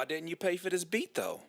Why didn't you pay for this beat, though?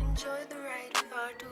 Enjoy the ride, Vardu.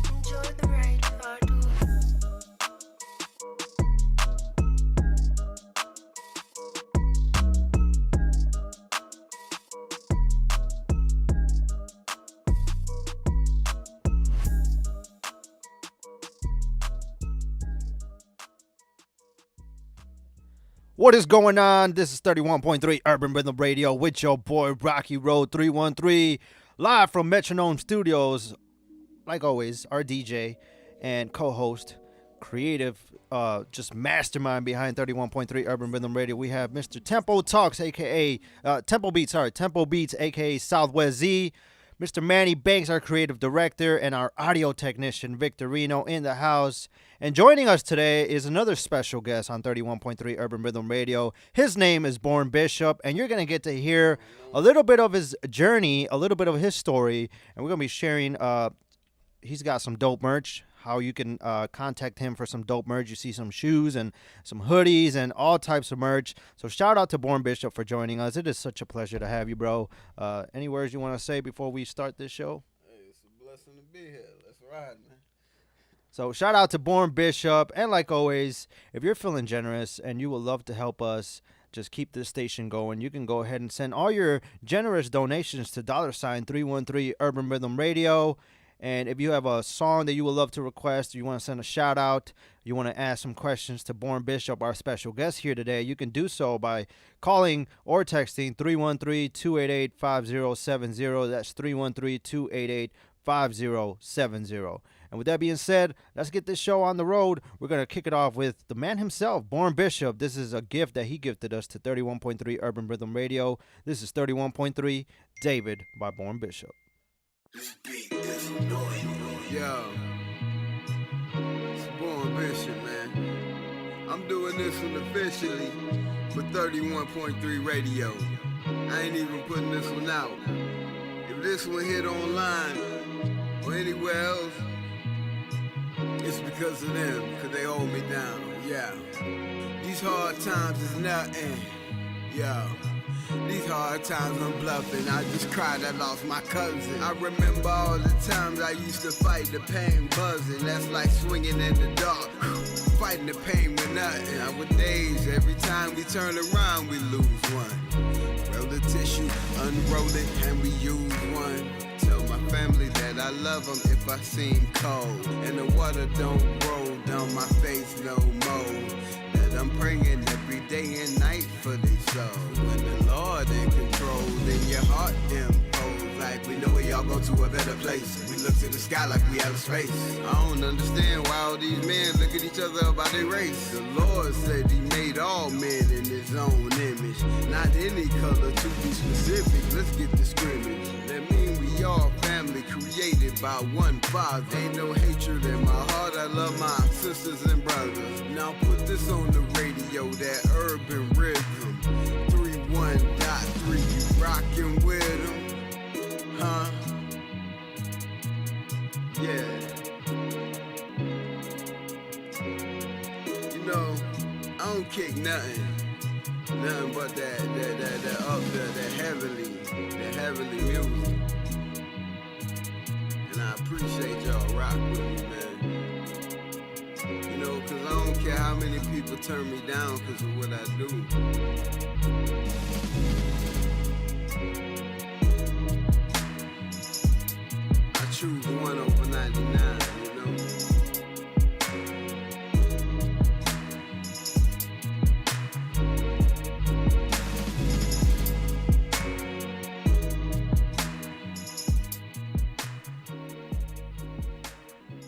Enjoy the ride, Vardu. What is going on? This is 31.3 Urban Rhythm Radio with your boy RockyRoad313, live from Metronome Studios. Like always, our DJ and co-host, creative, just mastermind behind 31.3 Urban Rhythm Radio. We have Mr. Tempo Talks, aka Tempo Beats, aka SwZee. Mr. Manny Banks, our creative director, and our audio technician, Victorino, in the house. And joining us today is another special guest on 31.3 Urban Rhythm Radio. His name is Born Bishop, and you're going to get to hear a little bit of his journey, a little bit of his story, and we're going to be sharing, he's got some dope merch, how you can contact him for some dope merch. You see some shoes and some hoodies and all types of merch. So shout out to Born Bishop for joining us. It is such a pleasure to have you, bro. Any words you want to say before we start this show? Hey, it's a blessing to be here. Let's ride, man. So shout out to Born Bishop. And like always, if you're feeling generous and you would love to help us just keep this station going, you can go ahead and send all your generous donations to $313 Urban Rhythm Radio. And if you have a song that you would love to request, you want to send a shout out, you want to ask some questions to Born Bishop, our special guest here today, you can do so by calling or texting 313-288-5070. That's 313-288-5070. And with that being said, let's get this show on the road. We're going to kick it off with the man himself, Born Bishop. This is a gift that he gifted us to 31.3 Urban Rhythm Radio. This is 31.3 David by Born Bishop. This beat is annoying. Yo, it's Born Bishop, man. I'm doing this one officially for 31.3 Radio. I ain't even putting this one out. If this one hit online or anywhere else, it's because of them, because they hold me down. Yeah, these hard times is nothing. Yo. These hard times I'm bluffing, I just cried I lost my cousin. I remember all the times I used to fight the pain buzzing. That's like swinging in the dark, fighting the pain with nothing. Nowadays, every time we turn around, we lose one. Roll the tissue, unroll it, and we use one. Tell my family that I love them if I seem cold. And the water don't roll down my face no more. That I'm praying every day and night for their soul. When the Lord in control, then your heart impose. Like we know we all go to a better place. We look to the sky like we out of space. I don't understand why all these men look at each other about their race. The Lord said he made all men in his own image. Not any color to be specific. Let's get the scrimmage. That mean we all family created by one father. Ain't no hatred in my heart. I love my sisters and brothers. Now put this on the radio, that urban rhythm. 31.3, you rockin' with them, huh? Yeah. know, I don't kick nothing but that up there, that heavenly music. And I appreciate y'all rock with me, man. You know, cause I don't care how many people turn me down cause of what I do. I choose 1 over 99, you know.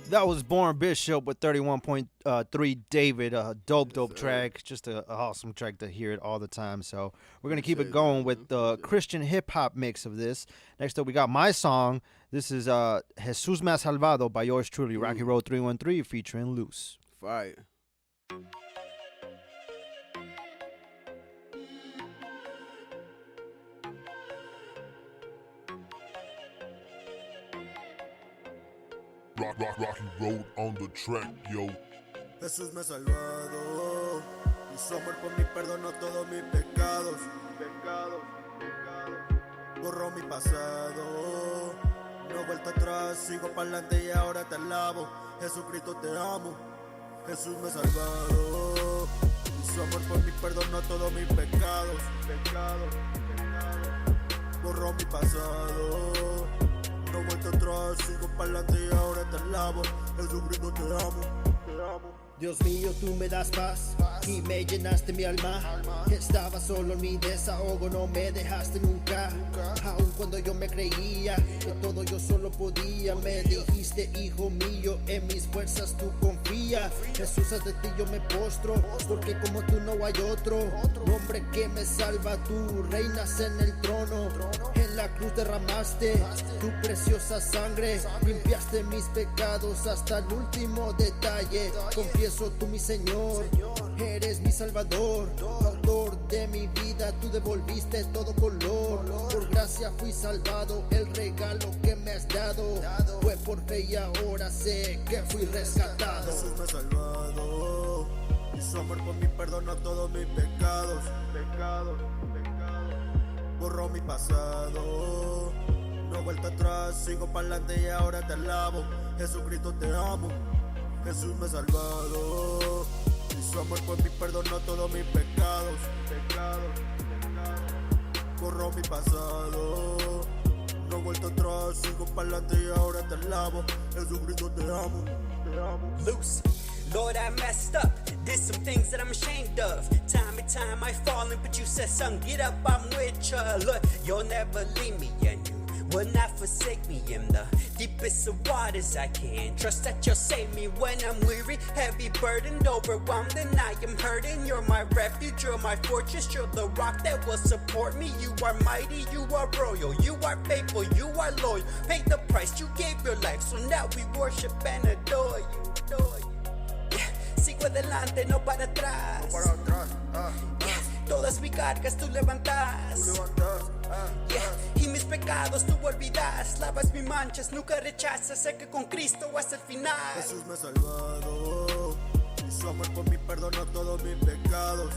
That was Born Bishop with 31.3 David. Dope track. Just a awesome track to hear it all the time. So we're going to keep it going with the Christian hip-hop mix of this. Next up, we got my song. This is Jesus Mas Alvarado by yours truly, RockyRoad313, featuring Loose. Fire. Rocky Road on the track, yo. Jesús me ha salvado, y su amor por mí perdonó todos mis pecados. Borró mi pasado, no he vuelto atrás, sigo para adelante y ahora te alabo. Jesucristo te amo, Jesús me ha salvado, y su amor por mí perdonó todos mis pecados. Borró mi pasado, no he vuelto atrás, sigo para adelante y ahora te alabo. Jesucristo te amo. Dios mío, tú me das paz y me llenaste mi alma. Estaba solo en mi desahogo, no me dejaste nunca. Aun cuando yo me creía que todo yo solo podía, me dijiste, hijo mío, en mis fuerzas tú confía. Jesús, ante ti yo me postro, porque como tú no hay otro. Nombre que me salva, tú reinas en el trono. En la cruz derramaste tu preciosa sangre, limpiaste mis pecados hasta el último detalle. Confieso, tú mi Señor, eres mi Salvador, autor de mi vida, tú devolviste todo color. Por gracia fui salvado, el regalo que me has dado fue por fe y ahora sé que fui rescatado. Jesús me ha salvado, y su amor por mí perdonó todos mis pecados. Borró mi pasado, no he vuelto atrás, sigo para adelante y ahora te alabo. Jesucristo te amo, Jesús me ha salvado, y su amor por mí perdonó todos mis pecados. Borró mi pasado, no he vuelto atrás, sigo para adelante y ahora te alabo. Jesucristo te amo. Loose. Lord, I messed up, did some things that I'm ashamed of. Time and time I fallen, but you said, son, get up, I'm with ya. Look, you'll never leave me, and you will not forsake me. In the deepest of waters I can trust that you'll save me when I'm weary, heavy, burdened, overwhelmed, and I am hurting. You're my refuge, you're my fortress, you're the rock that will support me. You are mighty, you are royal, you are faithful, you are loyal. Paid the price, you gave your life, so now we worship and adore you. Sigo adelante, no para atrás. Todas mis cargas tú levantas. Y mis pecados tú olvidas. Lavas mis manchas, nunca rechazas. Sé que con Cristo hasta el final. Jesús me ha salvado, y su amor por mí perdonó todos mis pecados.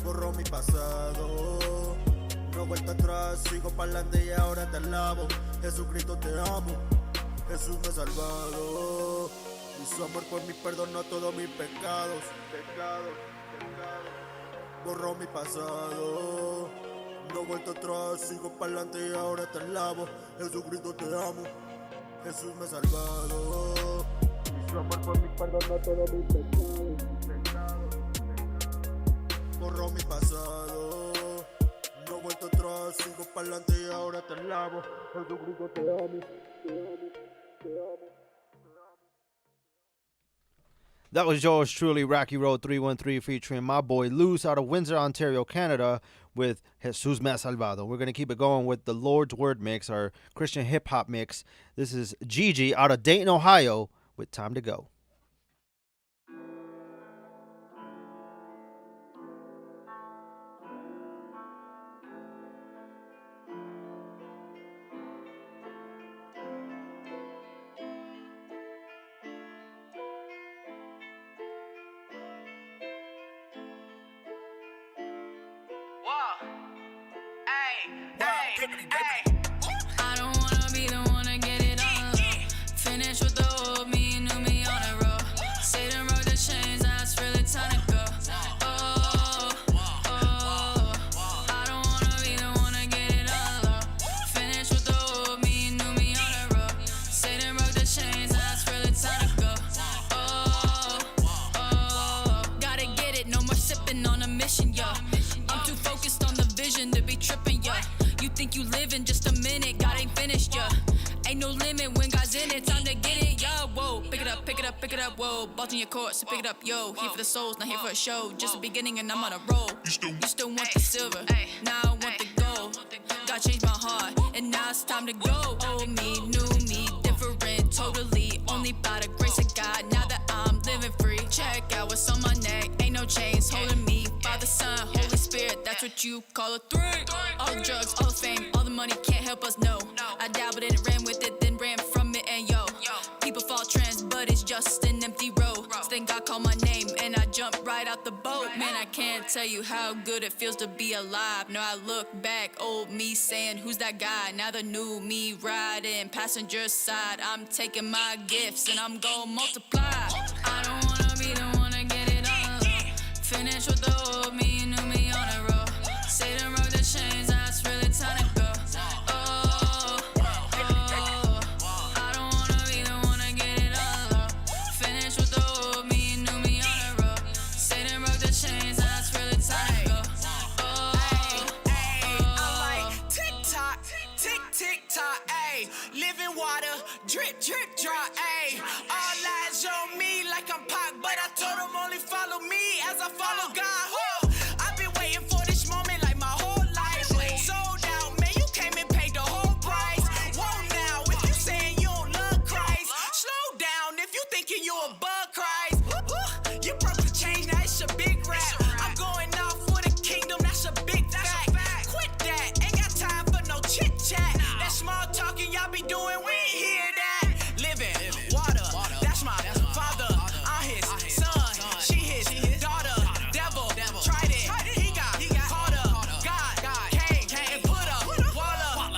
Borró mi pasado, no he vuelto atrás, sigo para adelante y ahora te alabo. Jesucristo te amo, Jesús me ha salvado, y su amor por mí perdonó todos mis pecados. Borró mi pasado, no he vuelto atrás, sigo para adelante y ahora te alabo. Jesucristo te amo, Jesús me ha salvado, y su amor por mí perdonó todos mis pecados. Borró mi pasado, no he vuelto atrás, sigo para adelante y ahora te alabo. Jesucristo te amo, te amo, te amo. That was yours truly, RockyRoad313, featuring my boy Loose out of Windsor, Ontario, Canada, with Jesus Mas Alvarado. We're going to keep it going with the Lord's Word mix, our Christian hip-hop mix. This is Gigi out of Dayton, Ohio, with Time to Go. you live in just a minute. God ain't finished, yeah. Ain't no limit when God's in it. Time to get it, yo. Whoa, pick it up, pick it up, pick it up. Whoa, ball in your court, so pick it up, yo. Here for the souls, not here for a show. Just the beginning, and I'm on a roll. You still want the silver, now I want the gold. God changed my heart, and now it's time to go. Old me, new me, different, totally. Only by the grace of God. Now that I'm living free, check out what's on my neck. Ain't no chains holding me. Father, Son, Holy Spirit, that's what you call a three. All the drugs, all the fame, all the money can't help us, no. I dabbled in it, ran with it, then ran from it, and yo. People fall trans, but it's just an empty road. So then God called my name, and I jumped right out the boat. Man, I can't tell you how good it feels to be alive. Now I look back, old me saying, who's that guy? Now the new me riding passenger side. I'm taking my gifts, and I'm gonna multiply. I don't wanna be the one to get it all alone. Finish with the old me, new me on the road. Satan broke the chains, now it's really time to go. Oh, I don't wanna be the one to get it all alone. Finish with the old me, new me on the road. Satan broke the chains, now it's really time to go. I'm like tick tock, tick tick tock, ayy. Living water, drip drip drop, ayy. All eyes on me like I'm Pac, but I told them only follow me as I follow God. Whoa. I've been waiting for this moment like my whole life. Sold out, man, you came and paid the whole price. Whoa now, if you saying you don't love Christ, slow down if you thinking you above Christ. You broke the chain, now it's a big rap. I'm going off for the kingdom, that's a big fact. Quit that, ain't got time for no chit chat. That small talking y'all be doing, we ain't hear that. Living water, that's my father. I'm his son, she his daughter. Devil tried it, he got caught up. God came and put a wall up.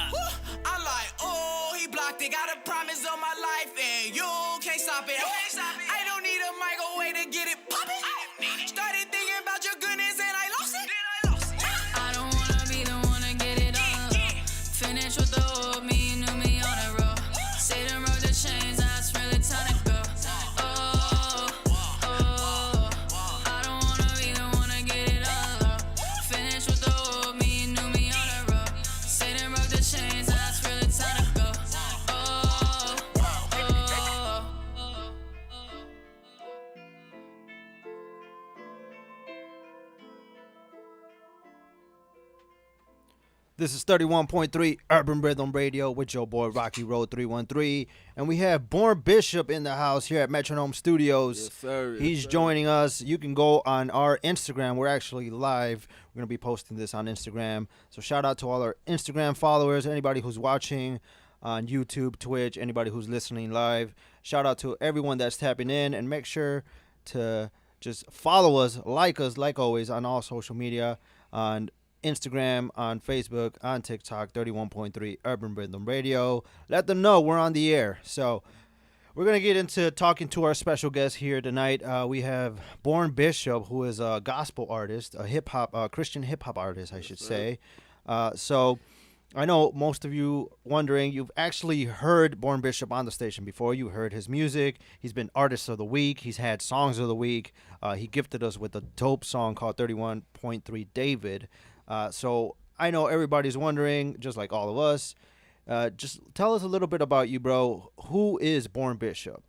I'm like, oh, he blocked it. Got a promise on my life, and you can't stop it. I don't need a microwave to get it poppin'. Started thinking about your goodness, and I lost it. I don't wanna be the one to get it all alone. Finish with the old me, new me on the road. Satan broke the chains, now it's really time to go. I don't wanna be the one to get it all alone. Finish with the old me, new me on the road. Satan broke the chains, now it's really time to go. This is 31.3 Urban Rhythm Radio with your boy RockyRoad313. And we have Born Bishop in the house here at Metronome Studios. Yes, sir. Yes, He's sir. joining us. You can go on our Instagram. We're actually live. We're going to be posting this on Instagram. So shout out to all our Instagram followers, anybody who's watching on YouTube, Twitch, anybody who's listening live. Shout out to everyone that's tapping in. And make sure to just follow us, like always, on all social media, on Instagram, on Facebook, on TikTok, 31.3 Urban Rhythm Radio. Let them know we're on the air. So we're going to get into talking to our special guest here tonight. We have Born Bishop, who is a gospel artist, a hip-hop, Christian hip-hop artist, I should say. So I know most of you wondering, you've actually heard Born Bishop on the station before. You heard his music. He's been Artist of the Week. He's had Songs of the Week. He gifted us with a dope song called 31.3 David. So I know everybody's wondering, just like all of us. Just tell us a little bit about you, bro. Who is Born Bishop?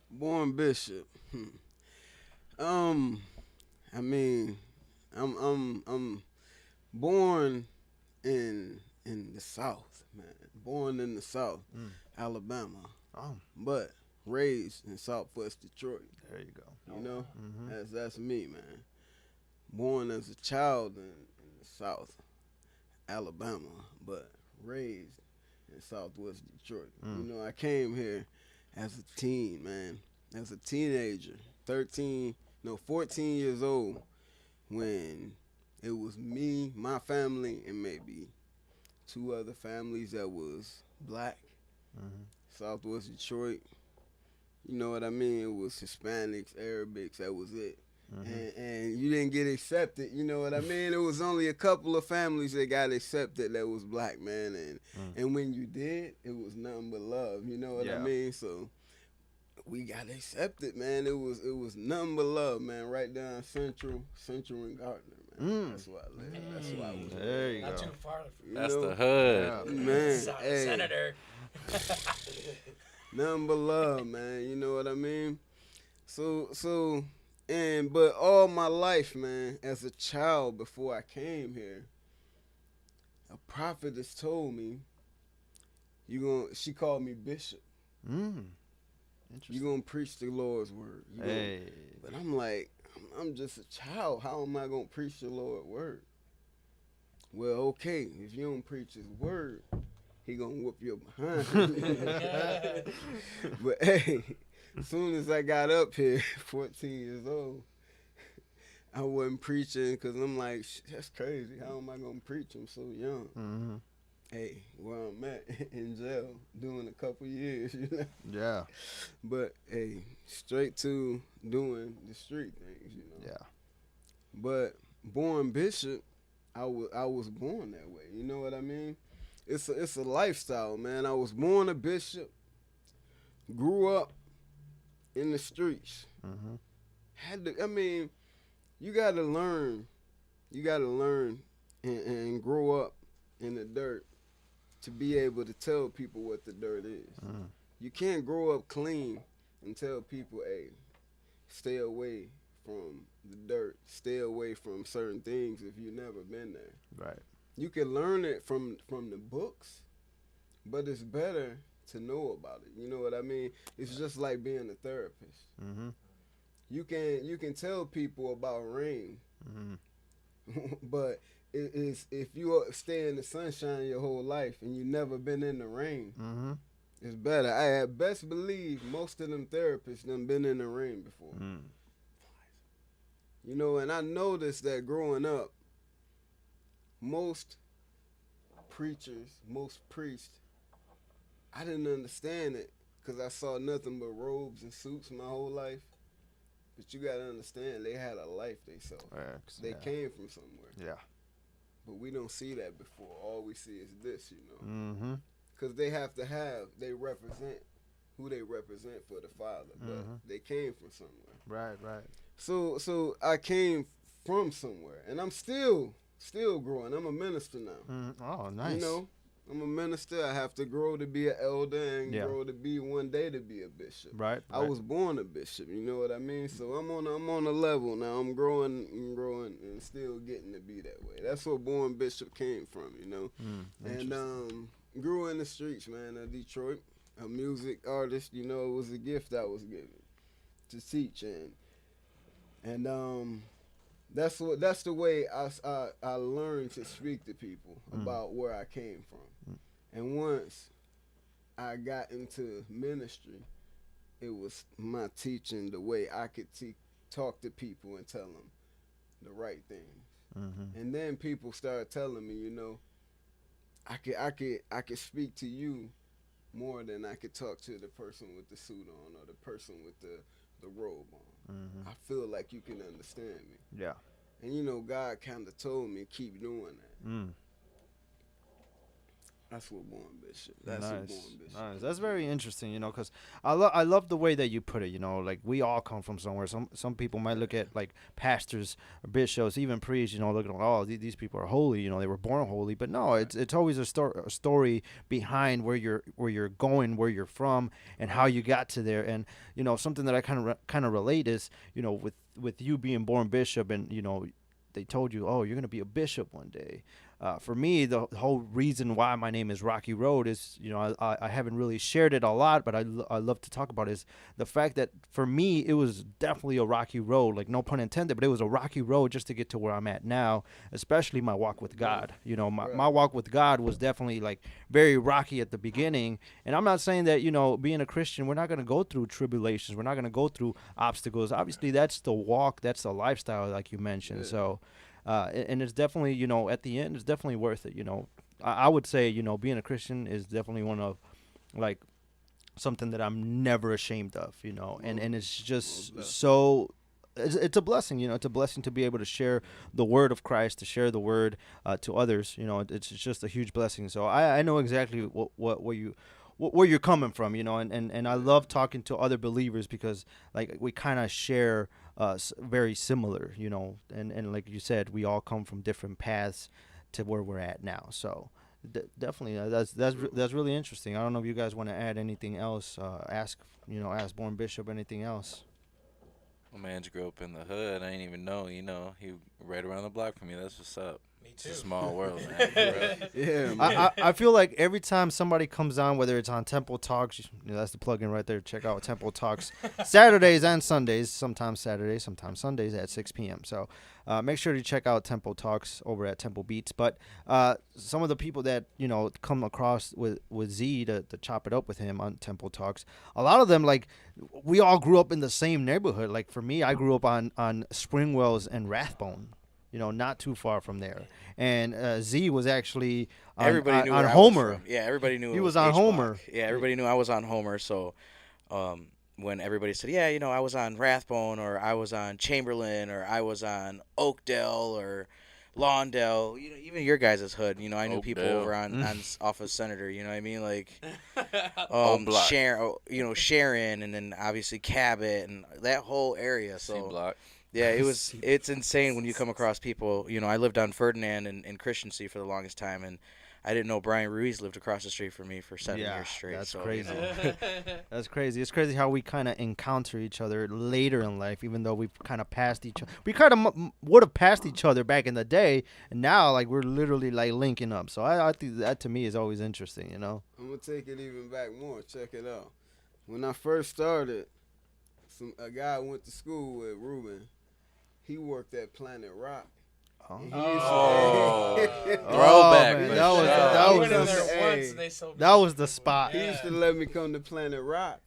Born Bishop. I mean, I'm born in the South, man. Born in the South, Alabama. Oh, But raised in Southwest Detroit. there you go. You know, that's me, man. Born as a child in the South, Alabama, but raised in Southwest Detroit. You know, I came here as a teen, man, as a teenager, 14 years old, when it was me, my family, and maybe two other families that was black, Southwest Detroit. You know what I mean? It was Hispanics, Arabics, that was it. And you didn't get accepted, you know what I mean? It was only a couple of families that got accepted that was black, man. And when you did, it was nothing but love, you know what I mean? So we got accepted, man. It was nothing but love, man. Right down Central and Gardner, man. That's where I live. That's why I was. There you Not go. too far. That's the hood. Man. Hey, Senator. nothing but love, man. You know what I mean? But all my life, man, as a child before I came here, a prophetess told me, she called me Bishop. You're going to preach the Lord's word. But I'm like, I'm just a child. How am I going to preach the Lord's word? Well, okay, if you don't preach his word, he going to whoop your behind. But hey, as soon as I got up here, 14 years old, I wasn't preaching because I'm like, that's crazy. How am I going to preach? I'm so young. Mm-hmm. Hey, where I'm at in jail, doing a couple years, you know? Yeah. But, hey, straight to doing the street things, you know? Yeah. But born bishop, I was born that way, you know what I mean? It's a lifestyle, man. I was born a bishop, grew up in the streets. Mm-hmm. You gotta learn and grow up in the dirt to be able to tell people what the dirt is. You can't grow up clean and tell people, hey, stay away from the dirt, stay away from certain things if you've never been there. Right. You can learn it from the books, but it's better to know about it. You know what I mean? It's just like being a therapist. Mm-hmm. You can tell people about rain, but it is if you stay in the sunshine your whole life and you never been in the rain, it's better. I best believe most of them therapists done been in the rain before. You know, and I noticed that growing up, most preachers, most priests, I didn't understand it because I saw nothing but robes and suits my whole life. But you gotta understand, they had a life themselves. They came from somewhere. Yeah. But we don't see that before. All we see is this, you know. Mm-hmm. Because they represent who they represent for the Father. But they came from somewhere. Right. So I came from somewhere. And I'm still growing. I'm a minister now. Oh, nice. You know, I'm a minister. I have to grow to be an elder and grow to be one day to be a bishop. Right. I was born a bishop. You know what I mean? So I'm on a level now. I'm growing and still getting to be that way. That's where born bishop came from. You know, and grew in the streets, man, of Detroit. A music artist. You know, it was a gift I was given to teach and that's the way I learned to speak to people about where I came from. And once I got into ministry, it was my teaching, the way I could talk to people and tell them the right things. And then people started telling me, you know, I could speak to you more than I could talk to the person with the suit on or the person with the robe on. I feel like you can understand me. Yeah. And you know, God kind of told me keep doing that. That's what born bishop. That's what born bishop. Nice. That's very interesting, you know, because I love the way that you put it. You know, like we all come from somewhere. Some people might look at like pastors, or bishops, even priests. You know, looking at these people are holy. You know, they were born holy. But no, it's always a story behind where you're going, where you're from, and how you got to there. And you know, something that I kind of relate is, you know, with you being born bishop, and you know, they told you, oh, you're gonna be a bishop one day. For me, the whole reason why my name is Rocky Road is, you know, I haven't really shared it a lot, but I love to talk about is the fact that for me, it was definitely a rocky road, like no pun intended, but it was a rocky road just to get to where I'm at now, especially my walk with God. You know, my walk with God was definitely like very rocky at the beginning. And I'm not saying that, you know, being a Christian, we're not going to go through tribulations. We're not going to go through obstacles. Obviously, that's the walk. That's the lifestyle, like you mentioned. So, and it's definitely, you know, at the end, it's definitely worth it. You know, I would say, you know, being a Christian is definitely one of like something that I'm never ashamed of, you know, and it's just so it's a blessing, you know, it's a blessing to be able to share the word of Christ, to share the word to others. You know, it's just a huge blessing. So I know exactly what where you're coming from, you know, and I love talking to other believers because like we kind of share very similar, you know, and like you said, we all come from different paths to where we're at now. So definitely that's really interesting. I don't know if you guys want to add anything else, ask Born Bishop anything else. My man grew up in the hood. I didn't even know, you know, he right around the block from me. That's what's up. Me too. It's a small world, man. For real. Yeah, man. I feel like every time somebody comes on, whether it's on Temple Talks, you know, that's the plug-in right there. Check out Temple Talks Saturdays and Sundays, sometimes Saturdays, sometimes Sundays at 6 p.m. So make sure to check out Temple Talks over at Temple Beats. But some of the people that, you know, come across with Z to chop it up with him on Temple Talks, a lot of them, like, we all grew up in the same neighborhood. Like, for me, I grew up on Springwells and Rathbone. You know, not too far from there. And Z was actually on Homer. Yeah, everybody knew he was on Homer. Yeah, everybody knew I was on Homer. So when everybody said, yeah, you know, I was on Rathbone, or I was on Chamberlain, or I was on Oakdale or Lawndale, you know, even your guys' hood, you know, I knew people over on off of Senator, you know what I mean? Like Sharon, and then obviously Cabot and that whole area. So C-Block. yeah, it's insane when you come across people. You know, I lived on Ferdinand and Christiansey for the longest time, and I didn't know Brian Ruiz lived across the street from me for 7 years straight. That's so, crazy. You know. That's crazy. It's crazy how we kind of encounter each other later in life, even though we've kind of passed each other. We kind of would have passed each other back in the day, and now, like, we're literally, like, linking up. So I think that, to me, is always interesting, you know? I'm going to take it even back more. Check it out. When I first started, a guy I went to school with, Ruben, he worked at Planet Rock. Throwback. Man, that was the spot. He used to let me come to Planet Rock,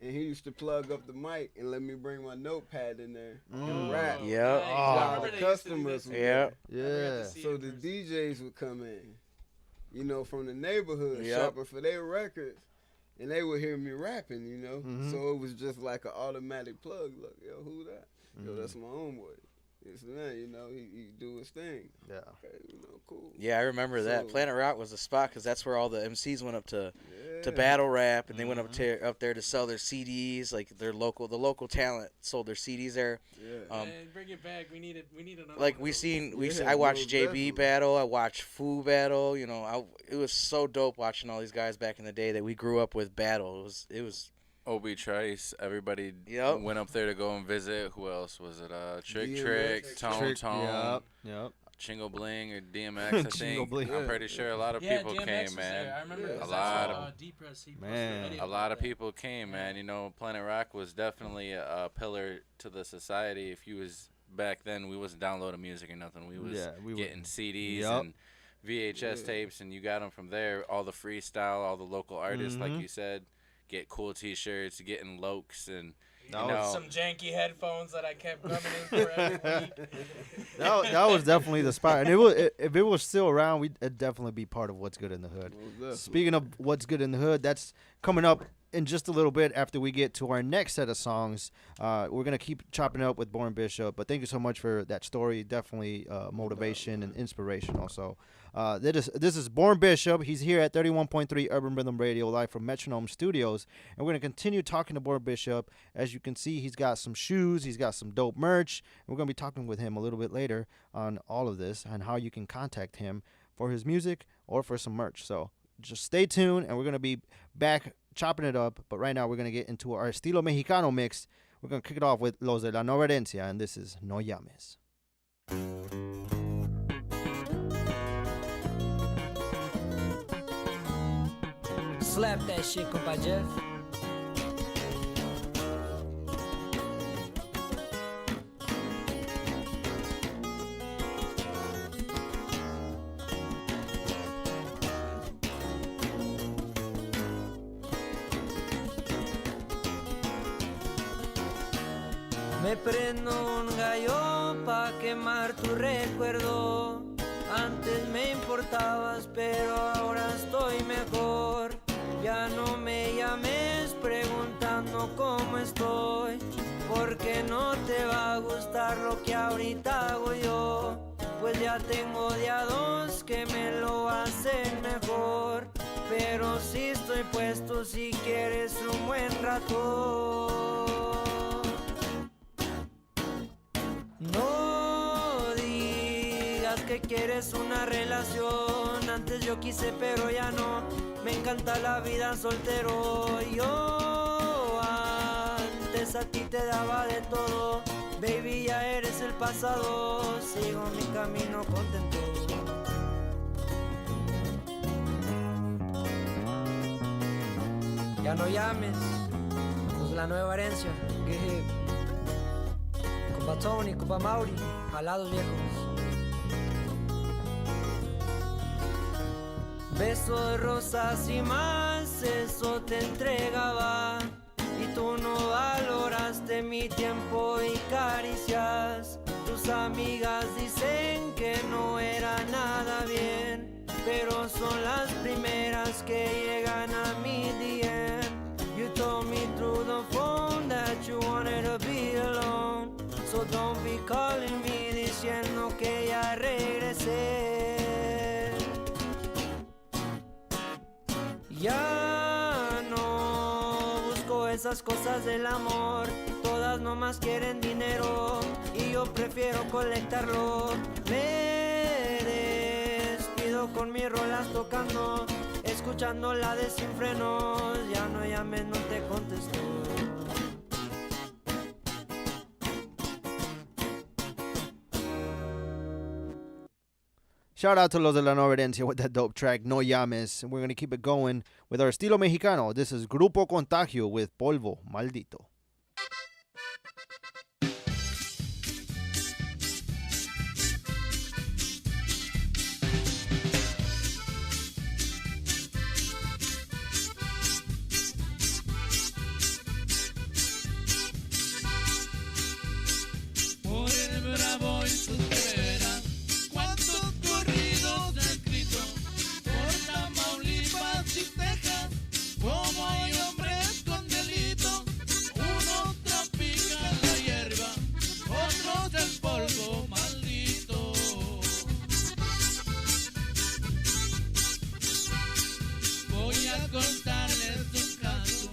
and he used to plug up the mic and let me bring my notepad in there and rap. Yeah. The customers would Yeah. So the DJs would come in, you know, from the neighborhood shopping for their records, and they would hear me rapping, you know. So it was just like an automatic plug. Look, yo, who that? Yo, that's my homeboy. It's man, you know, he do his thing. Yeah. Okay, you know, cool. Yeah, I remember that. Planet Rock was the spot because that's where all the MCs went up to battle rap, and they went up there to sell their CDs. Like the local talent sold their CDs there. Yeah. Bring it back. We need another. Like one I watched JB battle. I watched Foo battle. You know, it was so dope watching all these guys back in the day that we grew up with battle. It was. Obi Trice, everybody went up there to go and visit. Who else was it? Trick, Tone, Chingo Bling, or DMX, I think. I'm pretty sure a lot of people DMX came, man. I remember a lot of people came, man. You know, Planet Rock was definitely a pillar to the society. If you was back then, we wasn't downloading music or nothing. We was getting CDs and VHS tapes, and you got them from there. All the freestyle, all the local artists, like you said. Get cool T-shirts, getting Lokes, and some janky headphones that I kept coming in for every week. that was definitely the spot, and if it was still around, it'd definitely be part of What's Good in the Hood. Speaking of What's Good in the Hood, that's coming up in just a little bit after we get to our next set of songs. We're gonna keep chopping it up with Born Bishop, but thank you so much for that story. Definitely motivation and inspiration also. This is Born Bishop. He's here at 31.3 Urban Rhythm Radio, live from Metronome Studios, and we're gonna continue talking to Born Bishop. As you can see, he's got some shoes, he's got some dope merch, and we're gonna be talking with him a little bit later on all of this and how you can contact him for his music or for some merch. So just stay tuned, and we're gonna be back chopping it up. But right now, we're gonna get into our Estilo Mexicano mix. We're gonna kick it off with Los de la Nueva Herencia, and this is No Llames. Slap that shit, compa Jeff. Me prendo un gallo pa' quemar tu recuerdo. Antes me importabas, pero ahora estoy mejor. Ya no me llames preguntando cómo estoy, porque no te va a gustar lo que ahorita hago yo. Pues ya tengo de a dos que me lo hacen mejor. pero sí estoy puesto si quieres un buen rato. No digas que quieres una relación, antes yo quise pero ya no, me encanta la vida soltero. Yo antes a ti te daba de todo, baby ya eres el pasado, sigo mi camino contento. Ya no llames, pues la nueva herencia, que Compa Tony, Compa Mauri, jalados viejos. Besos, rosas y más, eso te entregaba. Y tú no valoraste mi tiempo y caricias. Tus amigas dicen que no era nada bien, pero son las primeras que llegan a mi DM. You told me through the phone that you wanted to be alone, so don't be calling me diciendo que ya regresé. Ya no busco esas cosas del amor, todas nomás quieren dinero y yo prefiero colectarlo. Me despido con mis rolas tocando, escuchando la de Sin Frenos, ya no llames, no te contesto. Shout out to los de la Nueva Herencia with that dope track, No Llames. And we're going to keep it going with our estilo mexicano. This is Grupo Contagio with Polvo Maldito. Por el Bravo y sus veras, cuántos corridos he escrito, por Tamaulipas y Texas, como hay hombres con delito, unos trafican la hierba, otros el polvo maldito. Voy a contarles un caso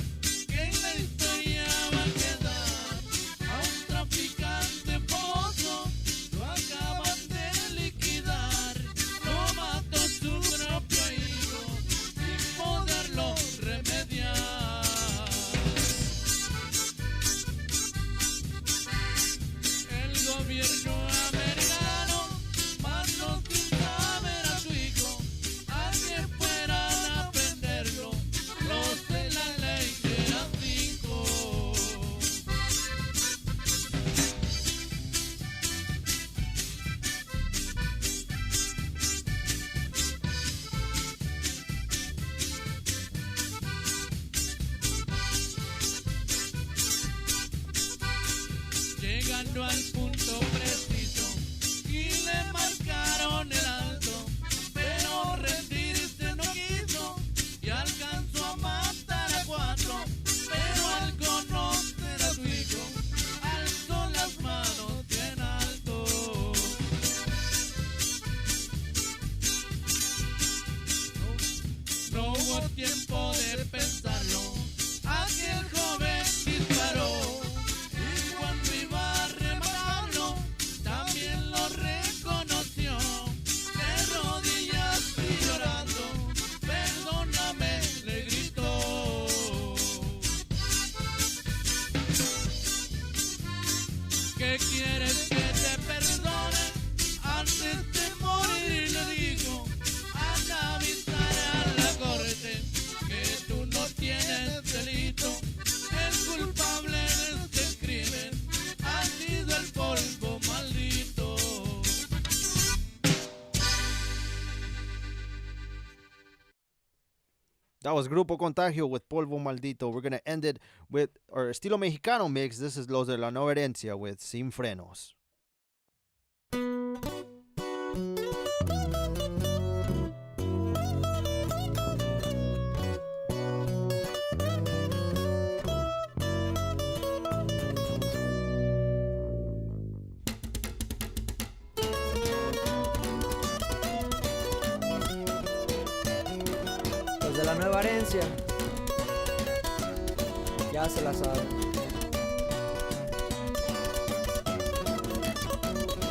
que en la historia va a quedar. A un traficante pozo lo acaban de liquidar, lo mató su propio hijo sin poderlo remediar. El gobierno americano mandó sin saber a su hijo a que fueran a prenderlo los de la ley que eran 5. Llegando al punto preciso y le marcaron el alto, pero rendirse no quiso y alcanzó a matar a 4, pero al conocer a su hijo alzó las manos bien alto. No hubo tiempo de pensarlo, aquel joven disparó. Y cuando iba a rematarlo, también lo reconoció. De rodillas y llorando, perdóname, le gritó. ¿Qué quieres que te perdone? Antes de morir le dijo, anda a avisar a la corte que tú no tienes delito. El culpable de este crimen ha sido el polvo maldito. That was Grupo Contagio with Polvo Maldito. We're going to end it with our estilo mexicano mix. This is Los de la Nueva Herencia with Sin Frenos. la nueva herencia. Ya se la sabe.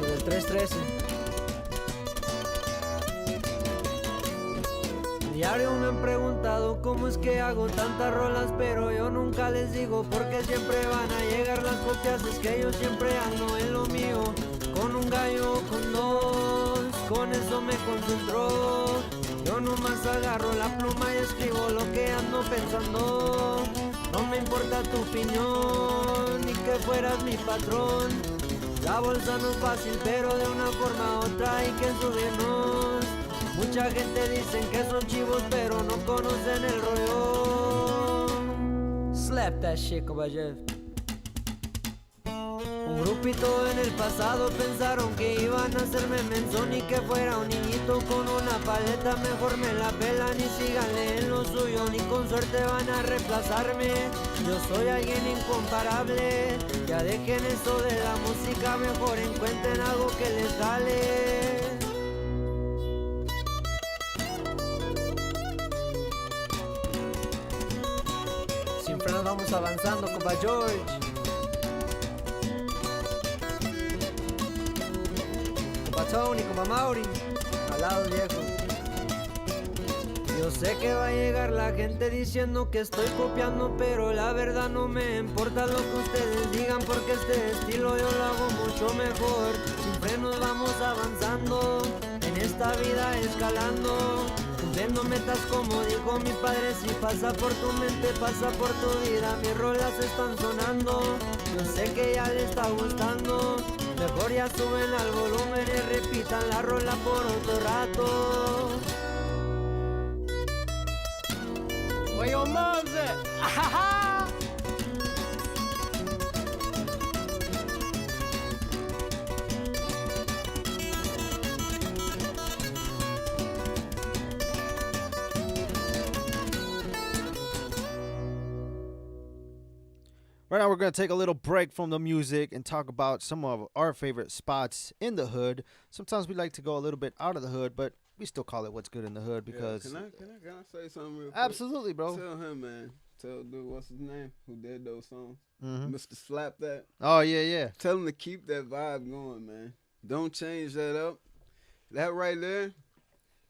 Desde el 313. Diario me han preguntado cómo es que hago tantas rolas, pero yo nunca les digo porque siempre van a llegar las copias. Es que yo siempre ando en lo mío, con un gallo, con dos, con eso me concentro. Yo nomás agarro la pluma y escribo lo que ando pensando. No me importa tu opinión, ni que fueras mi patrón. La bolsa no es fácil, pero de una forma u otra hay que subirnos. Mucha gente dicen que son chivos, pero no conocen el rollo. Slap that shit, caballero. Un grupito en el pasado pensaron que iban a hacerme menso, ni que fuera un niñito con una paleta. Mejor me la pelan y síganle en lo suyo, ni con suerte van a reemplazarme. Yo soy alguien incomparable. Ya dejen eso de la música, mejor encuentren algo que les sale. Siempre nos vamos avanzando, compa George. Compa Tony, compa Mauri, al lado viejo. Yo sé que va a llegar la gente diciendo que estoy copiando, pero la verdad no me importa lo que ustedes digan, porque este estilo yo lo hago mucho mejor. Siempre nos vamos avanzando, en esta vida escalando. Cumpliendo metas como dijo mi padre, si pasa por tu mente, pasa por tu vida. Mis rolas están sonando, yo sé que ya le está gustando. Mejor ya suben al volumen y repitan la rola por otro rato. Where your mom's at? Right now, we're going to take a little break from the music and talk about some of our favorite spots in the hood. Sometimes we like to go a little bit out of the hood, but we still call it what's good in the hood because... Yeah, can I say something real quick? Absolutely, bro. Tell him, man. Tell dude, what's his name? Who did those songs? Mm-hmm. Mr. Slap That. Oh, yeah, yeah. Tell him to keep that vibe going, man. Don't change that up. That right there,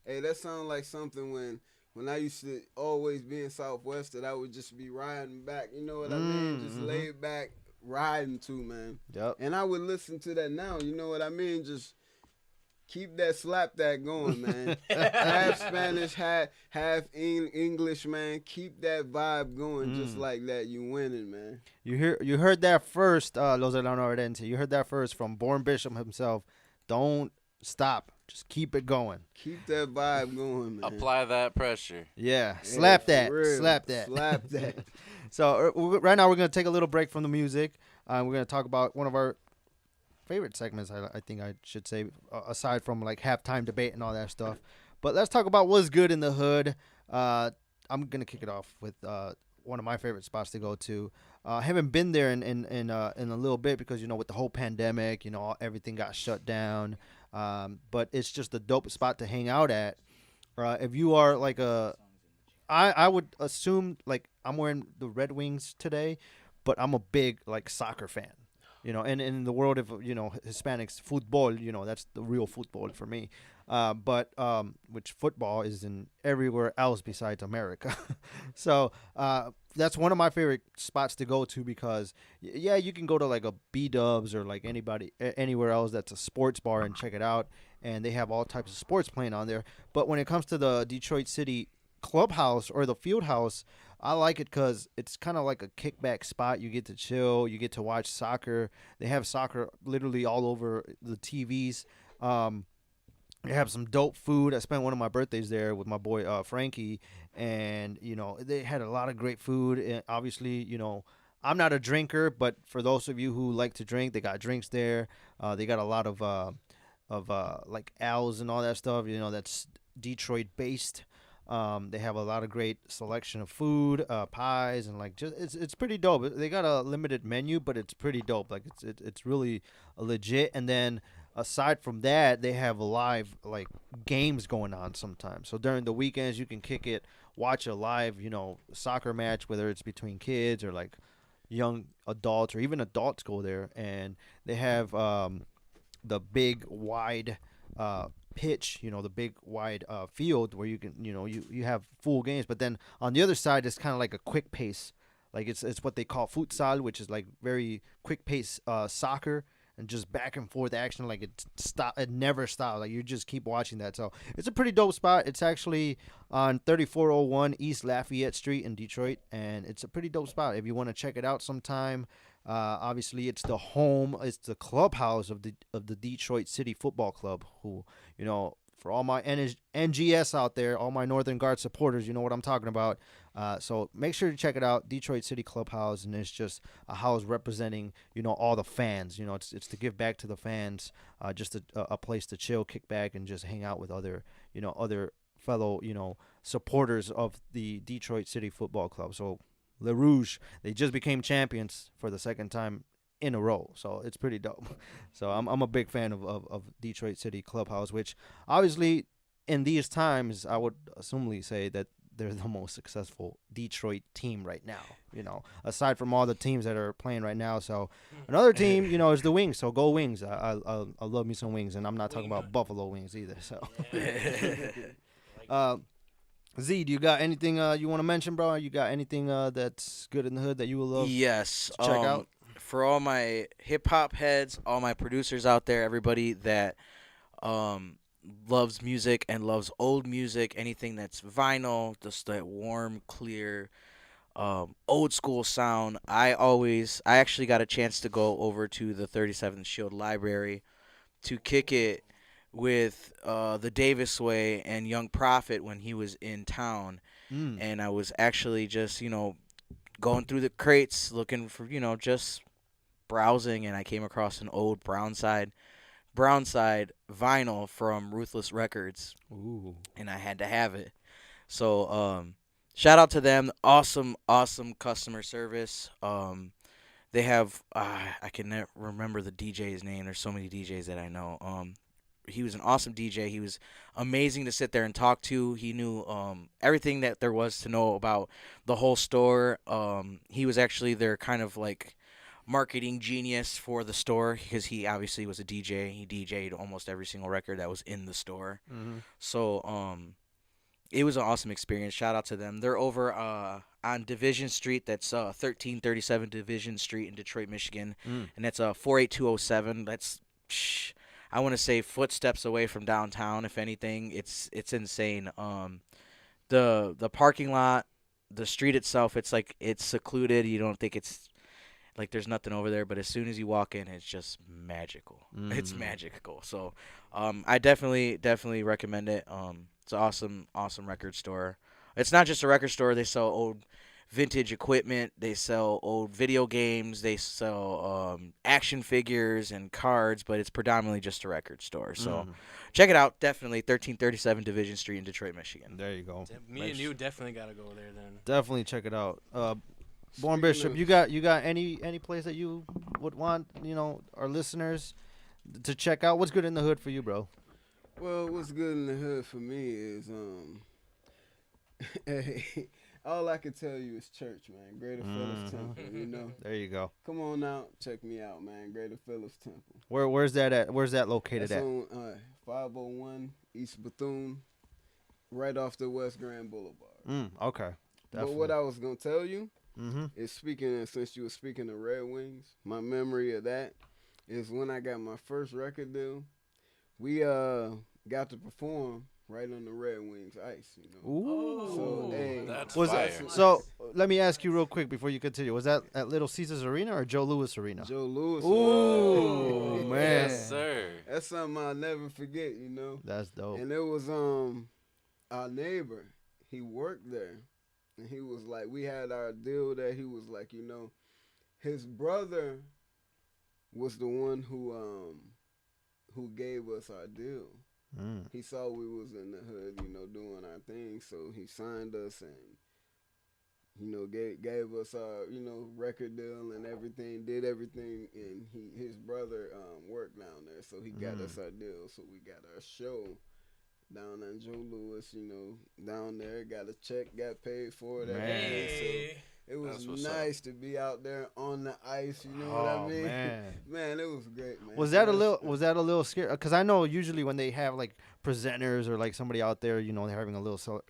hey, that sounds like something when I used to always be in Southwest that I would just be riding back. You know what I mean? Just laid back riding to, man. Yep. And I would listen to that now. You know what I mean? Just keep that Slap That going, man. Half Spanish, half English, man. Keep that vibe going just like that. You winning, man. You heard that first, Los de la Norte. You heard that first from Born Bishop himself. Don't stop. Just keep it going. Keep that vibe going, man. Apply that pressure. Yeah. Slap that. Slap that. Slap that. So right now we're going to take a little break from the music. We're going to talk about one of our favorite segments, I think I should say, aside from like halftime debate and all that stuff. But let's talk about what's good in the hood. I'm going to kick it off with one of my favorite spots to go to. I haven't been there in a little bit because, you know, with the whole pandemic, you know, everything got shut down. But it's just a dope spot to hang out at. If you are like I would assume like I'm wearing the Red Wings today, but I'm a big like soccer fan, you know, and in the world of, you know, Hispanics, football, you know, that's the real football for me. But which football is in everywhere else besides America. So that's one of my favorite spots to go to because, yeah, you can go to like a B-Dubs or like anywhere else that's a sports bar and check it out. And they have all types of sports playing on there. But when it comes to the Detroit City Clubhouse or the Field House, I like it because it's kind of like a kickback spot. You get to chill. You get to watch soccer. They have soccer literally all over the TVs. They have some dope food. I spent one of my birthdays there with my boy Frankie, and you know they had a lot of great food. And obviously, you know, I'm not a drinker, but for those of you who like to drink, they got drinks there. They got a lot of like ales and all that stuff. You know, that's Detroit based. They have a lot of great selection of food, pies, and like just it's pretty dope. They got a limited menu, but it's pretty dope. Like it's really legit. And then aside from that, they have live like games going on sometimes. So during the weekends, you can kick it watch a live, soccer match, whether it's between kids or like young adults or even adults go there, and they have the big wide pitch, the big wide field where you can, you have full games. But then on the other side, it's kind of like a quick pace, like it's what they call futsal, which is like very quick pace soccer. And just back and forth action, like it never stops. Like you just keep watching that. So it's a pretty dope spot. It's actually on 3401 East Lafayette Street in Detroit, and it's a pretty dope spot if you want to check it out sometime. Obviously, it's the clubhouse of the Detroit City Football Club. Who, for all my NGS out there, all my Northern Guard supporters, you know what I'm talking about. So make sure to check it out, Detroit City Clubhouse, and it's just a house representing, all the fans. It's to give back to the fans, just a place to chill, kick back, and just hang out with other fellow, supporters of the Detroit City Football Club. So Le Rouge, they just became champions for the second time in a row, so it's pretty dope. So I'm a big fan of Detroit City Clubhouse, which obviously in these times I would assumably say that they're the most successful Detroit team right now, aside from all the teams that are playing right now. So another team, is the Wings. So go Wings. I love me some Wings, and I'm not talking about Buffalo Wings either. So Z, do you got anything you want to mention, bro? You got anything that's good in the hood that you would love? Yes. To check out? For all my hip hop heads, all my producers out there, everybody that loves music and loves old music, anything that's vinyl, just that warm, clear, old school sound. I actually got a chance to go over to the 37th Shield Library to kick it with the Davis Way and Young Prophet when he was in town. And I was actually just, going through the crates looking for, just browsing, and I came across an old Brownside vinyl from Ruthless Records. Ooh. And I had to have it. So shout out to them. Awesome customer service. They have I can never remember the DJ's name. There's so many DJs that I know. He was an awesome DJ. He was amazing to sit there and talk to. He knew everything that there was to know about the whole store. He was actually their kind of like marketing genius for the store, because he obviously was a DJ. He DJ'd almost every single record that was in the store. Mm-hmm. So it was an awesome experience. Shout out to them. They're over on Division Street. That's 1337 Division Street in Detroit, Michigan. And that's 48207. That's I want to say footsteps away from downtown. If anything, it's insane. The parking lot, the street itself, it's secluded. You don't think it's like there's nothing over there, but as soon as you walk in, it's just magical. It's magical. So I definitely recommend it. It's an awesome record store. It's not just a record store. They sell old vintage equipment. They sell old video games. They sell action figures and cards, but it's predominantly just a record store. So check it out. Definitely 1337 Division Street in Detroit, Michigan. There you go. Me and you definitely got to go there then. Definitely check it out. Born Bishop, you got any place that you would want, our listeners to check out? What's good in the hood for you, bro? Well, what's good in the hood for me is hey, all I can tell you is church, man. Greater Phillips Temple, There you go. Come on out, check me out, man. Greater Phillips Temple. Where's that at? Where's that located That's at? on 501 East Bethune, right off the West Grand Boulevard. Okay. Definitely. But what I was gonna tell you is, since you were speaking of Red Wings, my memory of that is when I got my first record deal. We got to perform right on the Red Wings ice, Ooh. So, hey, that's fire. So let me ask you real quick before you continue. Was that at Little Caesars Arena or Joe Louis Arena? Joe Louis. Ooh, man. Yes, sir. That's something I'll never forget, That's dope. And it was our neighbor. He worked there. And he was like, we had our deal there. He was like, his brother was the one who gave us our deal. He saw we was in the hood, doing our thing, so he signed us and, gave us our, record deal and everything, did everything, and his brother worked down there, so he got us our deal, so we got our show down in Joe Louis, you know, down there, got a check, got paid for it. Man. So it was nice to be out there on the ice, you know what I mean? Man, it was great, man. Was that a little scary? Because I know usually when they have like presenters or like somebody out there, you know, they're having a little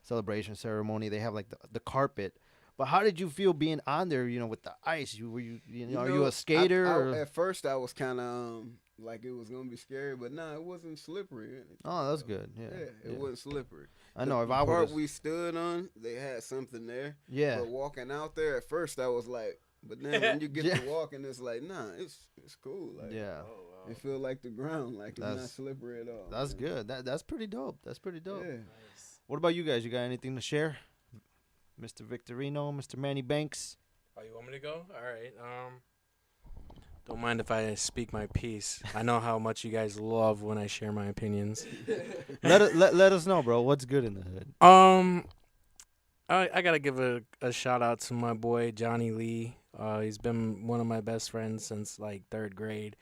celebration ceremony, they have like the carpet. But how did you feel being on there, you know, with the ice? Are you a skater? At first, I was kind of like it was gonna be scary, but no, it wasn't slippery. Oh, that's good. Yeah, it wasn't slippery. I know. The part we stood on, they had something there. Yeah. But walking out there, at first, I was like, but then when you get to walking, it's like, nah, it's cool. Like, yeah. It feel like the ground, like it's not slippery at all. That's good. That's pretty dope. That's pretty dope. Yeah. Nice. What about you guys? You got anything to share? Mr. Victorino, Mr. Manny Banks. Oh, you want me to go? All right. Don't mind if I speak my piece. I know how much you guys love when I share my opinions. let us know, bro. What's good in the hood? I gotta give a shout out to my boy Johnny Lee. He's been one of my best friends since like 3rd grade.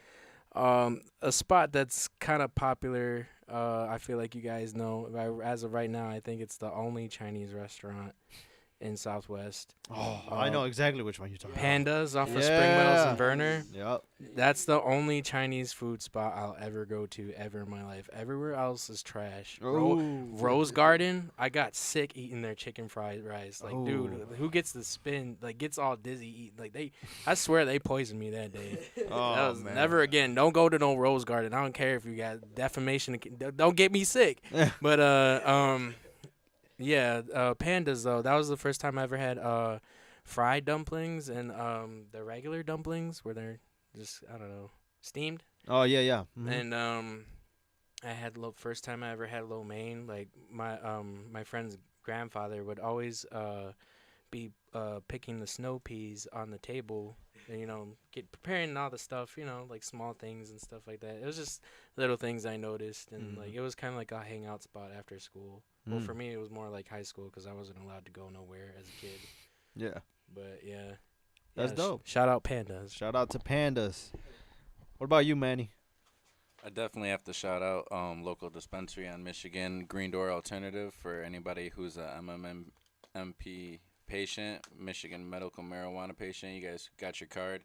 A spot that's kind of popular. I feel like you guys know. As of right now, I think it's the only Chinese restaurant in Southwest. Oh, I know exactly which one you're talking Pandas off of Spring Meadows and Verner. Yep. That's the only Chinese food spot I'll ever go to ever in my life. Everywhere else is trash. Rose Garden, I got sick eating their chicken fried rice. Like, dude, who gets the spin? Like, gets all dizzy eating. I swear they poisoned me that day. That was man. Never again. Don't go to no Rose Garden. I don't care if you got defamation. Don't get me sick. But yeah, Pandas though. That was the first time I ever had fried dumplings and the regular dumplings where they're just steamed. Oh yeah. Mm-hmm. And I had first time I ever had lo mein. Like my friend's grandfather would always be picking the snow peas on the table. And, preparing all the stuff. Like small things and stuff like that. It was just little things I noticed, and like it was kind of like a hangout spot after school. Well, for me, it was more like high school because I wasn't allowed to go nowhere as a kid. Yeah. But, yeah. That's dope. Shout out Pandas. Shout out to Pandas. What about you, Manny? I definitely have to shout out local dispensary on Michigan, Green Door Alternative, for anybody who's a MMMP patient, Michigan medical marijuana patient. You guys got your card.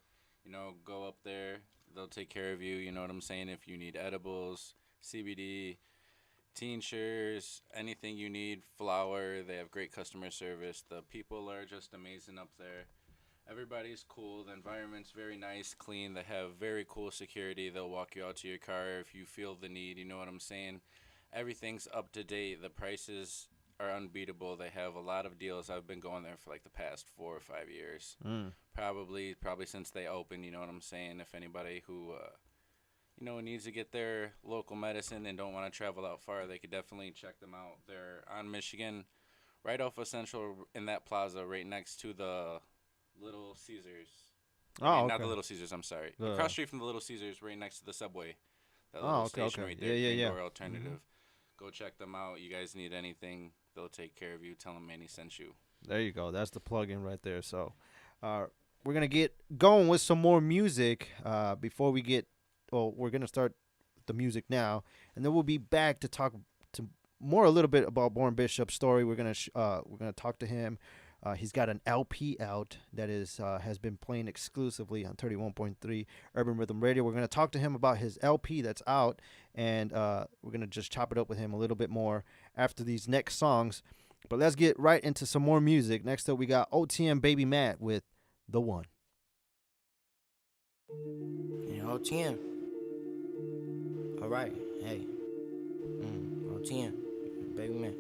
Go up there. They'll take care of you. You know what I'm saying? If you need edibles, CBD, tinctures, anything you need, flour. They have great customer service. The people are just amazing up there. Everybody's cool. The environment's very nice, clean. They have very cool security. They'll walk you out to your car if you feel the need. You know what I'm saying? Everything's up to date. The prices are unbeatable. They have a lot of deals. I've been going there for like the past 4 or 5 years. Probably since they opened. You know what I'm saying? If anybody who needs to get their local medicine and don't want to travel out far, they could definitely check them out. They're on Michigan, right off of Central in that plaza, right next to the Little Caesars. Okay. Not the Little Caesars, I'm sorry. Across the street from the Little Caesars, right next to the Subway. That little station right there, yeah. Door Alternative. Go check them out. You guys need anything, they'll take care of you. Tell them Manny sent you. There you go. That's the plug-in right there. So we're going to get going with some more music before we get we're going to start the music now, and then we'll be back to talk to a little bit about Born Bishop's story. We're going to talk to him. He's got an LP out that has been playing exclusively on 31.3 Urban Rhythm Radio. We're going to talk to him about his LP that's out, and we're going to just chop it up with him a little bit more after these next songs. But let's get right into some more music. Next up, we got OTM Babymad with The One. Yeah, OTM. All right, hey. OTM, Babymad.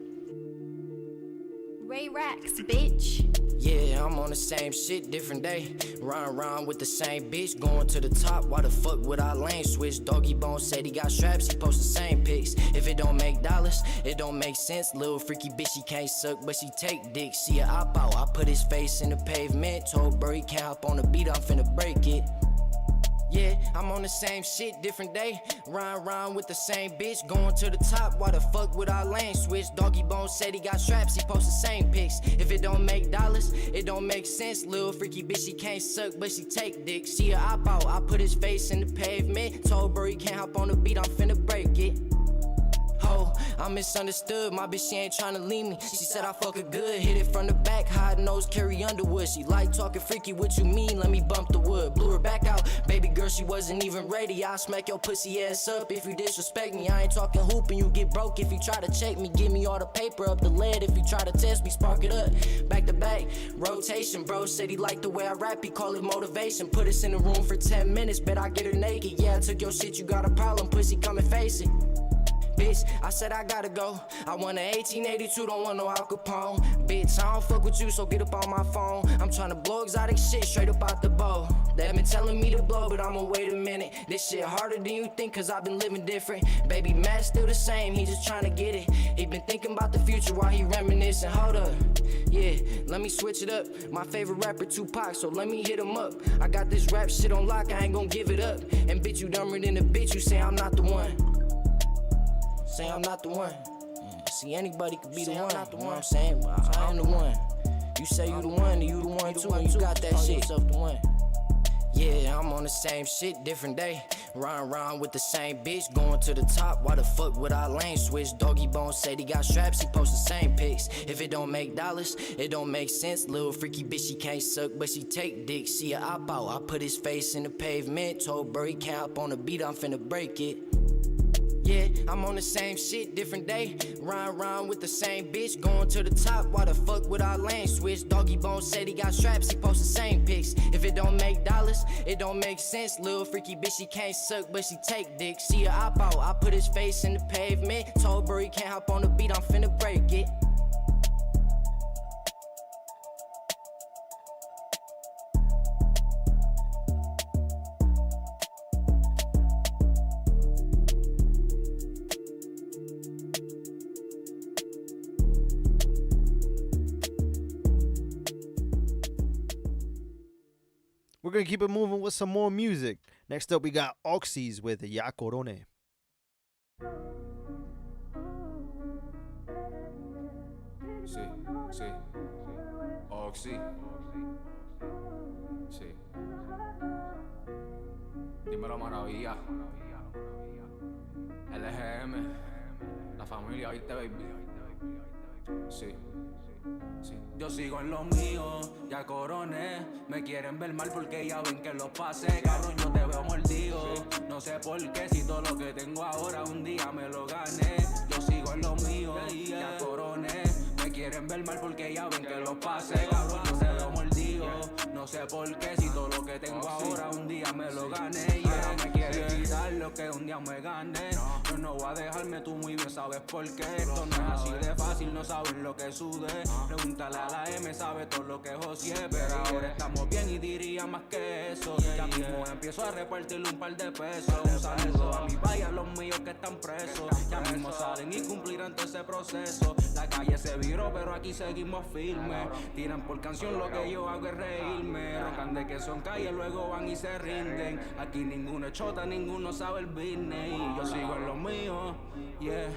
Ray Racks, bitch. Yeah, I'm on the same shit, different day. Run with the same bitch, going to the top. Why the fuck would I lane switch? Doggy Bone said he got straps, he post the same pics. If it don't make dollars, it don't make sense. Little freaky bitch, she can't suck, but she take dick. See a op out, I put his face in the pavement. Told bro he can't hop on the beat, I'm finna break it. Yeah, I'm on the same shit, different day. Run with the same bitch, going to the top. Why the fuck would I lane switch? Doggy Bone said he got straps, he post the same pics. If it don't make dollars, it don't make sense. Little freaky bitch, she can't suck, but she take dick. See a op out, I put his face in the pavement. Told bro he can't hop on the beat, I'm finna break it. hoe. I'm misunderstood, my bitch, she ain't tryna leave me. She said I fuck her good, hit it from the back, high nose, carry Underwood. She like talking freaky, what you mean? Let me bump the wood. Blew her back out, baby girl, she wasn't even ready. I'll smack your pussy ass up if you disrespect me. I ain't talking hoop and you get broke if you try to check me. Give me all the paper up the lead if you try to test me. Spark it up, back to back, rotation. Bro said he liked the way I rap, he call it motivation. Put us in the room for 10 minutes, bet I get her naked. Yeah, I took your shit, you got a problem, pussy, come and face it. Bitch, I said I gotta go. I want an 1882, don't want no Al Capone. Bitch, I don't fuck with you, so get up on my phone. I'm tryna blow exotic shit straight up out the bow. They been telling me to blow, but I'ma wait a minute. This shit harder than you think, cause I've been living different. Baby, Matt still the same, he just tryna get it. He been thinking about the future while he reminiscing. Hold up, yeah, let me switch it up. My favorite rapper, Tupac, so let me hit him up. I got this rap shit on lock, I ain't gon' give it up. And bitch, you dumber than a bitch, you say I'm not the one. Say I'm not the one. Yeah, see, anybody could be the one. You know what I'm saying? But I'm the one. You say you the one, and you the one too, and you got that shit. Yourself the one. Yeah, I'm on the same shit, different day. Run with the same bitch, going to the top. Why the fuck would I lane switch? Doggy Bone said he got straps, he post the same pics. If it don't make dollars, it don't make sense. Little freaky bitch, she can't suck, but she take dick. See a op out, I put his face in the pavement. Told bro he can't hop on the beat, I'm finna break it. Yeah, I'm on the same shit, different day. Run with the same bitch, going to the top. Why the fuck would I lane switch? Doggy Bone said he got straps, he post the same pics. If it don't make dollars, it don't make sense. Little freaky bitch, she can't suck, but she take dick. See a op out, I put his face in the pavement. Told bro he can't hop on the beat, I'm finna break it. We're going to keep it moving with some more music. Next up, we got Oxies with Ya Corone. Sí, Oxy. Sí. Dímelo, maravilla. LGM. La familia, ¿viste, baby? Sí. Sí. Yo sigo en lo mío, ya coroné. Me quieren ver mal porque ya ven que lo pasé. Cabrón, yo te veo mordido. No sé por qué, si todo lo que tengo ahora un día me lo gané. Yo sigo en lo mío, ya coroné. Me quieren ver mal porque ya ven que lo pasé. Cabrón, yo te veo mordido. No sé por qué, si todo lo que tengo ahora un día me lo gané. Yeah, me quieren quitar lo que un día me gané. Yo no voy a dejarme, tú muy bien sabes por qué. Esto no es así de fácil, no sabes lo que sudé. Pregúntale a la M, sabe todo lo que José. Pero ahora estamos bien y diría más que eso. Ya mismo empiezo a repartirle un par de pesos. Un saludo a mi vaya, a los míos que están presos. Ya mismo salen y cumplirán todo ese proceso. La calle se viró, pero aquí seguimos firmes. Tiran por canción, lo que yo hago es reírme. Roncan de que son calles, luego van y se rinden. Aquí ninguno es chota, ninguno sabe el business. Y yo sigo en lo mío, yeah.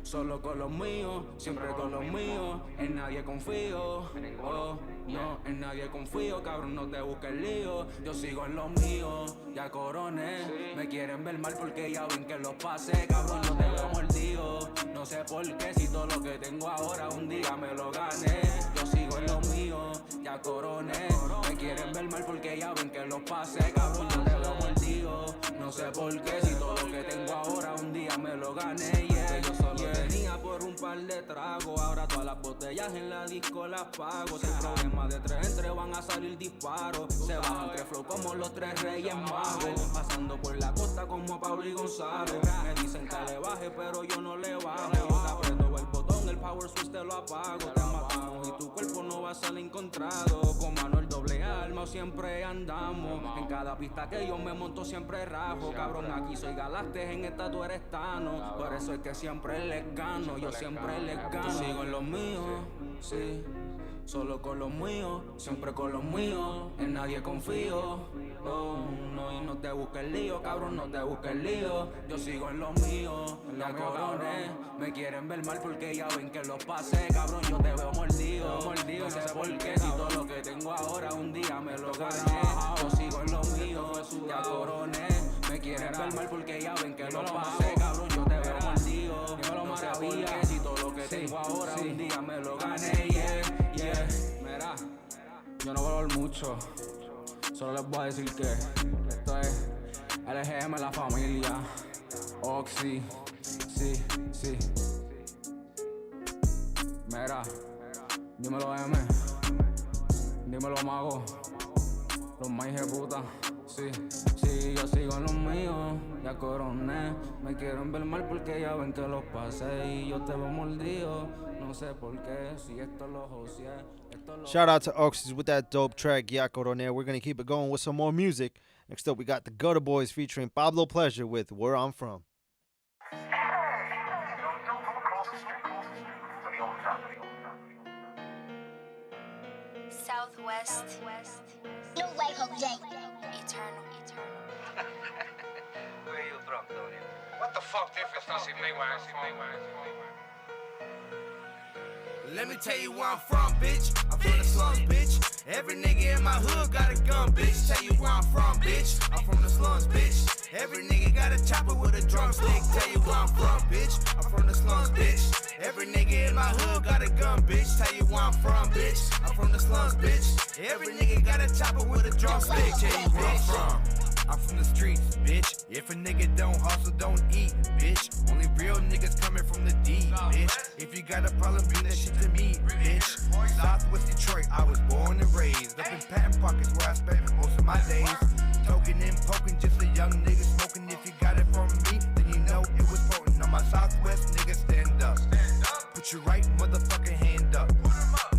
Solo con los míos, siempre con los míos. En nadie confío, oh, no, en nadie confío. Cabrón, no te busques lío. Yo sigo en lo mío, ya coroné. Me quieren ver mal porque ya ven que los pasé. Cabrón, yo te veo mordido. No sé por qué, si todo lo que tengo ahora un día me lo gané. Yo sigo en lo mío, ya coroné. Me quieren ver mal porque ya ven que los pasé. Cabrón, yo te veo mordido. No sé por qué, si todo lo que tengo ahora un día me lo gané. Yeah, yo solo venía por un par de tragos. Ahora todas las botellas en la disco las pago. Si el problema de tres entre van a salir disparos. Se bajan tres flow como los tres reyes magos. Pasando por la costa como Pablo y Gonzalo. Me dicen que le baje pero yo no le bajo. Yo te aprieto el botón, el power switch te lo apago. Te matamos y tu cuerpo no va a ser encontrado. Con Manuel doble alma siempre andamos. En cada pista que yo me monto siempre rajo. Cabrón, aquí soy Galactes, en esta tú eres Tano. Por eso es que siempre les gano, yo siempre les gano. Yo sigo en los míos, sí. Solo con los míos, siempre con los míos. En nadie confío, oh, no, y no te busques lío, cabrón, no te busques lío. Yo sigo en los míos, la coroné. Me quieren ver mal porque ya ven que los pasé. Cabrón, yo te veo mordido, no sé por qué, si todo lo que tengo ahora un día me lo gané. Yo sigo en los míos, ya coroné. Me quieren ver mal porque ya ven que los pasé. Cabrón, yo te veo mordido, Yo no valoro mucho, solo les voy a decir que esto es LGM, la familia, Oxies, sí. Mira, dímelo M, dímelo Mago, los más de puta, sí, yo sigo en los míos, ya coroné, me quieren ver mal porque ya ven que los pasé y yo te veo mordido, no sé por qué, si esto lo joseé. Shout out to Oxies with that dope track, Ya Coroné. We're going to keep it going with some more music. Next up, we got the Gutter Boys featuring Pablo Pleasure with Where I'm From. Southwest. No way, Jose. Eternal. Where you from, Tony? What the fuck difference does it make when I see Let me tell you where I'm from, bitch. I'm from the slums, bitch. Every nigga in my hood got a gun, bitch. Tell you where I'm from, bitch. I'm from the slums, bitch. Every nigga got a chopper with a drumstick. Tell you where I'm from, bitch. I'm from the slums, bitch. Every nigga in my hood got a gun, bitch. Tell you where I'm from, bitch. I'm from the slums, bitch. Every nigga got a chopper with a drumstick. Tell you where I'm from. I'm from the streets, bitch. If a nigga don't hustle, don't eat, bitch. Only real niggas coming from the D, bitch. If you got a problem, bring that shit to me, bitch. Southwest Detroit, I was born and raised. Up in patent pockets where I spent most of my days. Token and poking, just a young nigga smoking. If you got it from me, then you know it was potent. On my Southwest nigga, stand up. Put your right motherfucking hand up.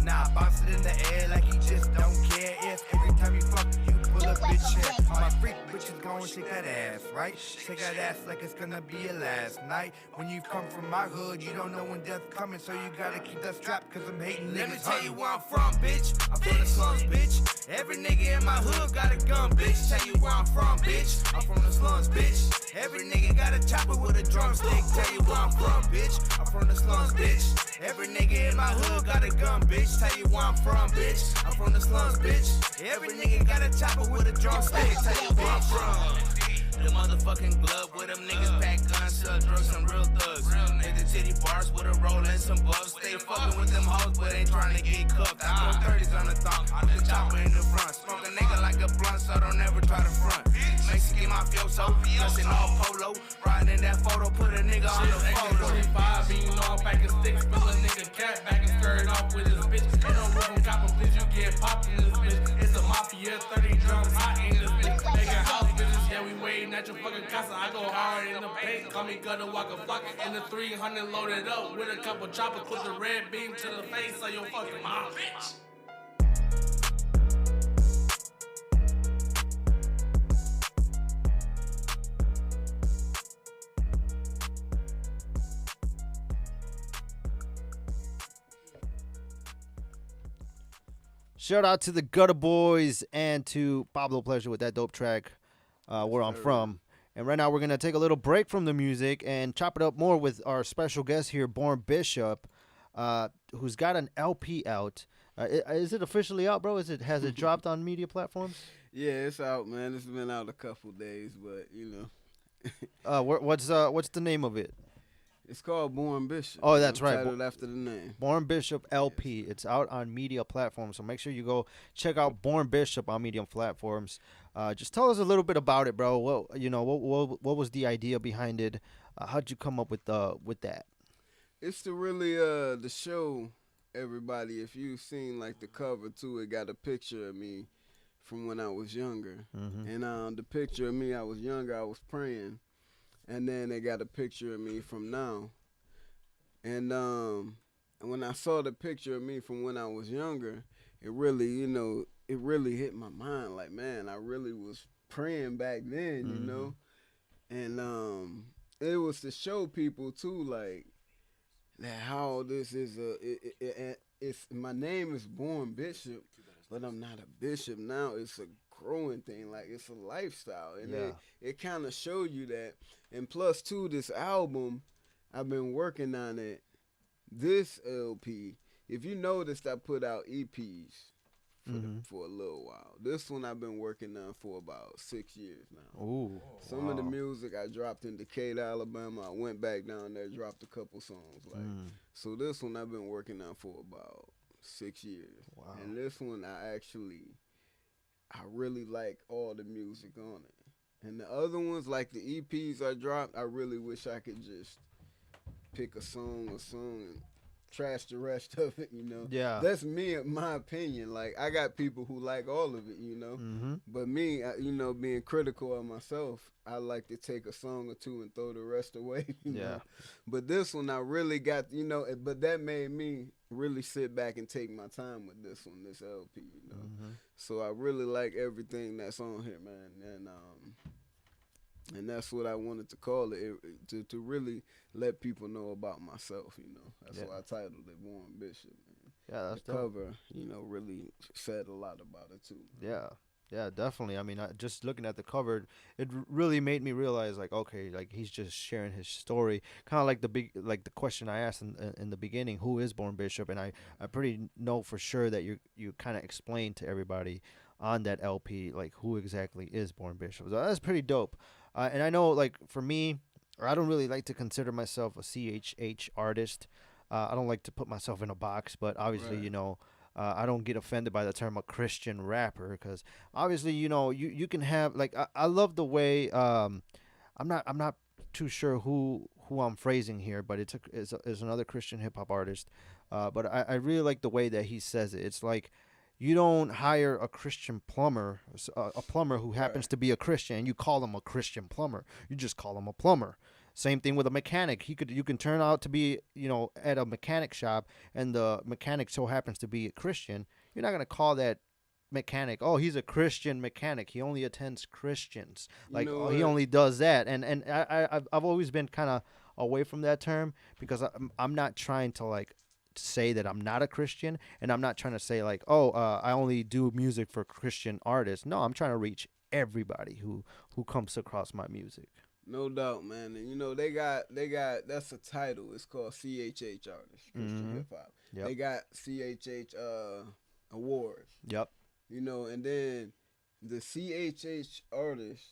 Nah, bounce it in the air like you just don't care. If every time you fuck, you pull a bitch hair. All my freak bitches gon' shake that ass, right? Shake that ass like it's gonna be your last night. When you come from my hood, you don't know when death's coming, so you gotta keep that strap, cause I'm hating niggas. Let me tell you where I'm from, bitch. I'm from the slums, bitch. Every nigga in my hood got a gun, bitch. Tell you where I'm from, bitch. I'm from the slums, bitch. Every nigga got a chopper with a drumstick. Tell you where I'm from, bitch. I'm from the slums, bitch. Every nigga in my hood got a gun, bitch. Tell you where I'm from, bitch. I'm from the slums, bitch. Every nigga got a chopper with a drumstick. Tell you where I'm from. The motherfucking glove where them niggas pack guns, sell drugs, and real thugs. Hit the titty bars with a roll and some buffs. Stay fucking with them hoes, but ain't trying to get cuffed. I throw 30s on the thumb, put the chopper in the front. Smoke a nigga like a blunt, so don't ever try to front. Mexican mafioso, dressing all polo. Riding in that photo, put a nigga on the photo. 45, and you know I'm back in sticks. Spill a nigga cat back and skirt off with his bitch. Ain't no room on copper, bitch, you get popped in this bitch. It's a mafia, 30 drums, hot in this bitch. Making house bitches, yeah, we waiting at your fucking casa. I go hard in the paint, call me gutter, walk a flock. In the 300 loaded up with a couple choppers. Put the red beam to the face of your fucking mom, bitch. Shout out to the Gutter Boys and to Pablo Pleasure with that dope track, Where I'm From. And right now we're going to take a little break from the music and chop it up more with our special guest here, Born Bishop, who's got an LP out. Is it officially out, bro? Has it dropped on media platforms? Yeah, it's out, man. It's been out a couple days, but, you know. What's the name of it? It's called Born Bishop. Oh, that's right. Titled after the name. Born Bishop LP. It's out on media platforms, so make sure you go check out Born Bishop on media platforms. Just tell us a little bit about it, bro. What was the idea behind it? How'd you come up with that? It's to really to show everybody. If you've seen like the cover too, it got a picture of me from when I was younger, and the picture of me I was younger. I was praying. And then they got a picture of me from now. And when I saw the picture of me from when I was younger, it really, it really hit my mind. Like, man, I really was praying back then, you know? And it was to show people, too, like, that how this is it's my name is Born Bishop, but I'm not a bishop now. It's a growing thing, like it's a lifestyle, and it kind of showed you that. And plus, too, this album, I've been working on it. This LP, if you noticed, I put out EPs for a little while. This one I've been working on for about 6 years now. Ooh, Some of the music I dropped in Decatur, Alabama. I went back down there, dropped a couple songs. So this one I've been working on for about 6 years. Wow. And this one, I really like all the music on it. And the other ones, like the EPs I dropped, I really wish I could just pick a song and trash the rest of it, you know. Yeah. That's me, my opinion. Like, I got people who like all of it, you know. Mm-hmm. But me, you know, being critical of myself, I like to take a song or two and throw the rest away, you know. But this one, I really got, you know, but that made me really sit back and take my time with this one, this LP, you know. Mm-hmm. So I really like everything that's on here, man. And that's what I wanted to call it, to really let people know about myself, you know. That's why I titled it Born Bishop, man. Yeah, that's the cover, you know, really said a lot about it, too. Yeah. Yeah, definitely. I mean, just looking at the cover, it really made me realize, like, okay, like he's just sharing his story, kind of like the question I asked in the beginning, who is Born Bishop, and I pretty know for sure that you kind of explained to everybody on that LP, like who exactly is Born Bishop. So that's pretty dope. And I know, like for me, I don't really like to consider myself a CHH artist. I don't like to put myself in a box, but obviously, you know. I don't get offended by the term a Christian rapper because obviously, you know, you can have like I love the way I'm not too sure who I'm phrasing here, but it's another Christian hip hop artist, but I really like the way that he says it. It's like you don't hire a Christian plumber, a plumber who happens to be a Christian, and you call him a Christian plumber. You just call him a plumber. Same thing with a mechanic. You can turn out to be, you know, at a mechanic shop, and the mechanic so happens to be a Christian. You're not gonna call that mechanic, oh, he's a Christian mechanic. He only attends Christians. Like, oh, he only does that. And I've always been kind of away from that term because I'm not trying to like say that I'm not a Christian, and I'm not trying to say like, oh, I only do music for Christian artists. No, I'm trying to reach everybody who comes across my music. No doubt, man. And you know, they got that's a title. It's called CHH artist, Christian hip hop. Yep. They got CHH awards. Yep. You know, and then the CHH artists,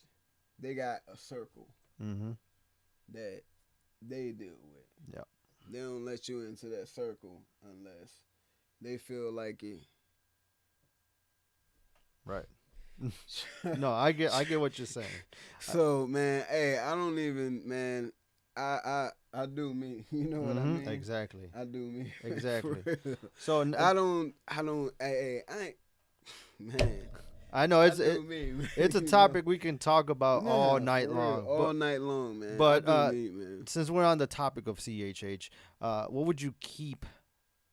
they got a circle that they deal with. Yep. They don't let you into that circle unless they feel like it. Right. No, I get what you're saying. So man, hey, I don't even, man. I do me. You know what I mean? Exactly. I do me. Exactly. So I don't. Hey, I ain't. Man. I know it's a topic we can talk about all night long. All night long, man. But man. Since we're on the topic of CHH, what would you keep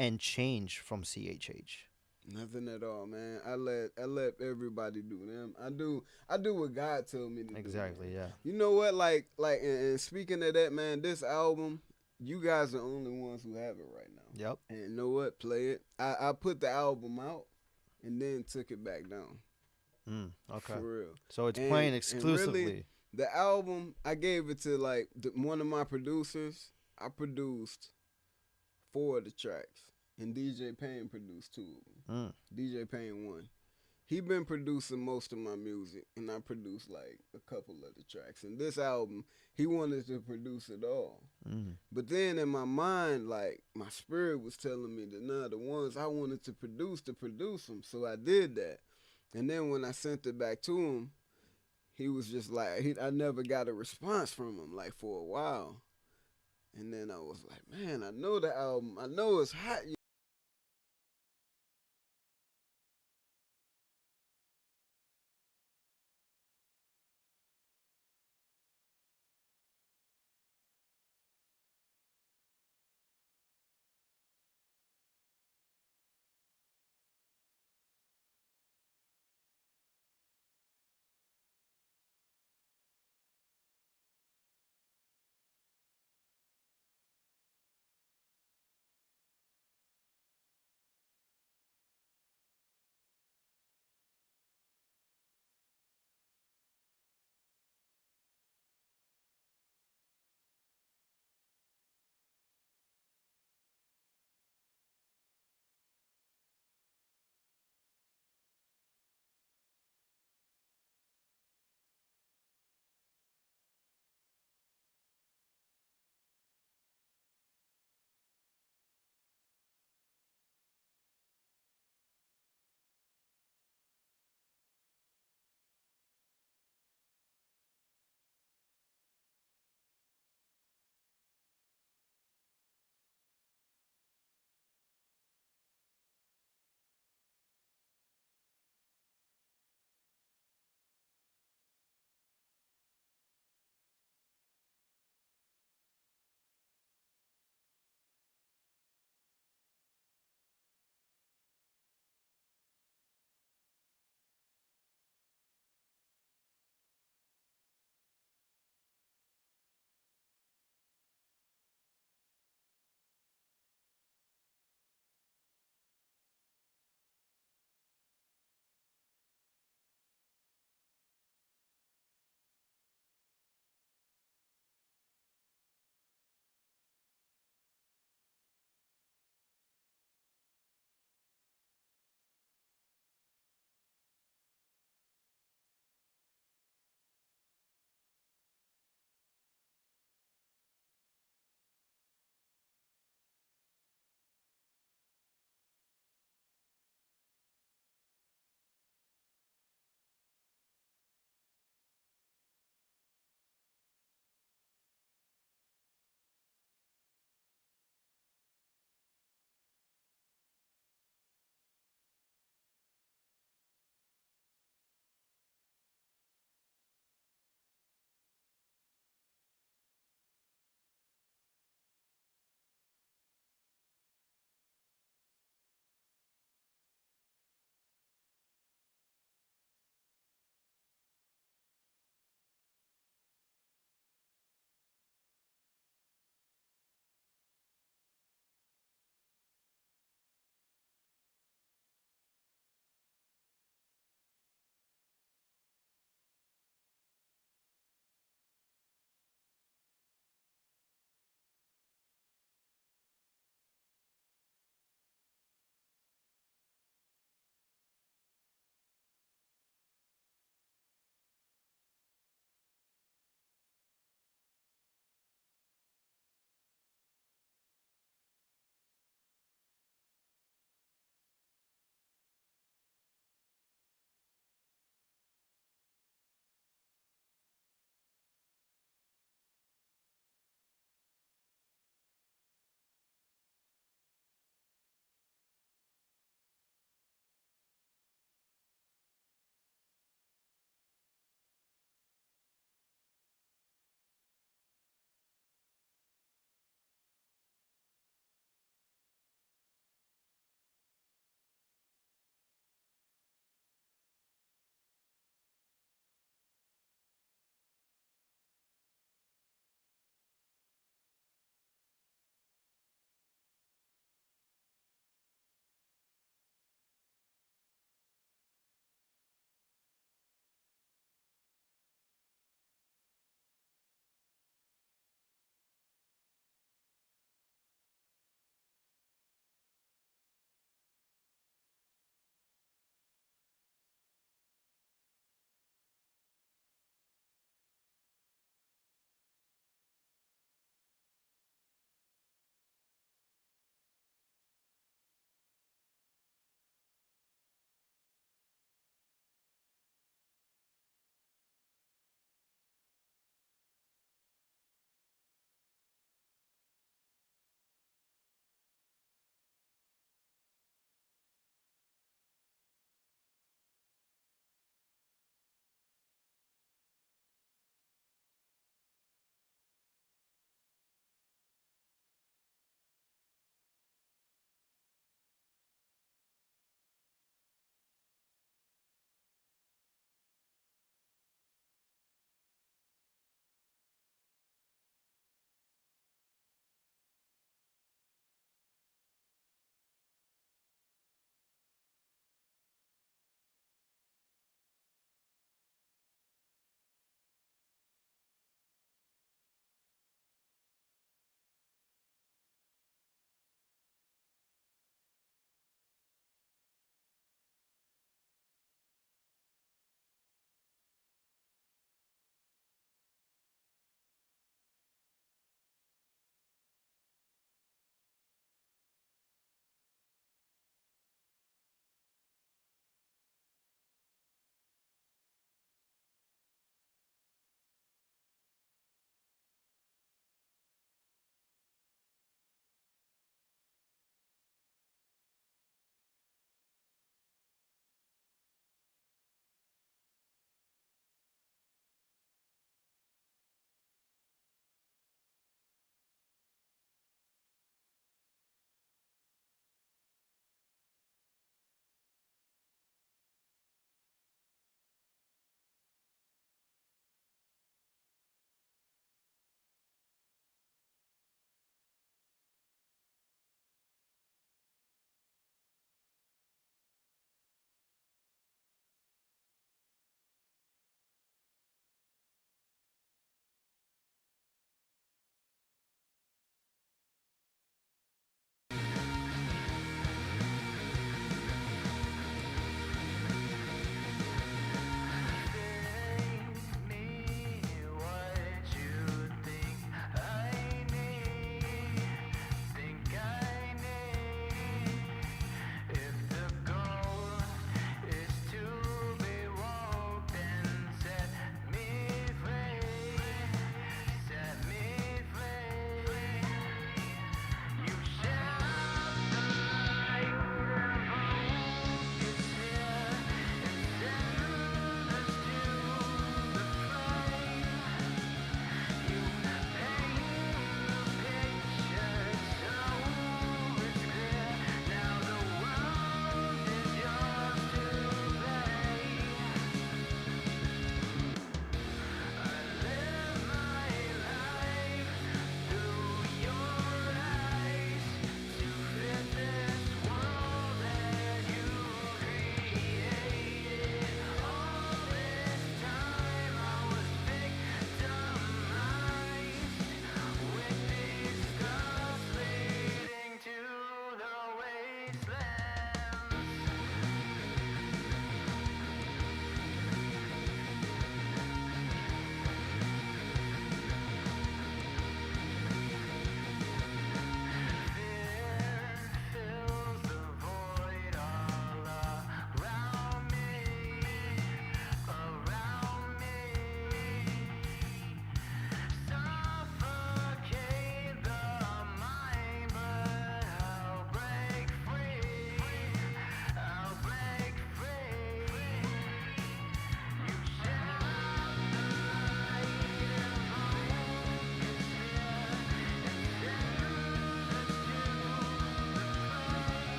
and change from CHH? Nothing at all, man. I let everybody do them. I do what God told me to do. Exactly, yeah. You know what? Like, and speaking of that, man, this album, you guys are the only ones who have it right now. Yep. And you know what? Play it. I put the album out and then took it back down. Okay. For real. So it's playing exclusively. And really, the album, I gave it to like one of my producers. I produced 4 of the tracks. And DJ Payne produced 2 of them. DJ Payne 1. He been producing most of my music, and I produced like a couple of the tracks. And this album, he wanted to produce it all. But then in my mind, like my spirit was telling me that none of the ones I wanted to produce them. So I did that. And then when I sent it back to him, he was just like, I never got a response from him like for a while. And then I was like, man, I know the album, I know it's hot.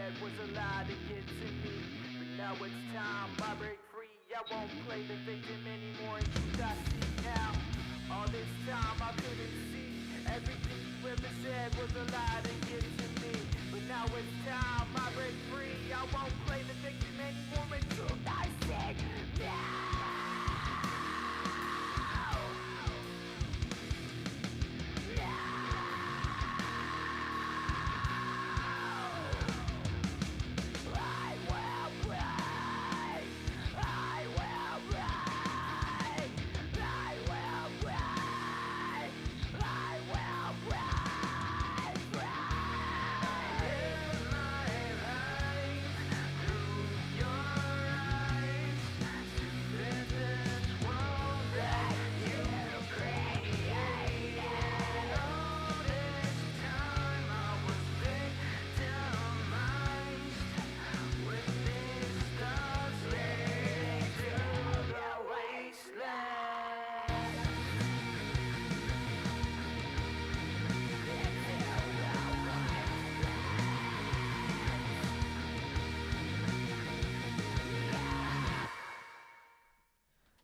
said was a lie to get to me. But now it's time, I break free. I won't play the victim anymore, and you got see now. All this time I couldn't see. Everything you ever said was a lie to get to me. But now it's time, I break free. I won't play the victim anymore, and you got sick now.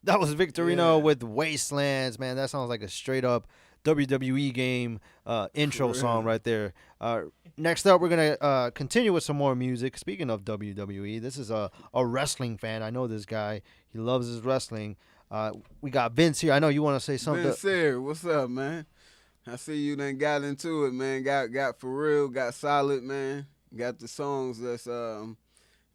That was Victorino with Wastelands, man. That sounds like a straight up WWE game intro song right there. Next up, we're going to continue with some more music. Speaking of WWE, this is a wrestling fan. I know this guy. He loves his wrestling. We got Vince here. I know you want to say something. Vince here. What's up, man? I see you done got into it, man. Got for real, got solid, man. Got the songs that's,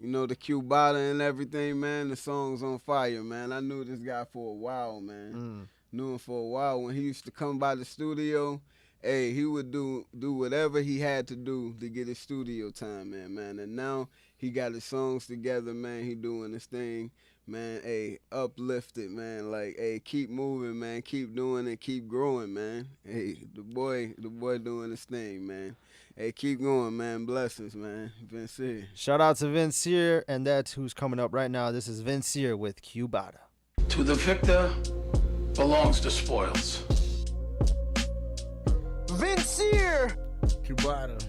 you know, the Cubata and everything, man. The song's on fire, man. I knew this guy for a while, man. Knew him for a while. When he used to come by the studio, hey, he would do whatever he had to do to get his studio time, man. And now he got his songs together, man. He doing his thing, man. Hey, uplifted, man. Like, hey, keep moving, man. Keep doing it. Keep growing, man. Hey, the boy doing his thing, man. Hey, keep going, man. Blessings, man. Vince here. Shout out to Vince here, and that's who's coming up right now. This is Vince here with Cubata. To the victor belongs the spoils. Vince here! Cubata.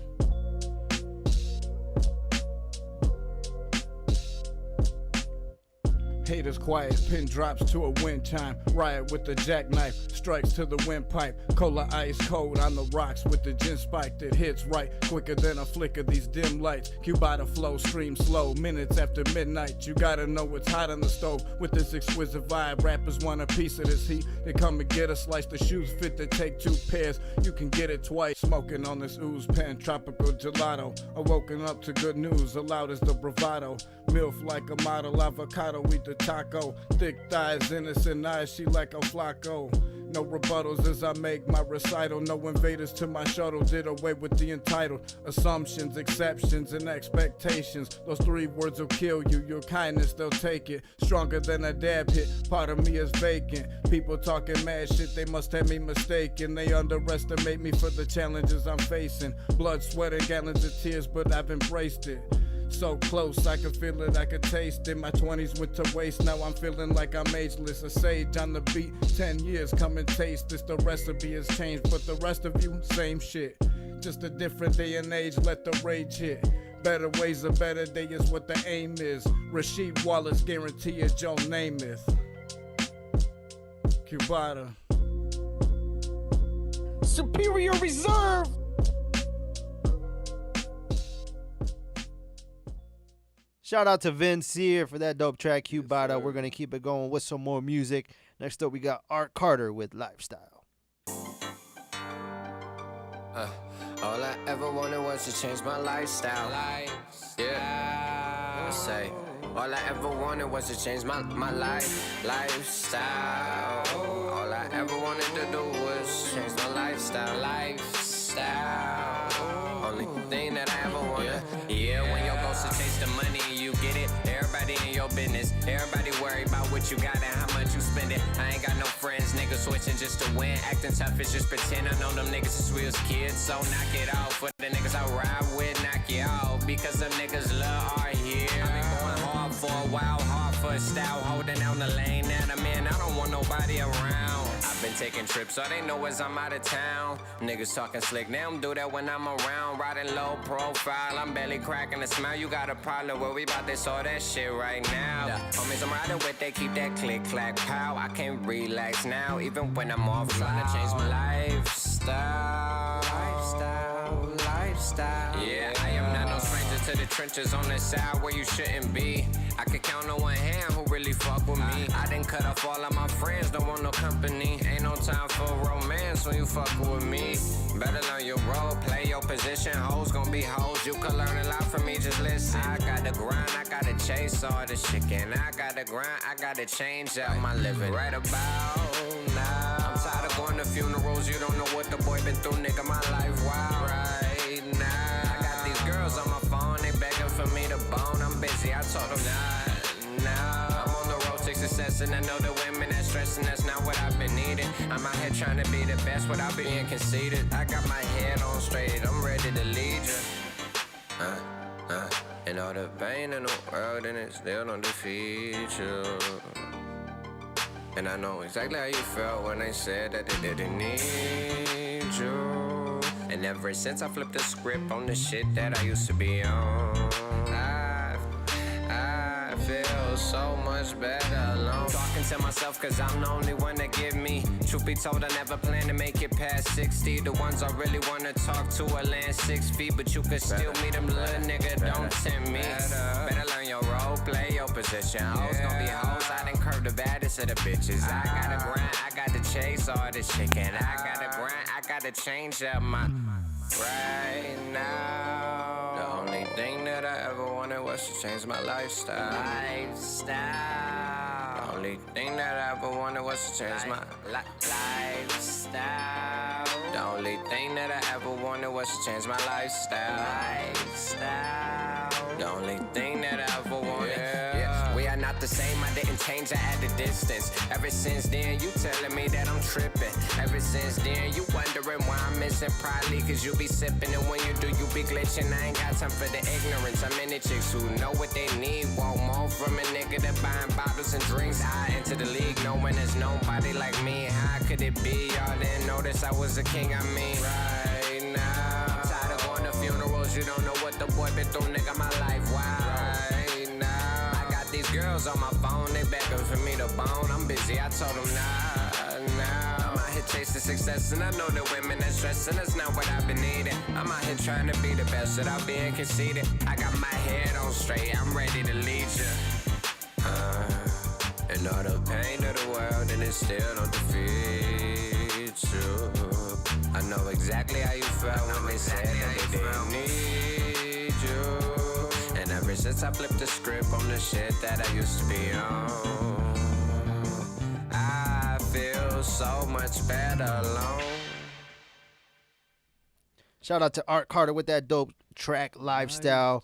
Haters quiet, pin drops to a wind chime. Riot with the jackknife, strikes to the windpipe. Cola ice cold on the rocks with the gin spike that hits right quicker than a flick of these dim lights. Cubata flow, stream slow, minutes after midnight. You gotta know it's hot on the stove with this exquisite vibe. Rappers want a piece of this heat. They come and get a slice. The shoes fit to take 2 pairs. You can get it twice. Smoking on this ooze pen, tropical gelato. Awoken up to good news, loud as the bravado. Milf like a model, avocado, eat the taco. Thick thighs, innocent eyes, she like a flaco. No rebuttals as I make my recital. No invaders to my shuttle. Did away with the entitled. Assumptions, exceptions, and expectations. Those 3 words will kill you. Your kindness, they'll take it. Stronger than a dab hit. Part of me is vacant. People talking mad shit, they must have me mistaken. They underestimate me for the challenges I'm facing. Blood, sweat, and gallons of tears, but I've embraced it. So close, I could feel it, I could taste it. My 20s went to waste, now I'm feeling like I'm ageless. A sage on the beat, 10 years, come and taste this. The recipe has changed, but the rest of you, same shit. Just a different day and age, let the rage hit. Better ways, a better day is what the aim is. Rasheed Wallace, guarantee is Joe Namath. Cubata. Superior Reserve! Shout out to Vince here for that dope track, Cubata. We're going to keep it going with some more music. Next up, we got Art Carter with Lifestyle. All I ever wanted was to change my lifestyle. Yeah. Let's say, all I ever wanted was to change my lifestyle. All I ever wanted to do was change my lifestyle. Only thing that I ever wanted. Yeah, when your goals to chase the money and you get it. Everybody in your business. Everybody worry about what you got and how much you spend it. I ain't got no friends, niggas switching just to win. Acting tough is just pretend. I know them niggas since we was kids. So knock it off. For the niggas I ride with, knock it off. Because them niggas love our here. I've been going hard for a while, hard for a style. Holding down the lane that I'm in. I don't want nobody around. been taking trips, all they know is I'm out of town. Niggas talking slick, they don't do that when I'm around. Riding low profile, I'm barely cracking a smile. You got a problem, well, we bout to sort that shit right now. Homies I'm riding with, they keep that click, clack, pow. I can't relax now, even when I'm off. Trying to change my lifestyle. Yeah, I am not no stranger to the trenches on the side where you shouldn't be. I could count on one hand who really fuck with me. I done cut off all of my friends, don't want no company. Ain't no time for romance when you fuckin' with me. Better learn your role, play your position. Hoes gon' be hoes, you can learn a lot from me, just listen. I gotta grind, I gotta chase all this chicken. I gotta grind, I gotta change up my living. Right about now, I'm tired of going to funerals. You don't know what the boy been through, nigga, my life wild right now. I got these girls on my phone, they begging for me to bone. I'm busy, I told them nah. I'm on the road to success and I know the women that stressing, that's not what I've been needing. I'm out here trying to be the best without being conceited. I got my head on straight, I'm ready to lead you. And all the pain in the world and it still don't defeat you. And I know exactly how you felt when they said that they didn't need you. And ever since I flipped the script on the shit that I used to be on, I feel so much better alone. Talking to myself cause I'm the only one that give me. Truth be told, I never plan to make it past 60. The ones I really wanna talk to are land 6 feet. But you could still meet them, little nigga, don't tempt me. Better learn your role, play your position. Hoes gon' be hoes, I done curved the baddest of the bitches. I gotta grind, I gotta chase all this chicken. I gotta grind, I gotta change up my right now. The only thing that I ever wanted was to change my lifestyle. The only thing that I ever wanted was to change my lifestyle. The only thing that I ever wanted was to change my lifestyle. The only thing that I ever wanted. Yeah. We are not the same, I didn't change, I at a distance. Ever since then, you telling me that I'm tripping. Ever since then, you wondering why I'm missing. Probably cause you be sipping, and when you do, you be glitching. I ain't got time for the ignorance. I'm in the chicks who know what they need. Want more from a nigga that buying bottles and drinks. I enter the league knowing there's nobody like me. How could it be? Y'all didn't notice I was a king, I mean. Right now, I'm tired of going to funerals. You don't know what the boy been through, nigga, my life wild. Right now, I got these girls on my phone, they begging for me to bone. I'm busy, I told them nah. I'm out here chasing success, and I know the women that stressing, that's not what I've been needing. I'm out here trying to be the best without being conceited. I got my head on straight, I'm ready to lead you. And all the pain of the world, and it still don't defeat you. I know exactly how you felt when they said that they didn't need you. And ever since I flipped the script on the shit that I used to be on, I feel so much better alone. Shout out to Art Carter with that dope track, Lifestyle.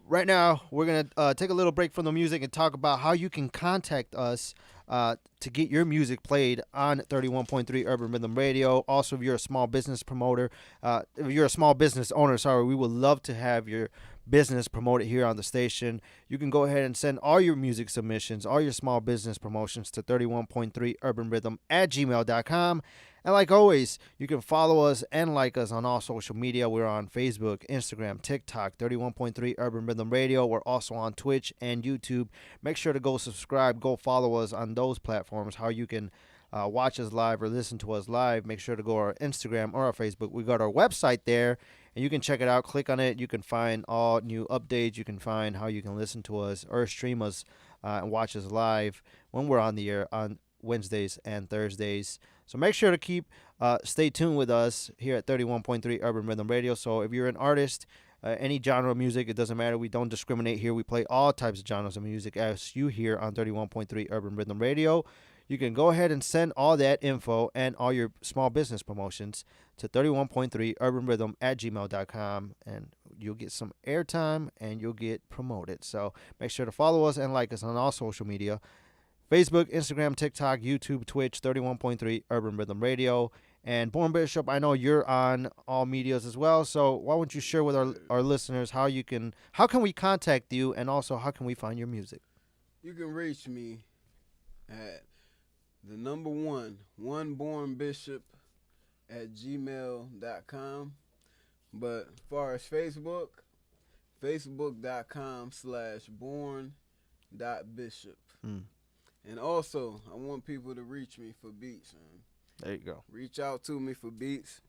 Right now, we're going to take a little break from the music and talk about how you can contact us to get your music played on 31.3 Urban Rhythm Radio. Also, if you're a small business promoter, if you're a small business owner, we would love to have your business promoted here on the station. You can go ahead and send all your music submissions, all your small business promotions to 31.3 urbanrhythm@gmail.com. And like always, you can follow us and like us on all social media. We're on Facebook, Instagram, TikTok, 31.3 Urban Rhythm Radio. We're also on Twitch and YouTube. Make sure to go subscribe, go follow us on those platforms. How you can watch us live or listen to us live. Make sure to go to our Instagram or our Facebook. We got our website there, and you can check it out. Click on it. You can find all new updates. You can find how you can listen to us or stream us and watch us live when we're on the air on Wednesdays and Thursdays. So make sure to stay tuned with us here at 31.3 Urban Rhythm Radio. So if you're an artist, any genre of music, it doesn't matter. We don't discriminate here. We play all types of genres of music as you hear on 31.3 Urban Rhythm Radio. You can go ahead and send all that info and all your small business promotions to 31.3 urbanrhythm@gmail.com, and you'll get some airtime and you'll get promoted. So make sure to follow us and like us on all social media. Facebook, Instagram, TikTok, YouTube, Twitch, 31.3 Urban Rhythm Radio. And Born Bishop, I know you're on all medias as well, so why don't you share with our listeners how can we contact you, and also how can we find your music? You can reach me at the number one born bishop at gmail.com. But as far as Facebook, facebook.com/born.bishop. And also, I want people to reach me for beats, man. There you go. Reach out to me for beats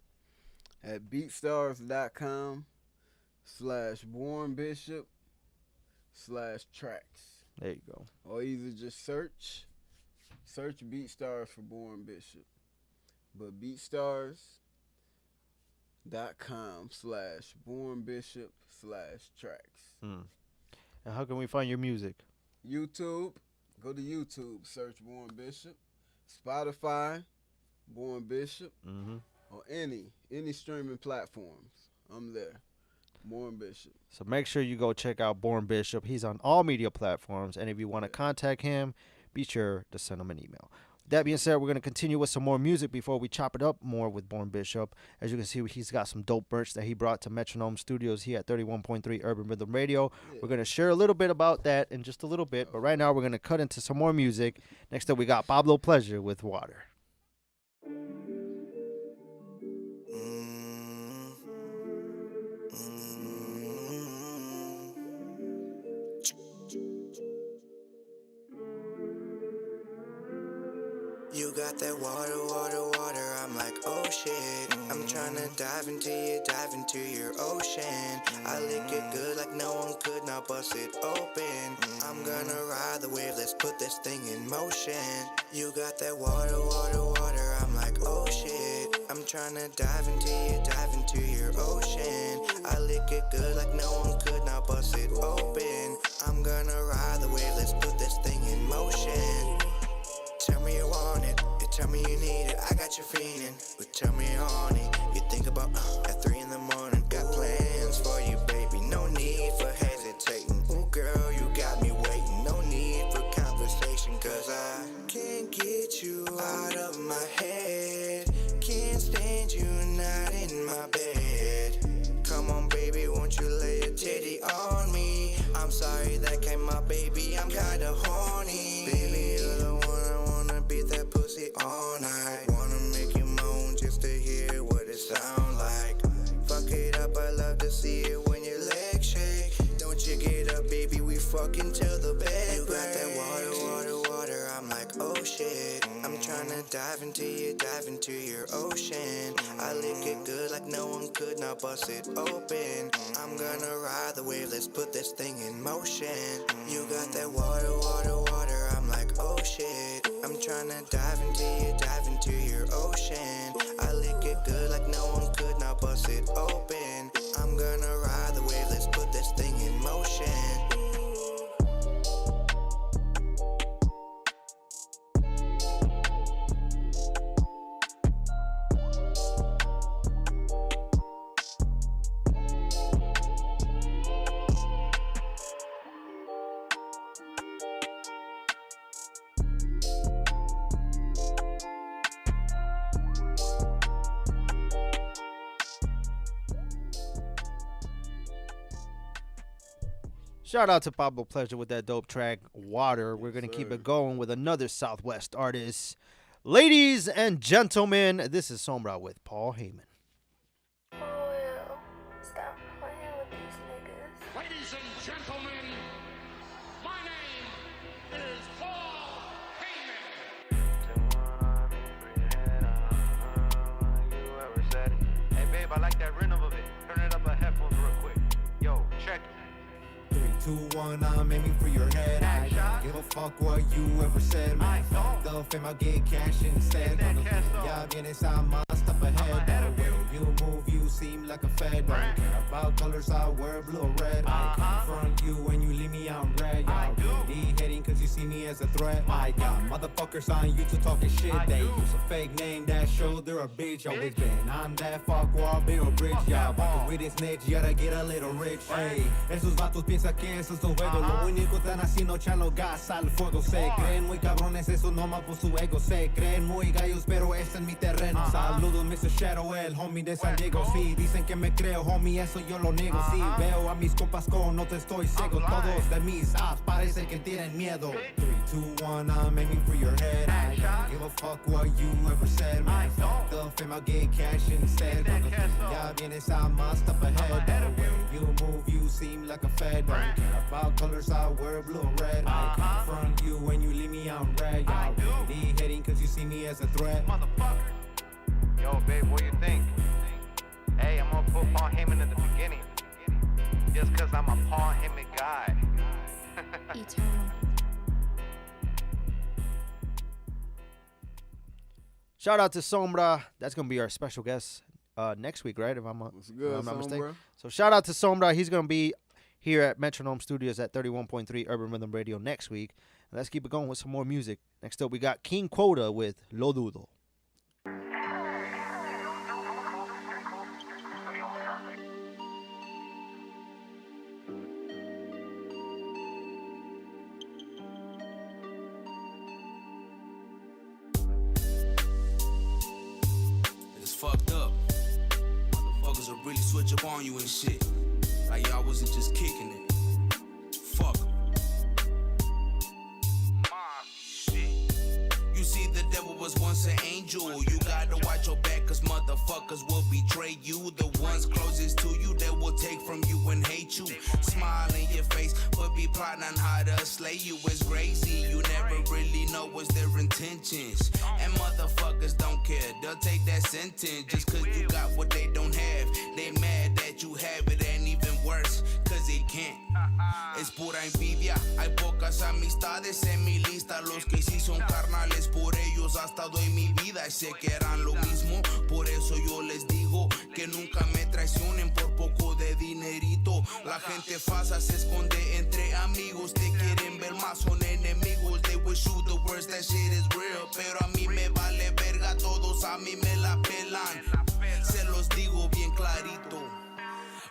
at beatstars.com/bornbishop/tracks. There you go. Or either just search BeatStars for Born Bishop. But beatstars.com/bornbishop/tracks. And how can we find your music? YouTube. Go to YouTube. Search Born Bishop. Spotify. Born Bishop. Or any streaming platforms. I'm there. Born Bishop. So make sure you go check out Born Bishop. He's on all media platforms. And if you want to contact him, be sure to send him an email. That being said, we're going to continue with some more music before we chop it up more with Born Bishop. As you can see, he's got some dope merch that he brought to Metronome Studios here at 31.3 Urban Rhythm Radio. Yeah. We're going to share a little bit about that in just a little bit. But right now, we're going to cut into some more music. Next up, we got Pablo Pleasure with Water. You got that water, I'm like, oh shit. I'm tryna dive into your ocean. I lick it good like no one could, now bust it open. I'm gonna ride the wave, let's put this thing in motion. You got that water, I'm like, oh shit. I'm tryna dive into your ocean. I lick it good like no one could, now bust it open. I'm gonna ride the wave, let's put this thing in motion. Tell me you want it, you tell me you need it. I got you feeling, but tell me you're on it. You think about at 3 in the morning. Got plans for you, baby. No need for hesitating. Ooh, girl, you got me waiting. No need for conversation, cause I can't get you out of my head. Can't stand you not in my bed. Come on, baby, won't you lay a titty on me? I'm sorry that came out, baby. I'm kinda horny. Baby, you're the one I wanna beat that pussy all night. Wanna make you moan just to hear what it sound like. Fuck it up, I love to see it when your legs shake. Don't you get up, baby, we fucking till the bed. You got that water, I'm like, oh shit. I'm tryna dive into your ocean. I lick it good like no one could, now bust it open. I'm gonna ride the wave, let's put this thing in motion. You got that water, I'm like, oh shit. I'm tryna dive into your ocean. I lick it good like no one could, now bust it open. I'm gonna ride the wave, let's put this thing in motion. Shout out to Pablo Pleasure with that dope track, Water. We're going to keep it going with another Southwest artist. Ladies and gentlemen, this is Sombra with Paul Heyman. Stop playing with these niggas. Ladies and gentlemen, my name is Paul Heyman. Hey babe, I like that rhythm of it. Turn it up a headphones real quick. Yo, check it. 3, 2, 1, I'm aiming for your head. I don't give a fuck what you ever said, man. Fuck the fame, I'll get cash instead. Ya vienes a más up ahead. The way you move, you seem like a fed. Don't care about colors, I wear blue or red. I confront you when you leave me out red. Y'all really hating cause you see me as a threat. I got motherfuckers on YouTube talking shit. They use a fake name that show they're a bitch. Always been on that fuck wall, big or bridge. Y'all about to getting snitch, y ahora get a little rich. Ey, esos vatos piensan que eso es un juego. Lo único que están haciendo echarlo gas al fuego. Se creen muy cabrones, eso nomás por su ego. Se creen muy gallos, pero este es mi terreno. Saludos, Mr. Shadow, el homie de San Diego. Sí, dicen que me creo, homie, eso yo lo niego. Sí, veo a mis compas con no te estoy ciego. Todos de mis apps parece que tienen miedo. 3, 2, 1, I'm aiming for your head. I don't give a fuck what you ever said, man. Fuck the fame, I'll get cash instead. Ya vienes a más up ahead. The way you move, you seem like a fed. Don't care about colors, I wear blue or red. I can't front you when you leave me on red. Y'all really hating cause you see me as a threat. Motherfucker. Yo, babe, what you think? Hey, I'm gonna put Paul Heyman in the beginning. Just cause I'm a Paul Heyman guy. Eternal. Shout out to Sombra. That's going to be our special guest next week, right? If I'm not mistaken. So shout out to Sombra. He's going to be here at Metronome Studios at 31.3 Urban Rhythm Radio next week. And let's keep it going with some more music. Next up, we got King Quota with Lo Dudo. Fucked up. Motherfuckers will really switch up on you and shit. Like y'all wasn't just kicking it. Fuck 'em. You see, the devil was once an angel. You gotta watch your back, cause motherfuckers will betray you. The ones closest to you, they will take from you and hate you. Smile in your face, but be plotting on how to slay you. It's crazy, you never really know what's their intentions. And motherfuckers don't care, they'll take that sentence. Just cause you got what they don't have. They mad that you have it, and even worse, cause they can't. Es pura envidia, hay pocas amistades en mi lista. Los que sí son carnales, por ellos hasta doy mi vida. Y sé que harán lo mismo, por eso yo les digo que nunca me traicionen por poco de dinerito. La gente falsa se esconde entre amigos, te quieren ver más, son enemigos. They wish you the worst, that shit is real. Pero a mí me vale verga, todos a mí me la pelan. Se los digo bien clarito.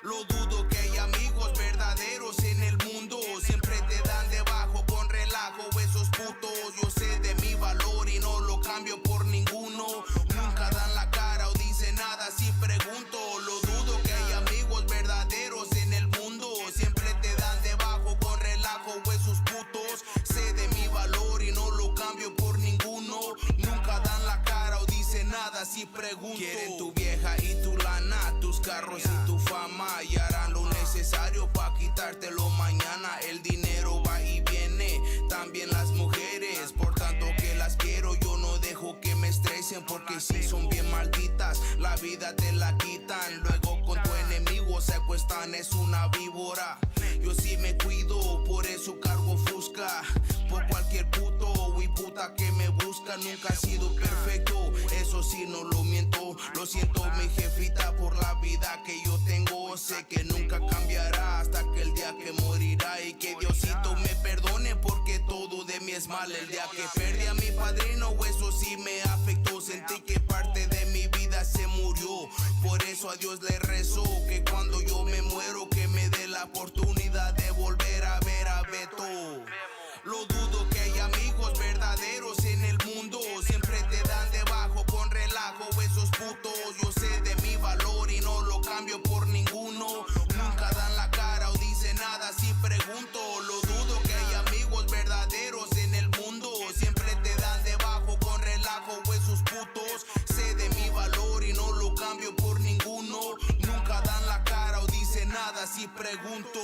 Lo dudo que hay amigos verdaderos en el mundo. Siempre te dan debajo con relajo esos putos. Yo sé de mi valor y no lo cambio por ninguno. Nunca dan la cara o dicen nada si pregunto. Lo dudo que hay amigos verdaderos en el mundo. Siempre te dan debajo con relajo esos putos. Sé de mi valor y no lo cambio por ninguno. Nunca dan la cara o dicen nada si pregunto. Quieren tu vieja y tu lana, tus carros y tu fama, y harán lo necesario pa' quitártelo mañana. El dinero va y viene, también las mujeres. Por tanto que las quiero, yo no dejo que me estresen, porque si son bien malditas, la vida te la quitan. Luego con tu enemigo se acuestan, es una víbora. Yo sí me cuido, por eso cargo fusca. Por cualquier puto y puta que me busca. Nunca he sido perfecto, eso sí no lo miento. Lo siento mi jefita por la vida que yo tengo. Sé que nunca cambiará hasta que el día que morirá. Y que Diosito me perdone porque todo de mí es mal. El día que perdí a mi padrino, eso sí me afectó. Sentí que parte de mi vida se murió. Por eso a Dios le rezo que cuando yo me muero, que me dé la oportunidad de volver a ver a Beto. Lo dudo que hay amigos verdaderos en el mundo. Siempre te dan debajo con relajo esos putos. Yo sé de mi valor y no lo cambio por ninguno. Nunca dan la cara o dicen nada si pregunto. Lo dudo que hay amigos verdaderos en el mundo. Siempre te dan debajo con relajo esos putos. Sé de mi valor y no lo cambio por ninguno. Nunca dan la cara o dicen nada si pregunto.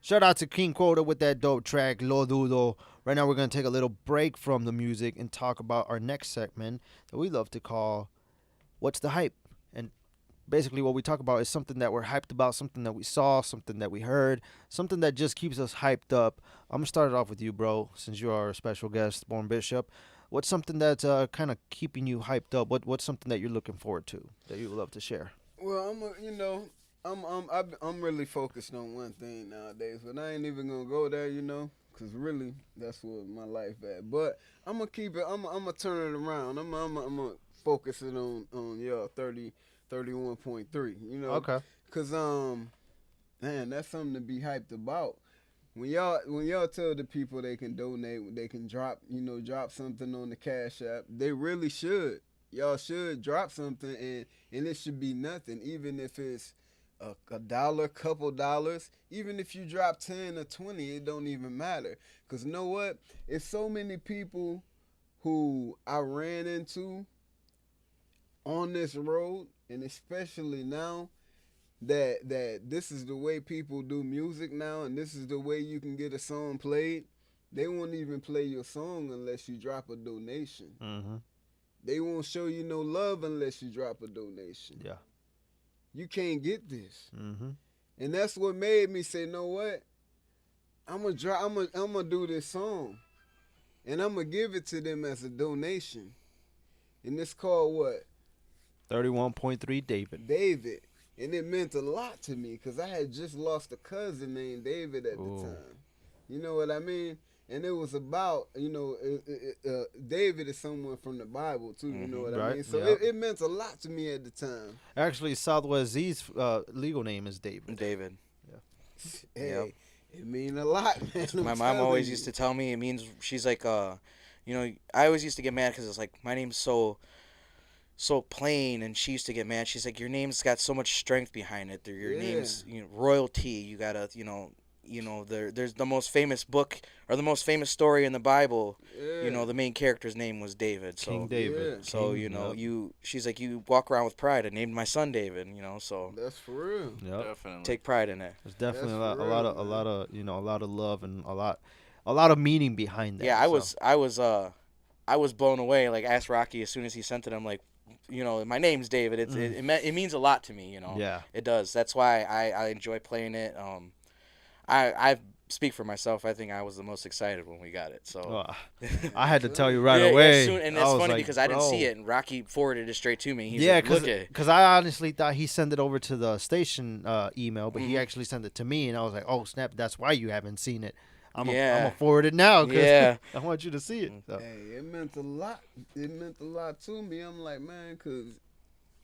Shout out to King Quota with that dope track, Lo Dudo. Right now we're going to take a little break from the music and talk about our next segment that we love to call What's the Hype? And basically what we talk about is something that we're hyped about, something that we saw, something that we heard, something that just keeps us hyped up. I'm going to start it off with you, bro, since you are a special guest, Born Bishop. what's something that's kind of keeping you hyped up? What's something that you're looking forward to that you would love to share? Well, I'm really focused on one thing nowadays, but I ain't even gonna go there, cause really that's what my life at. But I'm gonna keep it. I'm gonna turn it around. I'm gonna focus it on 31.3. Okay. Cause man, that's something to be hyped about. When y'all tell the people they can donate, they can drop something on the Cash App, they really should. Y'all should drop something, and it should be nothing, even if it's a dollar, couple dollars. Even if you drop 10 or 20, it don't even matter. Cause you know what? It's so many people who I ran into on this road, and especially now that this is the way people do music now, and this is the way you can get a song played. They won't even play your song unless you drop a donation. Mm-hmm. They won't show you no love unless you drop a donation. Yeah. You can't get this. Mm-hmm. And that's what made me say, know what? I'm gonna do this song, and I'm gonna give it to them as a donation. And it's called what? 31.3 David. And it meant a lot to me because I had just lost a cousin named David at the time. You know what I mean? And it was about, David is someone from the Bible too. You know what I mean? So it meant a lot to me at the time. Actually, SwZee's legal name is David. David. Yeah. Hey, it mean a lot, man. My mom always used to tell me it means, she's like, I always used to get mad because it's like, my name's so plain, and she used to get mad. She's like, your name's got so much strength behind it. Your name's royalty. You gotta, there's the most famous book or the most famous story in the Bible. Yeah. The main character's name was David. So, King David. Yeah. So she's like, you walk around with pride. I named my son David. So that's for real. Yep. Definitely take pride in it. There's definitely a lot of love and a lot of meaning behind that. Yeah, I was blown away. Like, asked Rocky as soon as he sent it. I'm like, my name's David. It means a lot to me. Yeah, it does. That's why I enjoy playing it. I speak for myself. I think I was the most excited when we got it. So I had to tell you right away. Yeah, and it's funny because I didn't see it, and Rocky forwarded it straight to me. He's like, because I honestly thought he sent it over to the station email, but he actually sent it to me, and I was like, oh snap, that's why you haven't seen it. I'm gonna forward it now because I want you to see it. So. Hey, it meant a lot. It meant a lot to me. I'm like, man, because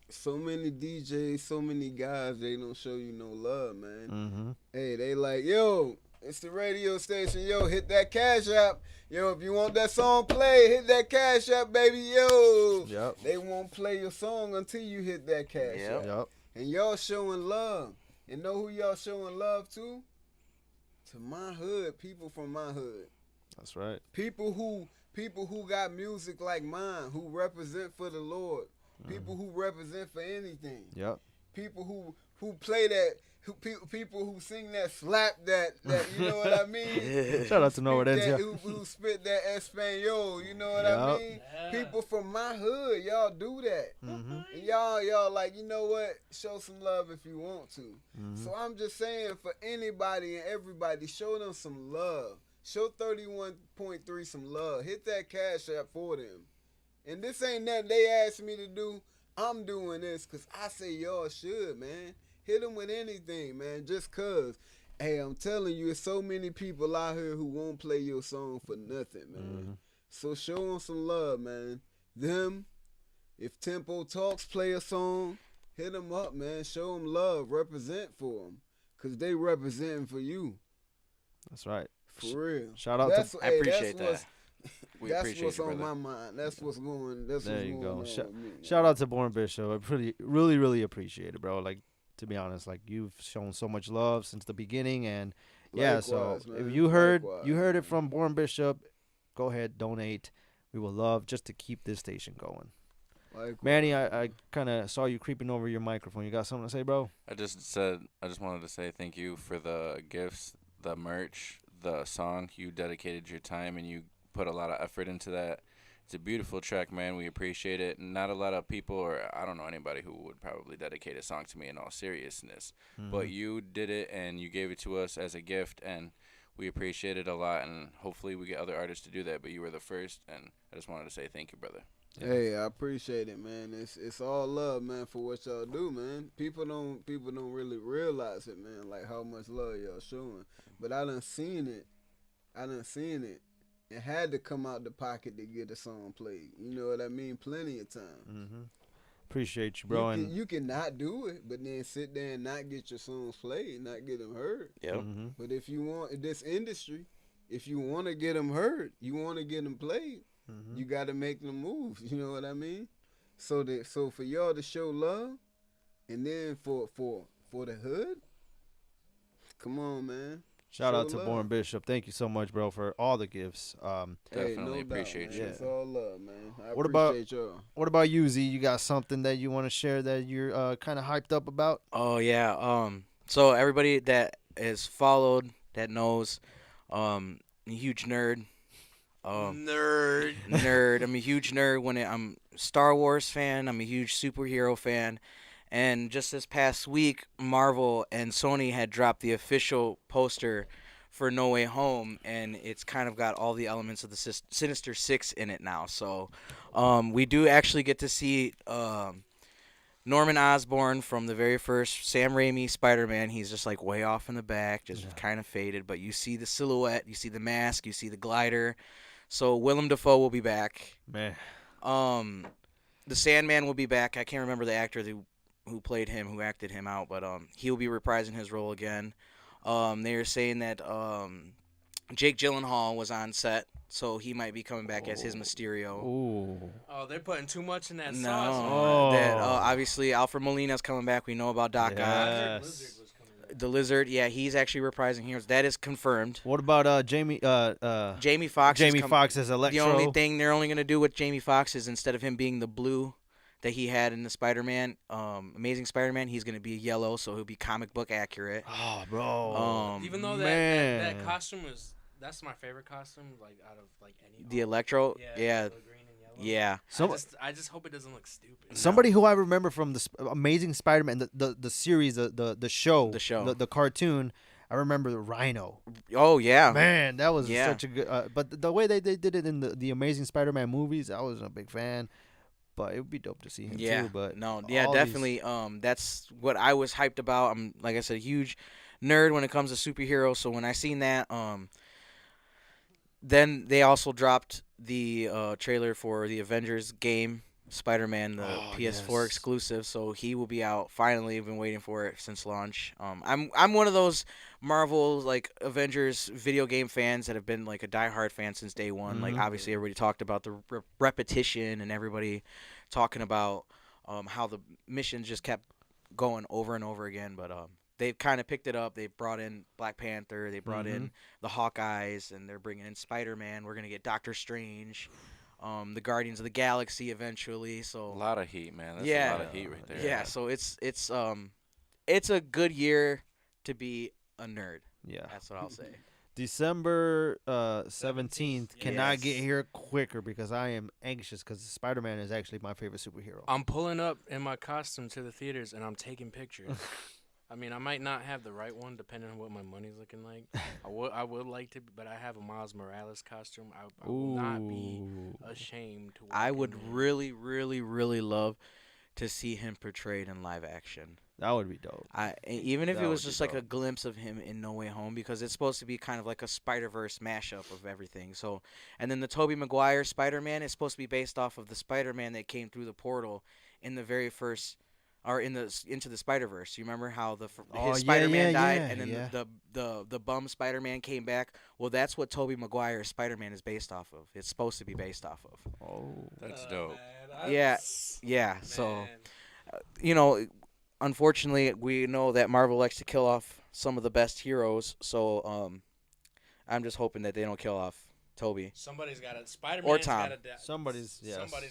so many DJs, so many guys, they don't show you no love, man. Mm-hmm. Hey, they like, yo, it's the radio station. Yo, hit that Cash App. Yo, if you want that song played, hit that Cash App, baby. Yo. Yep. They won't play your song until you hit that Cash App. Yep. And y'all showing love. And know who y'all showing love to? To my hood, people from my hood. That's right. People who got music like mine, who represent for the Lord. People who represent for anything. Yep. People who play that. People who sing that slap that you know what I mean? Shout out to Novadencia. Who spit that Espanol, you know what I mean? Yeah. People from my hood, y'all do that. Mm-hmm. And y'all like, you know what? Show some love if you want to. Mm-hmm. So I'm just saying, for anybody and everybody, show them some love. Show 31.3 some love. Hit that Cash App for them. And this ain't nothing they asked me to do. I'm doing this because I say y'all should, man. Hit them with anything, man, just cause. Hey, I'm telling you, there's so many people out here who won't play your song for nothing, man. Mm-hmm. So show them some love, man. Them, if Tempo Talks play a song, hit them up, man. Show them love. Represent for them, cause they representing for you. That's right. For real. Shout out to. I appreciate that. That's what's on my mind. That's what's going. That's there what's you going go. on with me. Shout out to Born Bishop. I really appreciate it, bro. Like, to be honest, like, you've shown so much love since the beginning, and Likewise, so man. if you heard it from Born Bishop, go ahead, donate. We will love just to keep this station going. Likewise. Manny, I kind of saw you creeping over your microphone. You got something to say, bro? I just wanted to say thank you for the gifts, the merch, the song. You dedicated your time and you put a lot of effort into that. It's a beautiful track, man. We appreciate it. Not a lot of people, or I don't know anybody who would probably dedicate a song to me in all seriousness. Mm-hmm. But you did it, and you gave it to us as a gift, and we appreciate it a lot, and hopefully we get other artists to do that. But you were the first, and I just wanted to say thank you, brother. Hey, I appreciate it, man. It's all love, man, for what y'all do, man. People don't really realize it, man, like how much love y'all showing. But I done seen it. It had to come out the pocket to get a song played. You know what I mean? Plenty of time. Mm-hmm. Appreciate you, bro. You can not do it, but then sit there and not get your songs played, not get them heard. Yep. Mm-hmm. But if you want this industry, if you want to get them heard, you want to get them played. You got to make them move. You know what I mean? So for y'all to show love, and then for the hood, come on, man. Shout Show out to love. Born Bishop. Thank you so much, bro, for all the gifts. Definitely appreciate you. It's all love, man. I What appreciate y'all. What about you, Z? You got something that you want to share that you're kind of hyped up about? Oh yeah. So everybody that is followed, that knows, I'm a huge nerd. Nerd. I'm a huge nerd. I'm a Star Wars fan. I'm a huge superhero fan. And just this past week, Marvel and Sony had dropped the official poster for No Way Home, and it's kind of got all the elements of the Sinister Six in it now. So we do actually get to see Norman Osborn from the very first Sam Raimi Spider-Man. He's just like way off in the back, just kind of faded. But you see the silhouette, you see the mask, you see the glider. So Willem Dafoe will be back. Man. The Sandman will be back. I can't remember the actor who played him, who acted him out, but he'll be reprising his role again. They are saying that Jake Gyllenhaal was on set, so he might be coming back as his Mysterio. Ooh. Oh, they're putting too much in that No, sauce. that obviously Alfred Molina's coming back. We know about Doc Ock. The Lizard, yeah, he's actually reprising heroes. That is confirmed. What about Jamie Foxx? Jamie Foxx as Electro. The only thing they're only going to do with Jamie Foxx is instead of him being the blue that he had in the Spider-Man, Amazing Spider-Man, he's going to be yellow, so he'll be comic book accurate. Oh, bro. Even though that costume that's my favorite costume, like out of like any. The Electro, yeah. Yeah. I just hope it doesn't look stupid. Somebody who I remember from the Amazing Spider-Man, the series, the show, the cartoon. I remember the Rhino. Oh yeah, man, that was such a good. But the way they did it in the Amazing Spider-Man movies, I wasn't a big fan. But it would be dope to see him too. But definitely. That's what I was hyped about. I'm, like I said, a huge nerd when it comes to superheroes. So when I seen that, then they also dropped the trailer for the Avengers game, Spider-Man, the PS4 exclusive. So he will be out finally. I've been waiting for it since launch. I'm one of those Marvel like Avengers video game fans that have been like a diehard fan since day one. Mm-hmm. Like obviously everybody talked about the repetition and everybody talking about how the missions just kept going over and over again. But they've kind of picked it up. They brought in Black Panther. They brought in the Hawkeyes, and they're bringing in Spider-Man. We're gonna get Doctor Strange. The Guardians of the Galaxy eventually. So a lot of heat, man. That's a lot of heat right there. Yeah, so it's a good year to be a nerd. Yeah, that's what I'll say. December 17th cannot get here quicker because I am anxious because Spider-Man is actually my favorite superhero. I'm pulling up in my costume to the theaters and I'm taking pictures. I mean, I might not have the right one depending on what my money's looking like. I would like to, but I have a Miles Morales costume. I will not be ashamed to. I would really, really, really love to see him portrayed in live action. That would be dope. Even if it was just like a glimpse of him in No Way Home, because it's supposed to be kind of like a Spider-Verse mashup of everything. So, and then the Tobey Maguire Spider-Man is supposed to be based off of the Spider-Man that came through the portal in the very first, or Into the Spider-Verse. You remember how his Spider-Man died, and then the bum Spider-Man came back? Well, that's what Tobey Maguire's Spider-Man is based off of. It's supposed to be based off of. Oh, that's dope. Yeah. So, unfortunately, we know that Marvel likes to kill off some of the best heroes. So, I'm just hoping that they don't kill off Toby. Somebody's got to. Spider-Man's or Tom. Gotta die. Somebody's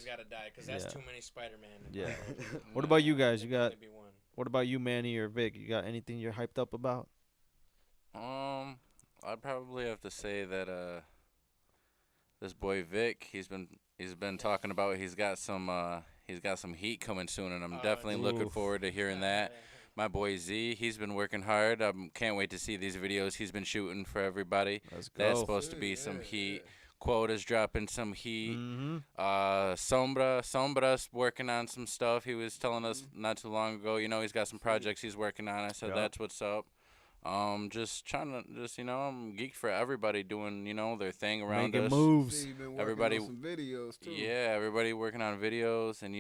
got to die because that's too many Spider-Man. Yeah. What about you guys? What about you, Manny or Vic? You got anything you're hyped up about? I'd probably have to say that this boy Vic, he's been talking about he's got some heat coming soon, and I'm definitely looking forward to hearing that. my boy Z, he's been working hard. Can't wait to see these videos he's been shooting for everybody. Let's go. That's supposed to be some heat. Quota's dropping some heat. Sombra's working on some stuff. He was telling us not too long ago, he's got some projects he's working on. I said, that's what's up. Just trying to, I'm geeked for everybody doing, their thing around Making us. moves. Everybody, some videos too. yeah, everybody working on videos, and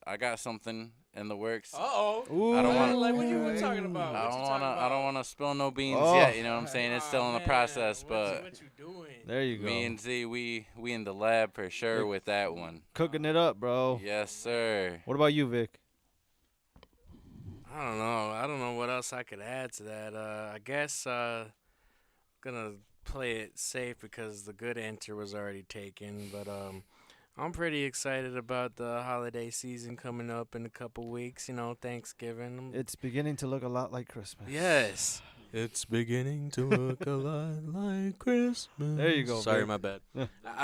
I got something in the works. Uh-oh. I don't want. Like, what you were talking about? I don't want to spill no beans Oh. yet. You know what I'm saying? It's still in the process, but what you doing? There you go. me and Z, we in the lab for sure with that one. Cooking it up, bro. Yes, sir. What about you, Vic? I don't know. I don't know what else I could add to that. I guess gonna play it safe because the good answer was already taken. But I'm pretty excited about the holiday season coming up in a couple weeks. Thanksgiving. It's beginning to look a lot like Christmas. Yes. It's beginning to look a lot like Christmas. There you go. Sorry, Vic. my bad.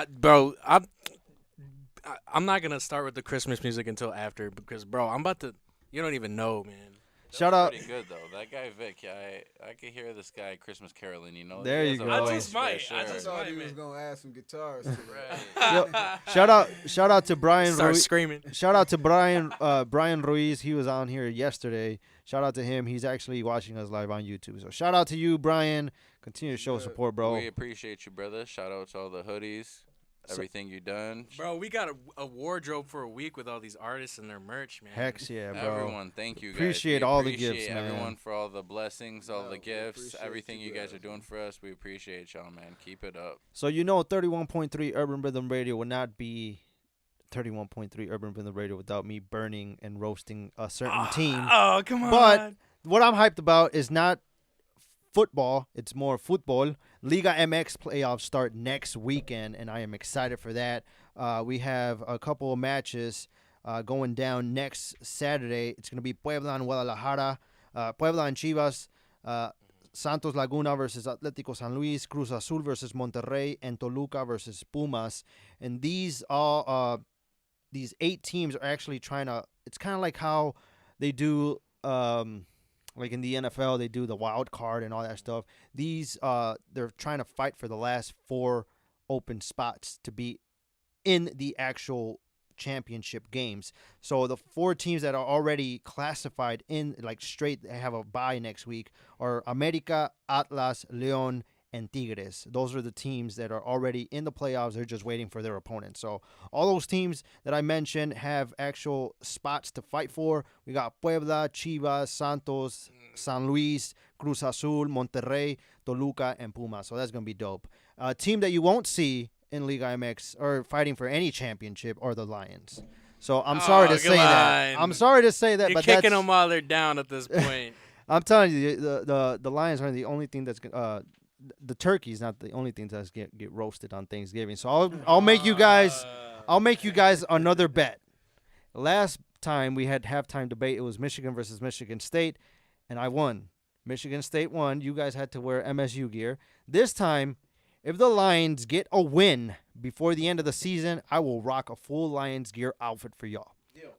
Bro, I'm not gonna start with the Christmas music until after because, bro, I'm about to. You don't even know, man. Shout out. Pretty good though. That guy Vic, I can hear this guy Christmas caroling. There He you has a go. voice I just for might. sure. I just thought might, he was man. gonna add some guitars to Yo, shout out to Brian. Start Ruiz. screaming. Shout out to Brian. Brian Ruiz. He was on here yesterday. Shout out to him. He's actually watching us live on YouTube. So shout out to you, Brian. Continue to show support, bro. We appreciate you, brother. Shout out to all the hoodies, everything you done. Bro, we got a wardrobe for a week with all these artists and their merch, man. Heck yeah, bro. Everyone, thank you guys. Appreciate We all the appreciate gifts, man. everyone for all the blessings, all the gifts, appreciate everything you you guys guys, are doing for us. We appreciate y'all, man. Keep it up. So 31.3 Urban Rhythm Radio would not be 31.3 Urban Rhythm Radio without me burning and roasting a certain team. Oh, come on. But what I'm hyped about is not football. It's more football. Liga MX playoffs start next weekend, and I am excited for that. We have a couple of matches going down next Saturday. It's going to be Puebla and Guadalajara, Puebla and Chivas, Santos Laguna versus Atlético San Luis, Cruz Azul versus Monterrey, and Toluca versus Pumas. And these 8 teams are actually trying to. It's kind of like how they do. Like in the NFL, they do the wild card and all that stuff. These, they're trying to fight for the last 4 open spots to be in the actual championship games. So the 4 teams that are already classified in, like straight, they have a bye next week, are America, Atlas, León, and Tigres. Those are the teams that are already in the playoffs. They're just waiting for their opponents. So all those teams that I mentioned have actual spots to fight for. We got Puebla, Chivas, Santos, San Luis, Cruz Azul, Monterrey, Toluca, and Pumas. So that's going to be dope. A team that you won't see in Liga MX or fighting for any championship are the Lions. So I'm sorry to say that. I'm sorry to say that. You're but kicking them while they're down at this point. I'm telling you, the Lions are the only thing that's the turkey's not the only thing that's get roasted on Thanksgiving. So I'll make you guys another bet. Last time we had halftime debate, it was Michigan versus Michigan State, and I won. Michigan State won. You guys had to wear MSU gear. This time, if the Lions get a win before the end of the season, I will rock a full Lions gear outfit for y'all.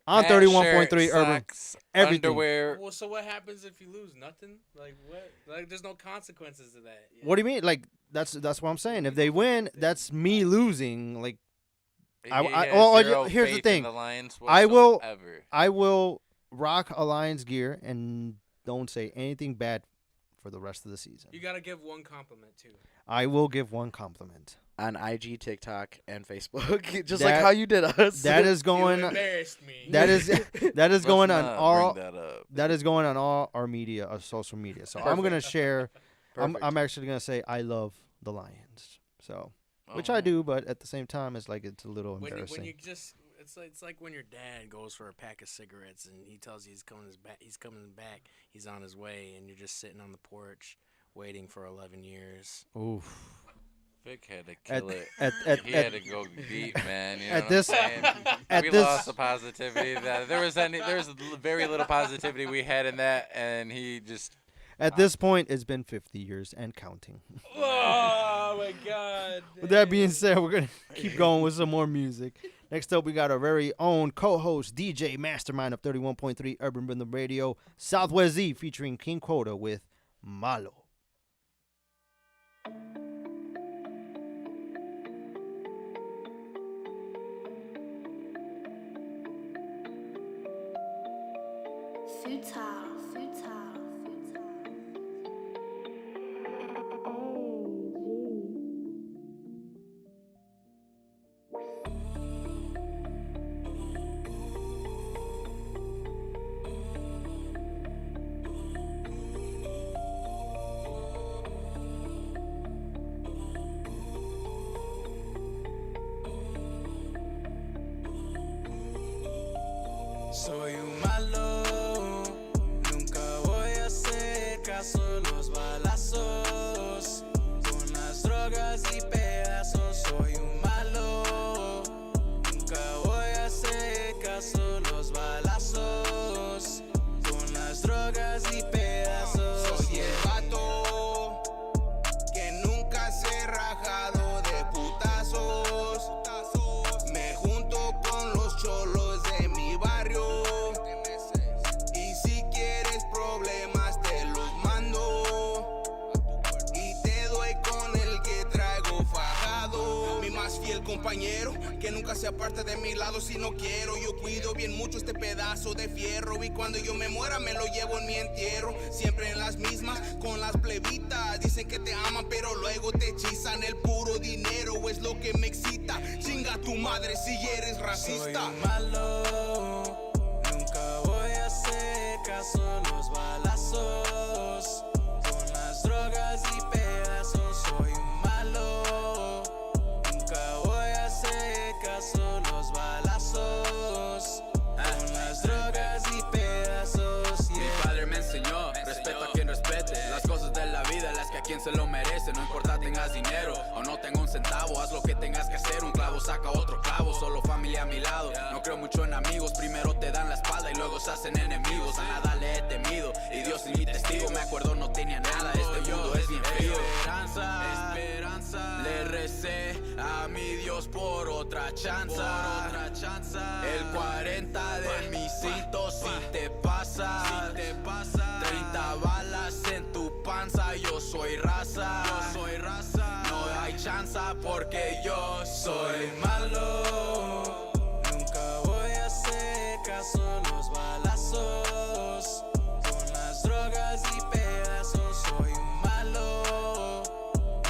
On 31.3 Urban, everything. Underwear. Well, so what happens if you lose? Nothing? Like what? Like there's no consequences to that. What do you mean? Like that's what I'm saying. If they win, that's me losing. Like here's the thing. I will rock a Lions gear and don't say anything bad for the rest of the season. You gotta give one compliment too. I will give one compliment. On IG, TikTok, and Facebook, just like how you did us. That is going. You embarrassed me. That is going on all. Bring that up. That is going on all our media, our social media. So I'm gonna share. I'm actually gonna say I love the Lions. So, which I do, but at the same time, it's a little embarrassing. When you just, it's like when your dad goes for a pack of cigarettes and he tells you he's coming back, he's on his way, and you're just sitting on the porch waiting for 11 years. Oof. Vic had to kill it. He had to go deep, man. You know at what this, I'm saying? at we this, lost the positivity. There was very little positivity we had in that, and he just. At this point, it's been 50 years and counting. Oh my God! With that being said, we're gonna keep going with some more music. Next up, we got our very own co-host, DJ Mastermind of 31.3 Urban Rhythm Radio, SwZee, featuring King Quota with Malo. Futile. Soy un malo, nunca voy a hacer caso a los balazos, con las drogas y pedazos. Soy un malo, nunca voy a hacer caso a los balazos, con las drogas y pedazos. Soy el vato que nunca se ha rajado de putazos, me junto con los cholos de mi barrio. Y si quieres problemas te los mando, y te doy con el que traigo fajado. Mi más fiel compañero, que nunca se aparta de mi lado si no quiero. Yo cuido bien mucho este pedazo de fierro, y cuando yo me muera me lo llevo en mi entierro. Siempre en las mismas, con las plebitas. Dicen que te aman pero luego te hechizan. El puro dinero es lo que me excita. Chinga tu madre si eres racista. Soy un malo, nunca voy a hacer caso a los balazos, con las drogas y pedazos. Soy un malo, nunca voy a hacer caso a los balazos, con las drogas y pedazos. Mi padre me enseñó, respeto a quien respete, las cosas de la vida, las que a quien se lo merece. No importa tengas dinero o no tenga un centavo, haz lo que tengas que hacer. Un clavo saca otro clavo, solo familia a mi lado. No creo mucho en amigos, primero te dan la espalda y luego se hacen enemigos. A nada le he temido y Dios es mi testigo. Me acuerdo no tenía nada, este mundo es bien frío. Esperanza, le recé a mi Dios por otra chanza. El 40 de mi cinto si te pasa, 30 balas en tu panza. Yo soy raza, no hay chanza porque yo soy malo. Nunca voy a hacer caso a los balazos, con las drogas y pedazos. Soy un malo,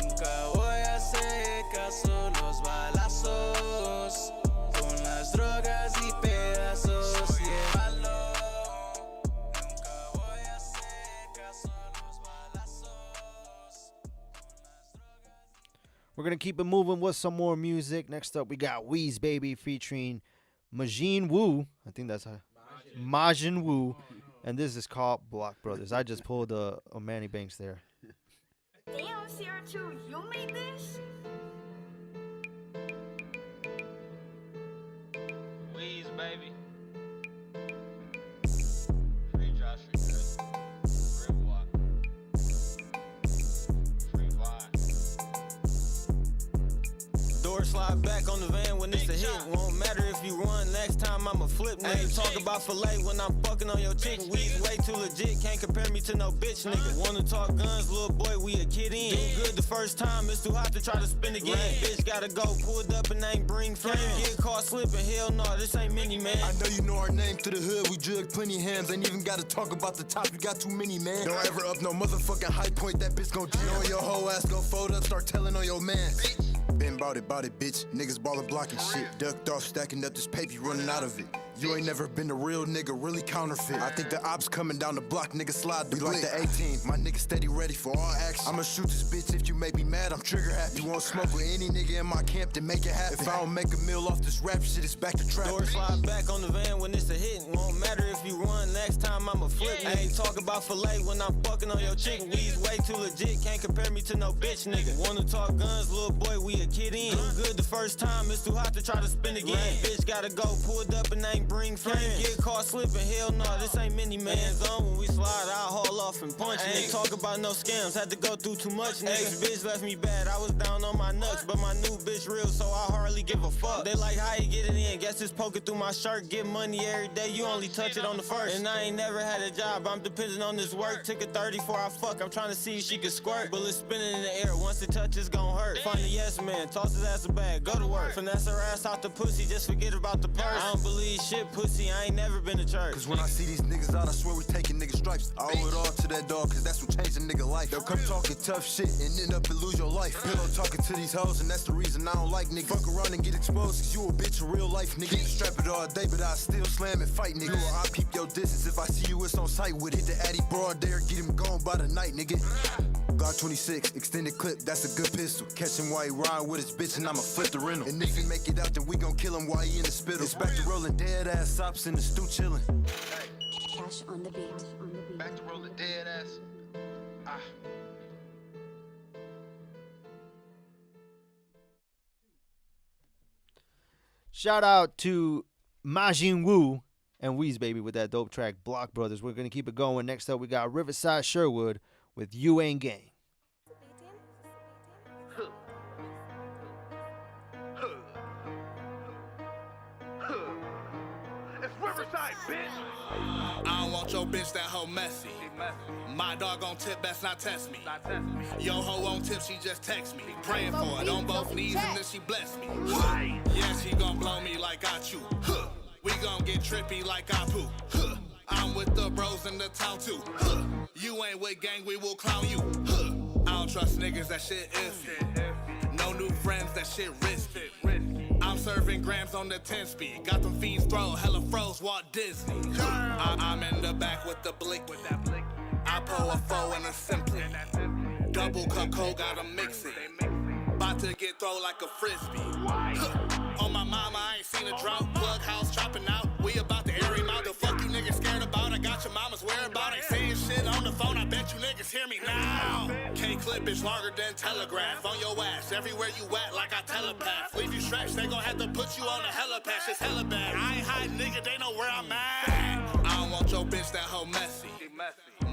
nunca voy a hacer caso a los balazos, con las drogas y pedazos. Soy malo, nunca voy a hacer caso a los balazos. We're going to keep it moving with some more music. Next up, we got Weez Baby featuring Majin Woo. I think that's Majin Woo. And this is called Block Brothers. I just pulled a Manny Banks there. Damn, CR2, you made this? Weez, baby. Free Josh, free Chris. Free Walk. Free Vibe. Door slide back on the van when it's a hit. Won't matter if you run, next time I'ma flip. Nigga talk about filet when I'm fucking on your chicken. We's way too legit, can't compare me to no bitch nigga. Wanna talk guns, little boy, we a kid in. Do good the first time, it's too hot to try to spin again. Bitch gotta go, pulled up and ain't bring friends. Get caught slipping, hell no, this ain't mini man. I know you know our name to the hood, we jug plenty hands. Ain't even gotta talk about the top, you got too many, man. Don't ever up no motherfucking high point, that bitch gon' G on your whole ass, go fold up, start telling on your man. Been bout it, bitch. Niggas ballin' blocking shit. Ducked off, stacking up this paper, you running out of it. You ain't never been a real nigga, really counterfeit. I think the ops coming down the block, nigga slide the blick. Like the 18, my nigga steady ready for all action. I'ma shoot this bitch if you make me mad, I'm trigger happy. You won't smoke with any nigga in my camp to make it happen. If I don't make a meal off this rap shit, it's back to trap. Door slide back on the van when it's a hit. Won't matter if you run, next last time I'ma flip. I ain't talking about filet when I'm fucking on your chick. We's way too legit, can't compare me to no bitch nigga. Wanna talk guns, little boy, we a kid in. Do good the first time, it's too hot to try to spin again. Bitch gotta go, pulled up and ain't bring friends. Get caught slipping, hell no, this ain't many man's on. When we slide, I'll haul off and punch. I ain't talk about no scams, had to go through too much. Ex bitch left me bad, I was down on my nuts, but my new bitch real, so I hardly give a fuck. They like how you get it in, guess it's poking through my shirt. Get money every day, you only touch it on the first. And I ain't never had a job, I'm dependent on this work. Took a 30 before I fuck, I'm trying to see if she can squirt. Bullets spinning in the air, once it touches, gon' hurt. Find a yes man, toss his ass a bag, go to work. Finesse her ass out the pussy, just forget about the purse. I don't believe shit, pussy, I ain't never been to church. Cause when I see these niggas out, I swear we taking nigga stripes. I owe it all to that dog, cause that's what changed a nigga life. They'll come talking tough shit and end up and lose your life. Pillow talking to these hoes, and that's the reason I don't like niggas. Fuck around and get exposed, cause you a bitch in real life, nigga. Keep strapping all day, but I still slam and fight, nigga. Or I keep your distance, if I see you, it's on sight with it. The Addy broad there, get him gone by the night, nigga. Glock 26, extended clip, that's a good pistol. Catch him while he ride with his bitch and I'ma flip the rental. And if he make it out, then we gon' kill him while he in the spittle. It's back to rolling dead ass sops in the stew chillin'. Cash on the beat. Back to rolling dead ass. Shout out to Majin Woo and Weez Baby with that dope track, Block Brothers. We're going to keep it going. Next up, we got Riverside Sherwood with You Ain't Gang. It's Riverside, bitch. I don't want your bitch that hoe messy. My dog on tip, best not test me. Yo ho on tip, she just text me. Praying for it on both knees and then she bless me. Yeah, she gon' blow me like I chew. We gon' get trippy like I poo. I'm with the bros in the town too. You ain't with gang, we will clown you. I don't trust niggas, that shit iffy. No new friends, that shit risky. I'm serving grams on the 10 speed. Got them fiends throw, hella froze, Walt Disney. I'm in the back with the blick. I pull a foe and a simply. Double cup cold, gotta mix it. About to get thrown like a frisbee. On my mama, I ain't seen a drought. Plug house chopping out. We about to air him out. The fuck you niggas scared about? I got your mama's whereabout. Ain't saying shit on the phone. I bet you niggas hear me now. K-clip is longer than telegraph. On your ass, everywhere you at, like I telepath. Leave you stretched, they gon' have to put you on a helipad. It's hella bad. I ain't hiding, nigga. They know where I'm at. I don't want your bitch that hoe messy.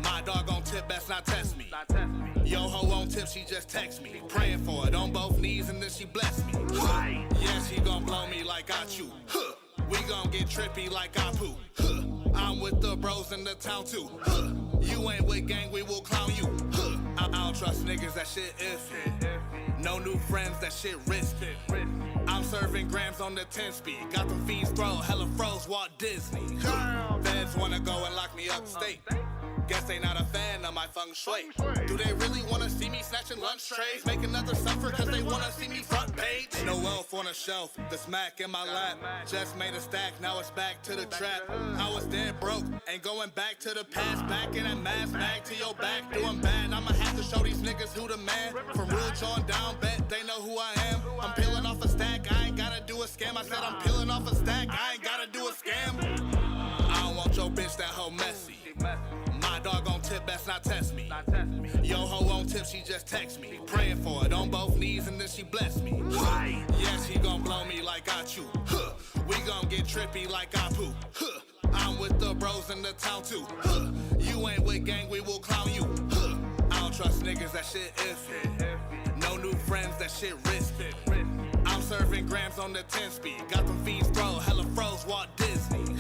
My dog on tip, best not test me. Yo ho on tip, she just text me. Praying for it on both knees and then she bless me. Yeah, she gon' blow me like I chew. We gon' get trippy like I poo. I'm with the bros in the town too. You ain't with gang, we will clown you. I don't trust niggas, that shit iffy. No new friends, that shit risky. I'm serving grams on the 10 speed. Got them fiends throw, hella froze, Walt Disney. Feds wanna go and lock me upstate. Guess they not a fan of my feng shui. Do they really wanna see me snatching lunch trays? Make another suffer cause they wanna see me front page? No elf on a shelf, the smack in my lap. Just made a stack, now it's back to the trap. I was dead broke, ain't going back to the past. Back in that mask, bag to your back, doing bad. I'ma have to show these niggas who the man. From Rouge on down, bet they know who I am. I'm peeling off a stack, I ain't gotta do a scam. I said I'm peeling off a stack, I ain't gotta do a scam. I don't want your bitch that hoe messy. My dog on tip, best not test me. Yo ho on tip, she just text me. Praying for it on both knees and then she bless me. Yeah, she gon' blow me like I chew. We gon' get trippy like I poo. I'm with the bros in the town too. You ain't with gang, we will clown you. I don't trust niggas, that shit iffy. No new friends, that shit risky. I'm serving grams on the 10 speed. Got them fiends throw, hella froze, Walt Disney.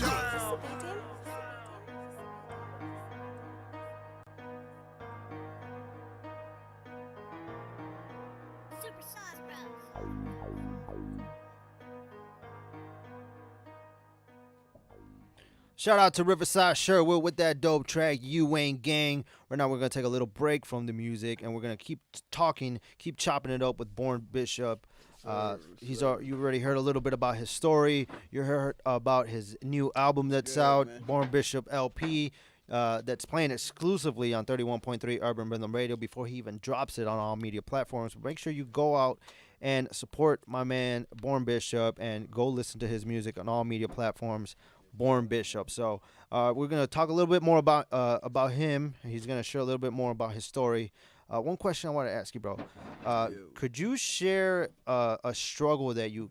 Shout out to Riverside Sherwood with that dope track, You Ain't Gang. Right now, we're going to take a little break from the music, and we're going to keep talking, keep chopping it up with Born Bishop. You already heard a little bit about his story. You heard about his new album that's out, man. Born Bishop LP, that's playing exclusively on 31.3 Urban Rhythm Radio before he even drops it on all media platforms. Make sure you go out and support my man, Born Bishop, and go listen to his music on all media platforms. born Bishop. So we're gonna talk a little bit more about him. He's gonna share a little bit more about his story. One question I want to ask you, bro. Could you share a struggle that you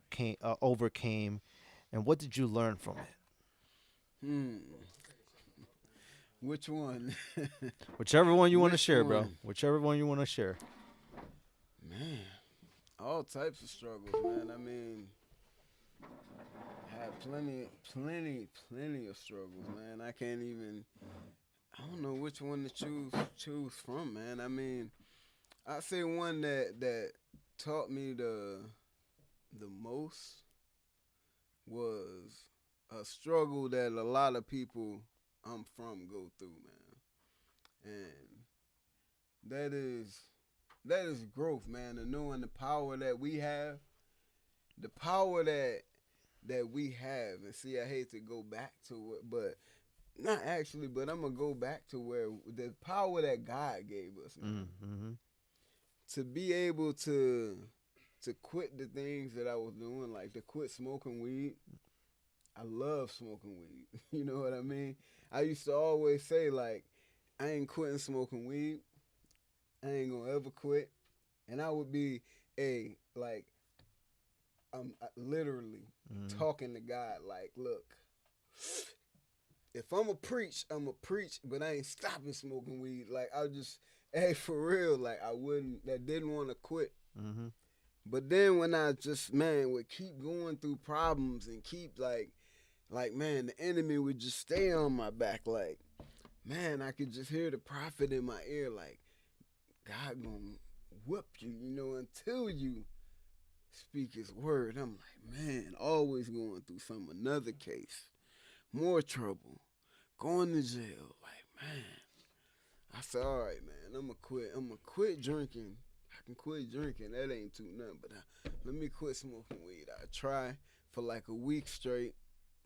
overcame, and what did you learn from it? Which one? Whichever one you want to share, bro. Whichever one you want to share. Man, all types of struggles, man. I mean, I had plenty of struggles, man. I don't know which one to choose from, man. I mean, I'd say one that taught me the most was a struggle that a lot of people I'm from go through, man. And that is growth, man, and knowing the power that we have, the power that we have. And see, I hate to go back to it, but not actually, but I'm gonna go back to where the power that God gave us, man. Mm-hmm. To be able to quit the things that I was doing, like to quit smoking weed. I love smoking weed. You know what I mean? I used to always say, like, I ain't quitting smoking weed. I ain't gonna ever quit. And I would be I'm literally talking to God, like, look, if I'm a preach, but I ain't stopping smoking weed. Like, I just, for real, like, didn't want to quit. Mm-hmm. But then when I just, man, would keep going through problems and keep, like, man, the enemy would just stay on my back. Like, man, I could just hear the prophet in my ear, like, God gonna whoop you, until you speak his word. I'm like, man, always going through another case, more trouble, going to jail. Like, man, I said, all right, man, I'm gonna quit drinking. I can quit drinking. That ain't too nothing, but let me quit smoking weed. I try for like a week straight.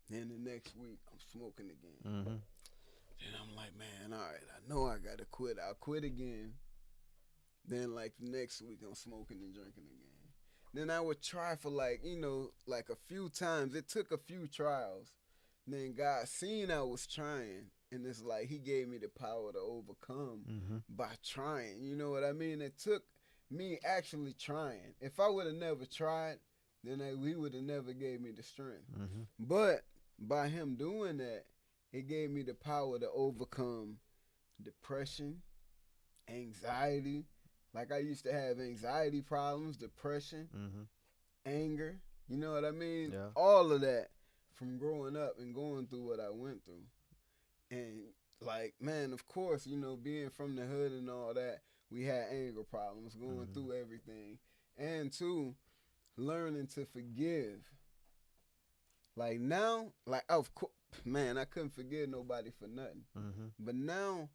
Then the next week, I'm smoking again. Mm-hmm. Then I'm like, man, all right, I know I got to quit. I'll quit again. Then, like, the next week, I'm smoking and drinking again. Then I would try for, like, like a few times. It took a few trials. Then God seen I was trying. And it's like he gave me the power to overcome by trying. You know what I mean? It took me actually trying. If I would have never tried, then he would have never gave me the strength. Mm-hmm. But by him doing that, it gave me the power to overcome depression, anxiety. Like, I used to have anxiety problems, depression, anger. You know what I mean? Yeah. All of that from growing up and going through what I went through. And, like, man, of course, being from the hood and all that, we had anger problems, going through everything. And, two, learning to forgive. Like, now, like, of course, man, I couldn't forgive nobody for nothing. But now,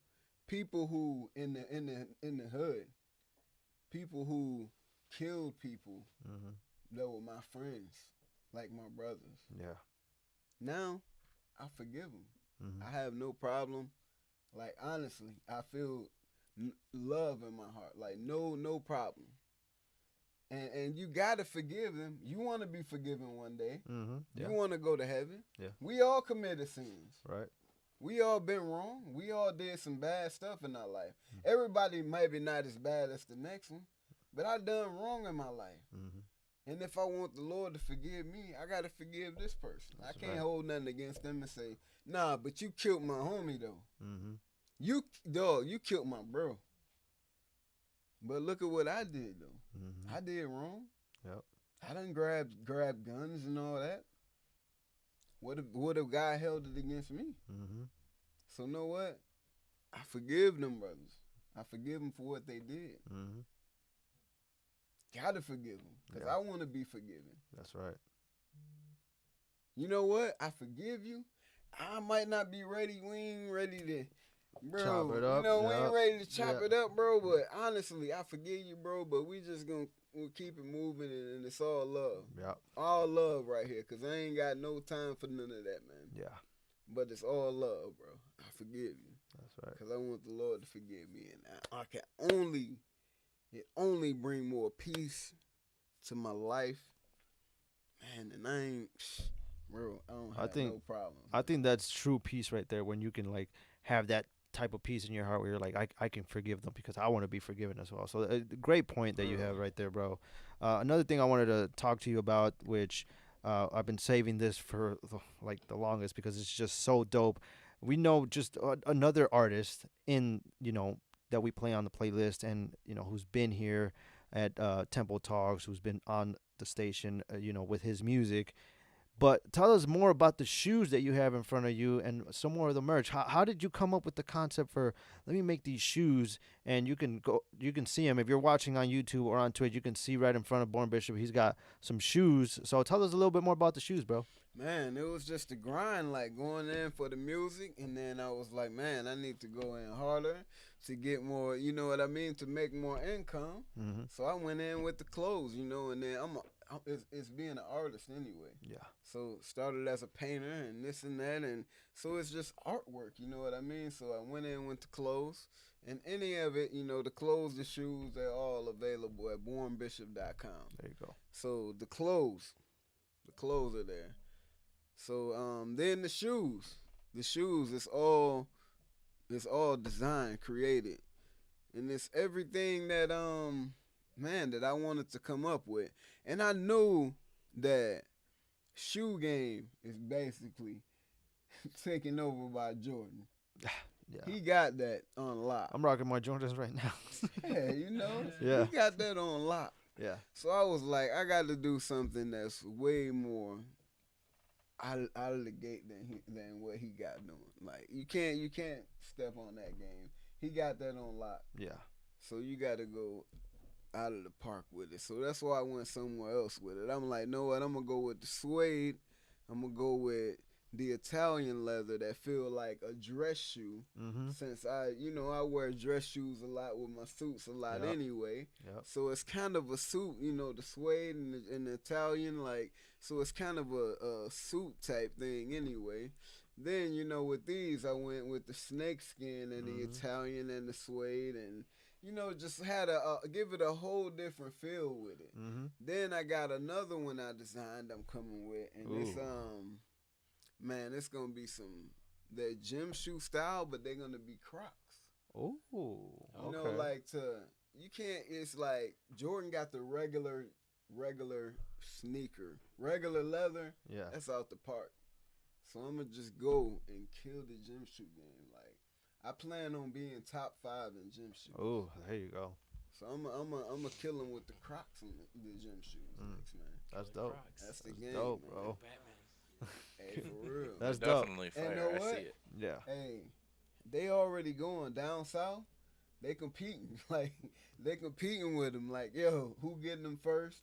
people who in the hood, people who killed people that were my friends, like my brothers. Yeah. Now, I forgive them. I have no problem. Like, honestly, I feel love in my heart. Like, no problem. And you got to forgive them. You want to be forgiven one day. Yeah. You want to go to heaven. Yeah. We all committed sins. Right. We all been wrong. We all did some bad stuff in our life. Everybody maybe not as bad as the next one, but I done wrong in my life. And if I want the Lord to forgive me, I got to forgive this person. I can't hold nothing against them and say, nah, but you killed my homie, though. You killed my bro. But look at what I did, though. I did wrong. Yep. I done grab guns and all that. What if God held it against me? So you know what? I forgive them brothers. I forgive them for what they did. Gotta forgive them, because I want to be forgiven. That's right. You know what? I forgive you. I might not be ready. We ain't ready to, bro. Chop it up. We ain't ready to chop it up, bro. But honestly, I forgive you, bro. But we just we'll keep it moving, and it's all love. Yep. All love right here, because I ain't got no time for none of that, man. Yeah. But it's all love, bro. I forgive you. That's right. Because I want the Lord to forgive me, and I can only bring more peace to my life, man. And bro, I don't have no problem. I think that's true peace right there when you can like have that type of peace in your heart where you're like, I can forgive them because I want to be forgiven as well. So great point that you have right there, bro. Another thing I wanted to talk to you about, which I've been saving this for the longest because it's just so dope. We know just another artist in, that we play on the playlist and, who's been here at Temple Talks, who's been on the station, with his music. But tell us more about the shoes that you have in front of you and some more of the merch. How did you come up with the concept for, let me make these shoes? And you can see him. If you're watching on YouTube or on Twitch, you can see right in front of Born Bishop, he's got some shoes. So tell us a little bit more about the shoes, bro. Man, it was just a grind, like going in for the music. And then I was like, man, I need to go in harder to get more, you know what I mean, to make more income. Mm-hmm. So I went in with the clothes, and then it's being an artist anyway. Yeah. So started as a painter and this and that, and so it's just artwork, you know what I mean? So I went in with the clothes, and any of it, the clothes, the shoes, they're all available at bornbishop.com. There you go. So the clothes are there. So then the shoes, it's all designed, created, and it's everything that that I wanted to come up with. And I knew that shoe game is basically taken over by Jordan. Yeah. He got that on lock. I'm rocking my Jordans right now. Yeah, Yeah. He got that on lock. Yeah. So I was like, I got to do something that's way more out of the gate than what he got doing. Like you can't step on that game. He got that on lock. Yeah. So you got to go out of the park with it. So that's why I went somewhere else with it. I'm like, know what? I'm gonna go with the suede. I'm gonna go with the Italian leather that feel like a dress shoe. Mm-hmm. Since I wear dress shoes a lot with my suits a lot anyway. Yep. So it's kind of a suit, the suede and the Italian, like, so it's kind of a suit type thing anyway. Then, with these, I went with the snake skin and the Italian and the suede and, just had give it a whole different feel with it. Mm-hmm. Then I got another one I designed I'm coming with, and it's, it's going to be the gym shoe style, but they're going to be Crocs. Oh, okay. It's like Jordan got the regular sneaker, regular leather. Yeah. That's out the park. So I'm going to just go and kill the gym shoe game. Like, I plan on being top 5 in gym shoes. Oh, there you go. So I'm a kill him with the Crocs in the gym shoes next, man. That's dope. That's the game, dope, man. bro. Hey, for real. That's dope. Definitely fire. And you know I what? see it. Yeah. Hey, they already going down south. They competing. Like, they competing with them. Like, yo, who getting them first?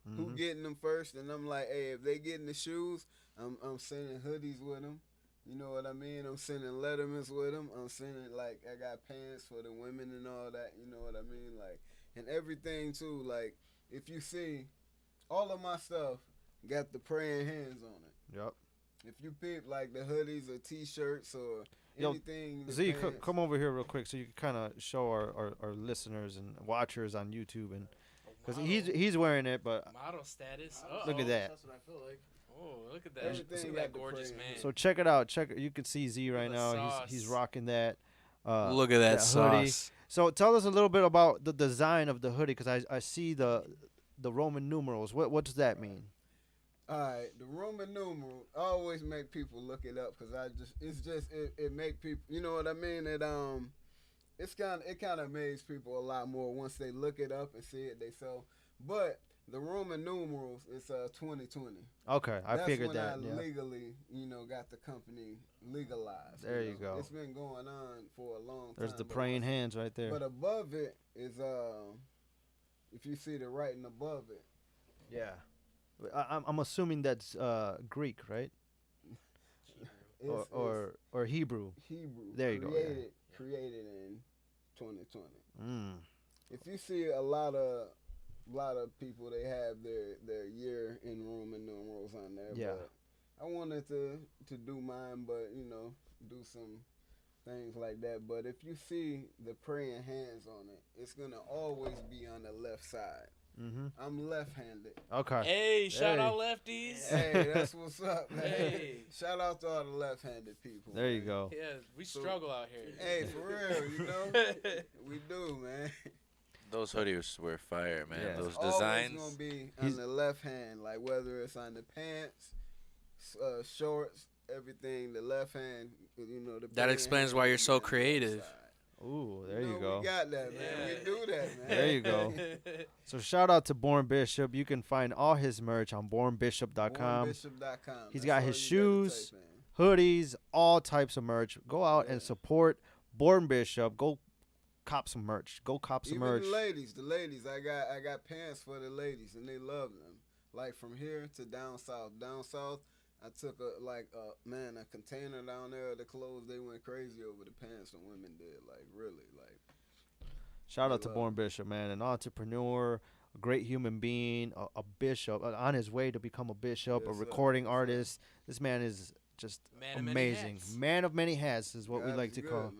Mm-hmm. Who getting them first? And I'm like, hey, if they getting the shoes, I'm sending hoodies with them. You know what I mean? I'm sending Lettermans with them. I'm sending, like, I got pants for the women and all that. You know what I mean? Like, and everything, too. Like, if you see, all of my stuff got the praying hands on it. Yep. If you peep, like, the hoodies or T-shirts or anything. Z, come over here real quick so you can kind of show our listeners and watchers on YouTube. And because he's wearing it, but model status. Look at that. That's what I feel like. Oh, look at that! Look at that gorgeous man. So check it out. You can see Z right now. He's rocking that. Look at that hoodie. sauce. So tell us a little bit about the design of the hoodie, because I see the Roman numerals. What does that mean? All right, the Roman numeral. I always make people look it up because it make people. You know what I mean? It kind of amazes people a lot more once they look it up and see it. But the Roman numerals is 2020. Okay, I figured that. That's when I legally, got the company legalized. There you go. It's been going on for a long time. There's the praying hands right there. But above it is if you see the writing above it. Yeah. I'm assuming that's Greek, right? or Hebrew. Hebrew. There you go. Created in 2020. Mm. If you see a lot of people, they have their year in Roman numerals on there. Yeah. But I wanted to do mine, but do some things like that. But if you see the praying hands on it, it's gonna always be on the left side. I'm left-handed. Okay. Hey, shout out lefties. Hey, that's what's up, man. Hey. Shout out to all the left-handed people. There you go. Yeah, we struggle out here. Hey, for real, you know? We do, man. Those hoodies were fire, man. Yeah. Those It's always designs. gonna be on the left hand, like whether it's on the pants, shorts, everything. The left hand, you know. That explains why you're so creative. Ooh, there you go. We got that, man. We do that, man. There you go. So shout out to Born Bishop. You can find all his merch on bornbishop.com. Bornbishop.com. He's That's got all his you gotta shoes, type in. hoodies, all types of merch. Go out and support Born Bishop. Go cop some merch. Go cop some Even merch. the ladies. I got pants for the ladies, and they love them. Like from here to down south. Down south, I took a container down there of the clothes. They went crazy over the pants. The women did, like really, like. Shout out to Born Bishop, man, an entrepreneur, a great human being, a bishop, on his way to become a bishop, a recording artist. This man is just amazing. Man of many hats is what we like to call.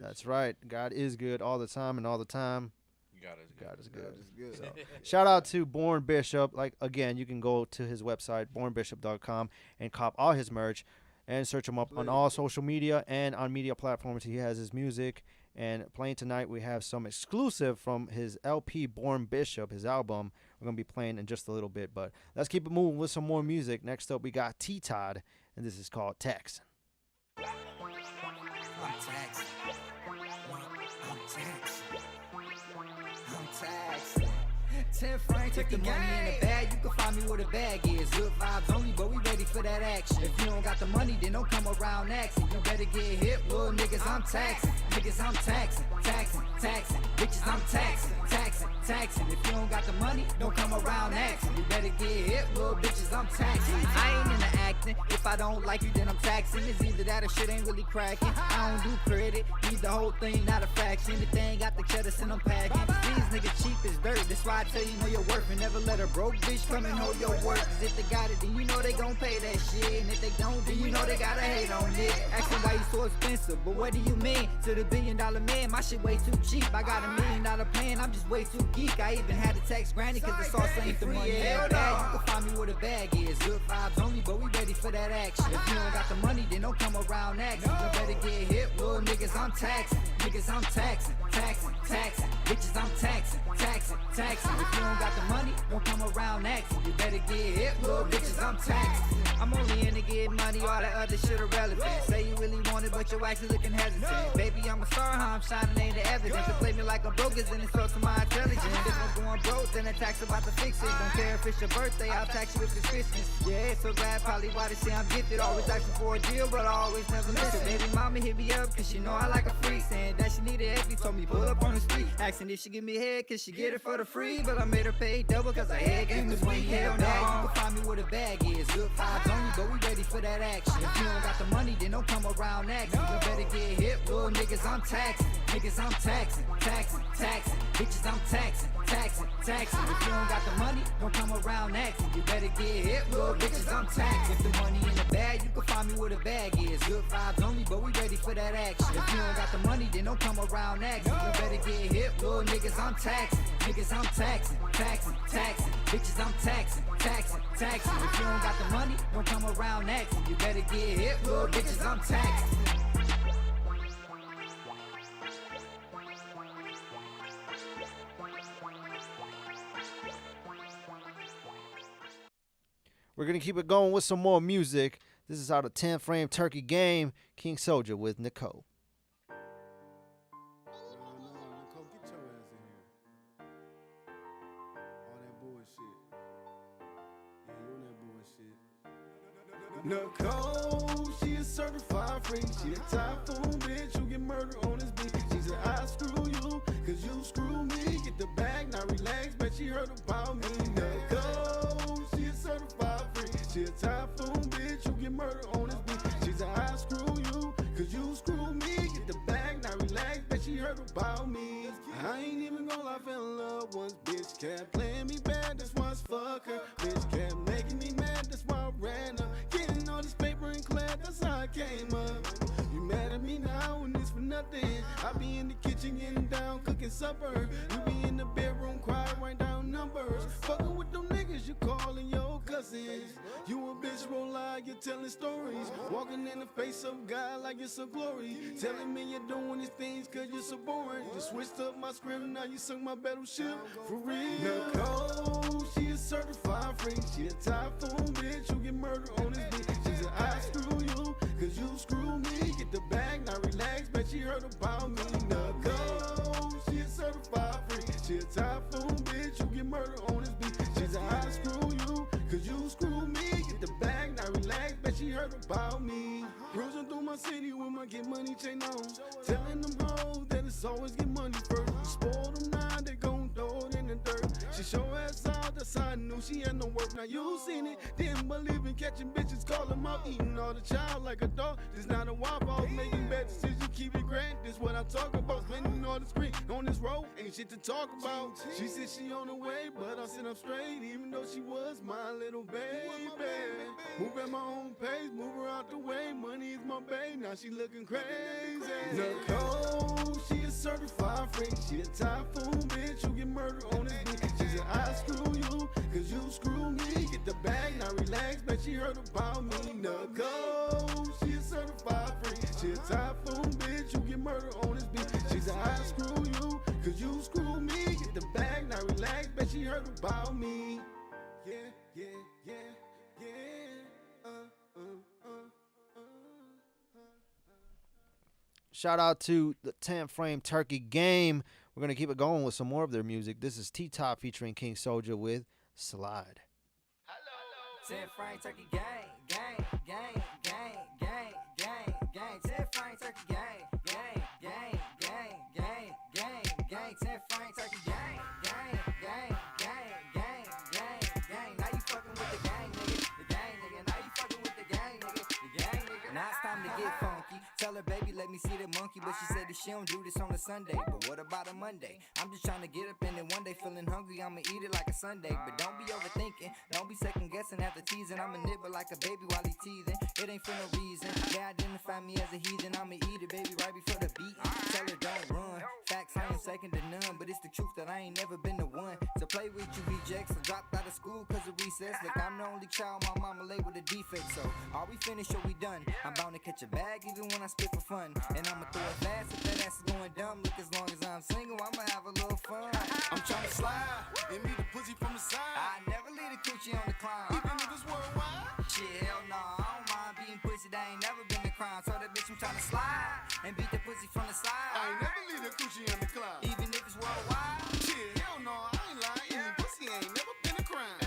That's right. God is good all the time and all the time. God is good. So, shout out to Born Bishop. Like again, you can go to his website, bornbishop.com, and cop all his merch and search him up on all social media and on media platforms. He has his music. And playing tonight, we have some exclusive from his LP, Born Bishop, his album. We're going to be playing in just a little bit. But let's keep it moving with some more music. Next up, we got T-Todd, and this is called Texan. I'm taxing. I'm taxing. 10 francs, take the money in the bag. You can find me where the bag is. Good vibes only, but we ready for that action. If you don't got the money, then don't come around asking. You better get hit, little niggas. I'm taxing. Niggas, I'm taxing. Bitches, I'm taxing. If you don't got the money, don't come around asking. You better get hit, little bitches. I'm taxing. I ain't into acting. If I don't like you, then I'm taxing. It's either that or shit ain't really cracking. I don't do credit. Need the whole thing, not a fraction. The thing got the cheddar, send them packing. These niggas cheap as dirt. That's why I tell you know your worth and never let a broke bitch come and hold your work. Cause if they got it, then you know they gon' pay that shit. And if they don't, then you know they gotta hate on it. Asking why you so expensive, but what do you mean? To the $1 billion man, my shit way too cheap. I got $1 million plan, I'm just way too geek. I even had to text granny cause the sauce ain't the money in the bag. You can find me where the bag is. Good vibes only, but we ready for that action. If you don't got the money, then don't come around asking. You better get hit, little niggas, I'm taxing. Niggas, I'm taxing. Bitches, I'm taxing. If you don't got the money, don't come around asking. You better get hit, little bitches, I'm taxing. I'm only in to get money, all that other shit irrelevant. Say you really want it, but your ass is looking hesitant. Baby, I'm a star, how I'm shining ain't the evidence. To play me like I'm broke is an insult to my intelligence. If I'm going broke, then the tax about to fix it. Don't care if it's your birthday, I'll tax you if it's Christmas. Yeah, it's so bad, probably why they say I'm gifted. Always asking for a deal, but I always never listen. Baby mama hit me up, cause she know I like a freak. Saying that she needed every, told me pull up on the street. Asking if she give me head, cause she get it for the free. But I made her pay double, cause I head game was when hell no. You can find me where the bag is. Good vibes only, but we ready for that action. If you don't got the money, then don't come around asking. You better get hit, little niggas, I'm taxing. Niggas, I'm taxing. Bitches, I'm taxing. If you don't got the money, don't come around asking. You better get hit, little bitches, I'm taxing. If the money in the bag, you can find me where the bag is. Good vibes only, but we ready for that action. If you don't got the money, then don't come around asking. You better get hit, little niggas, I'm taxing. Niggas, I'm taxing. Bitches, I'm taxing. If you don't got the money, don't come around asking. You better get hit, little bitches, I'm taxing. We're going to keep it going with some more music. This is out of 10 Frame Turkey Game, King Soldier with Nicole. Nicole, she a certified freak. She a typhoon bitch, you get murdered on this beat. She said, I screw you, cause you screw me. Get the bag, now relax, bet she heard about me. Nicole, she a certified freak. She a typhoon bitch, you get murdered on this beat. She said, I screw you, cause you screw me. Get the bag, now relax, bet she heard about me. I ain't even gonna lie, fell in love once. Bitch kept playing me bad, that's why I fuck her. Bitch kept making me mad, that's why I ran her. Getting all this paper and clad, that's how I came up. You mad at me now and it's for nothing. I be in the kitchen getting down, cooking supper. You be in the bedroom crying right down them numbers. Fucking with them niggas you calling your cousins. You a bitch roll like you're telling stories. Walking in the face of God like it's a glory. Telling me you're doing these things cause you're so boring. You switched up my script, now you sunk my battleship. For real. Nicole, she a certified freak. She a typhoon bitch, you get murdered on this beat. She said I screw you, cause you screw me. Get the bag, now relax, bet she heard about me. Nicole, she a certified freak. She a typhoon bitch, you get murdered on this beat. She said I screw you, cause you screw me. Get the bag, now relax, bet she heard about me. Cruising through my city with my get money chain on. Telling them hoes that it's always get money first. You spoil them now, they gon' throw it in the dirt. She show ass out, that's how I knew she had no work. Now you seen it, didn't believe in catching bitches, call them out, eating all the child like a dog. This not a wild ball, making bad decisions, keep it grand. This what I'm talking about, spending all the screen on this road, ain't shit to talk about. She said she on the way, but I said I'm straight, even though she was my little baby. Move at my own pace, move her out the way, money is my babe, now she looking crazy. Nicole, she a certified freak, she a typhoon bitch, you get murdered on this beat. She said I screw you, cause you screw me. Get the bag, now relax, bet she heard about me. Nicole, she a certified freak, she a typhoon bitch, you get murdered on this beat. She said I screw you, cause you screw me. Get the bag, now relax, bet she heard about me. Yeah, yeah, yeah, yeah. Shout out to the 10 Frame Turkey Game. We're going to keep it going with some more of their music. This is T-Top featuring King Soldier with Slide. 10 Frame Turkey Gang, gang, gang, gang, gang, gang, gang. 10 Frame Turkey Gang, gang, gang, gang, gang, gang, gang. 10 Frame Turkey Gang, gang, gang, gang, gang, gang, gang. Now you fucking with the gang, nigga. The gang, nigga. Now you fucking with the gang, nigga. The gang, nigga. Now it's time to get funky. Tell her, baby, let me see the monkey. But she said that she don't do this on a Sunday. But what about a Monday? I'm just trying to get up and then one day feeling hungry, I'ma eat it like a Sunday. But don't be overthinking, don't be second guessing after teasing. I'ma nibble like a baby while he teething. It ain't for no reason. They identify me as a heathen. I'ma eat it, baby, right before the beating. Tell her don't run. Facts, I ain't second to none. But it's the truth that I ain't never been the one to play with you rejects. I dropped out of school cause of recess. Look, I'm the only child my mama labeled a defect. So are we finished or we done? I'm bound to catch a bag even when I spit for fun. And I'ma throw it fast if that ass is going dumb. Look, as long as I'm single, I'ma have a little fun. I'm tryna slide and meet the pussy from the side. I never leave the coochie on the climb. Even if it's worldwide. Shit, hell nah, I don't mind beating pussy. That ain't never been a crime. So that bitch, I'm tryna slide and beat the pussy from the side. I ain't never leave the coochie on the climb. Even if it's worldwide. Shit, hell no, I ain't lying. Pussy ain't never been a crime.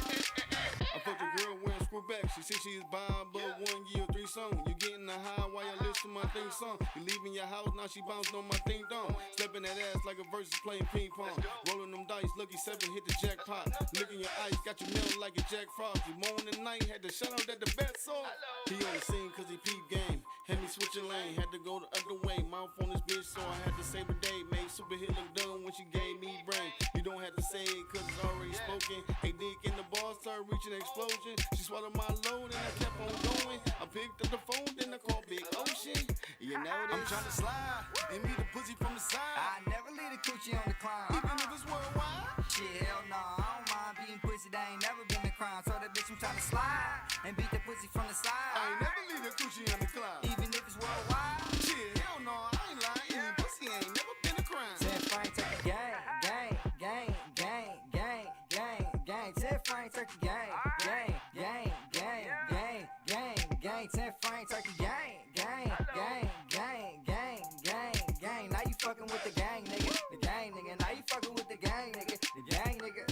I fucked a girl wearing screw back. She said she is buying but 1 year, 3 songs. You getting a high while you listen to my theme song. You leaving your house, now she bouncing on my thing dong. Stepping that ass like a versus playing ping pong. Rolling them dice, lucky 7 hit the jackpot. Licking your ice, got you melting like a Jack Frost. You moan the night, had to shout out that the bet sold. He on the scene cause he peep game. Had me switching lane, had to go the other way. Mouth on this bitch, so I had to save the day. Made super hit look dumb when she gave me brain. You don't have to say it cause it's already spoken. Hey, dick in the ball, started reaching an explosion. She swallowed my load and I kept on going. I picked up the phone, then I called Big Ocean. You know this. I'm tryna slide and meet the pussy from the side. I never leave the coochie on the climb. Even if it's worldwide. Shit, hell nah, I don't mind beating pussy. That ain't never been a crime. So that bitch, I'm tryna slide and beat the pussy from the side. I ain't never leave the coochie on the climb. Even if it's worldwide. Shit, hell no, I ain't lying. Pussy ain't never been a crime. 10 Frame Turkey Gang, gang, gang, gang, gang, gang, gang. 10 Frame Turkey Gang, gang, gang, gang, gang, gang, gang. 10 Frame Turkey Gang, gang, gang, gang, gang, gang, gang. Now you fucking with the gang, nigga. The gang, nigga. Now you fucking with the gang, nigga. The gang, nigga.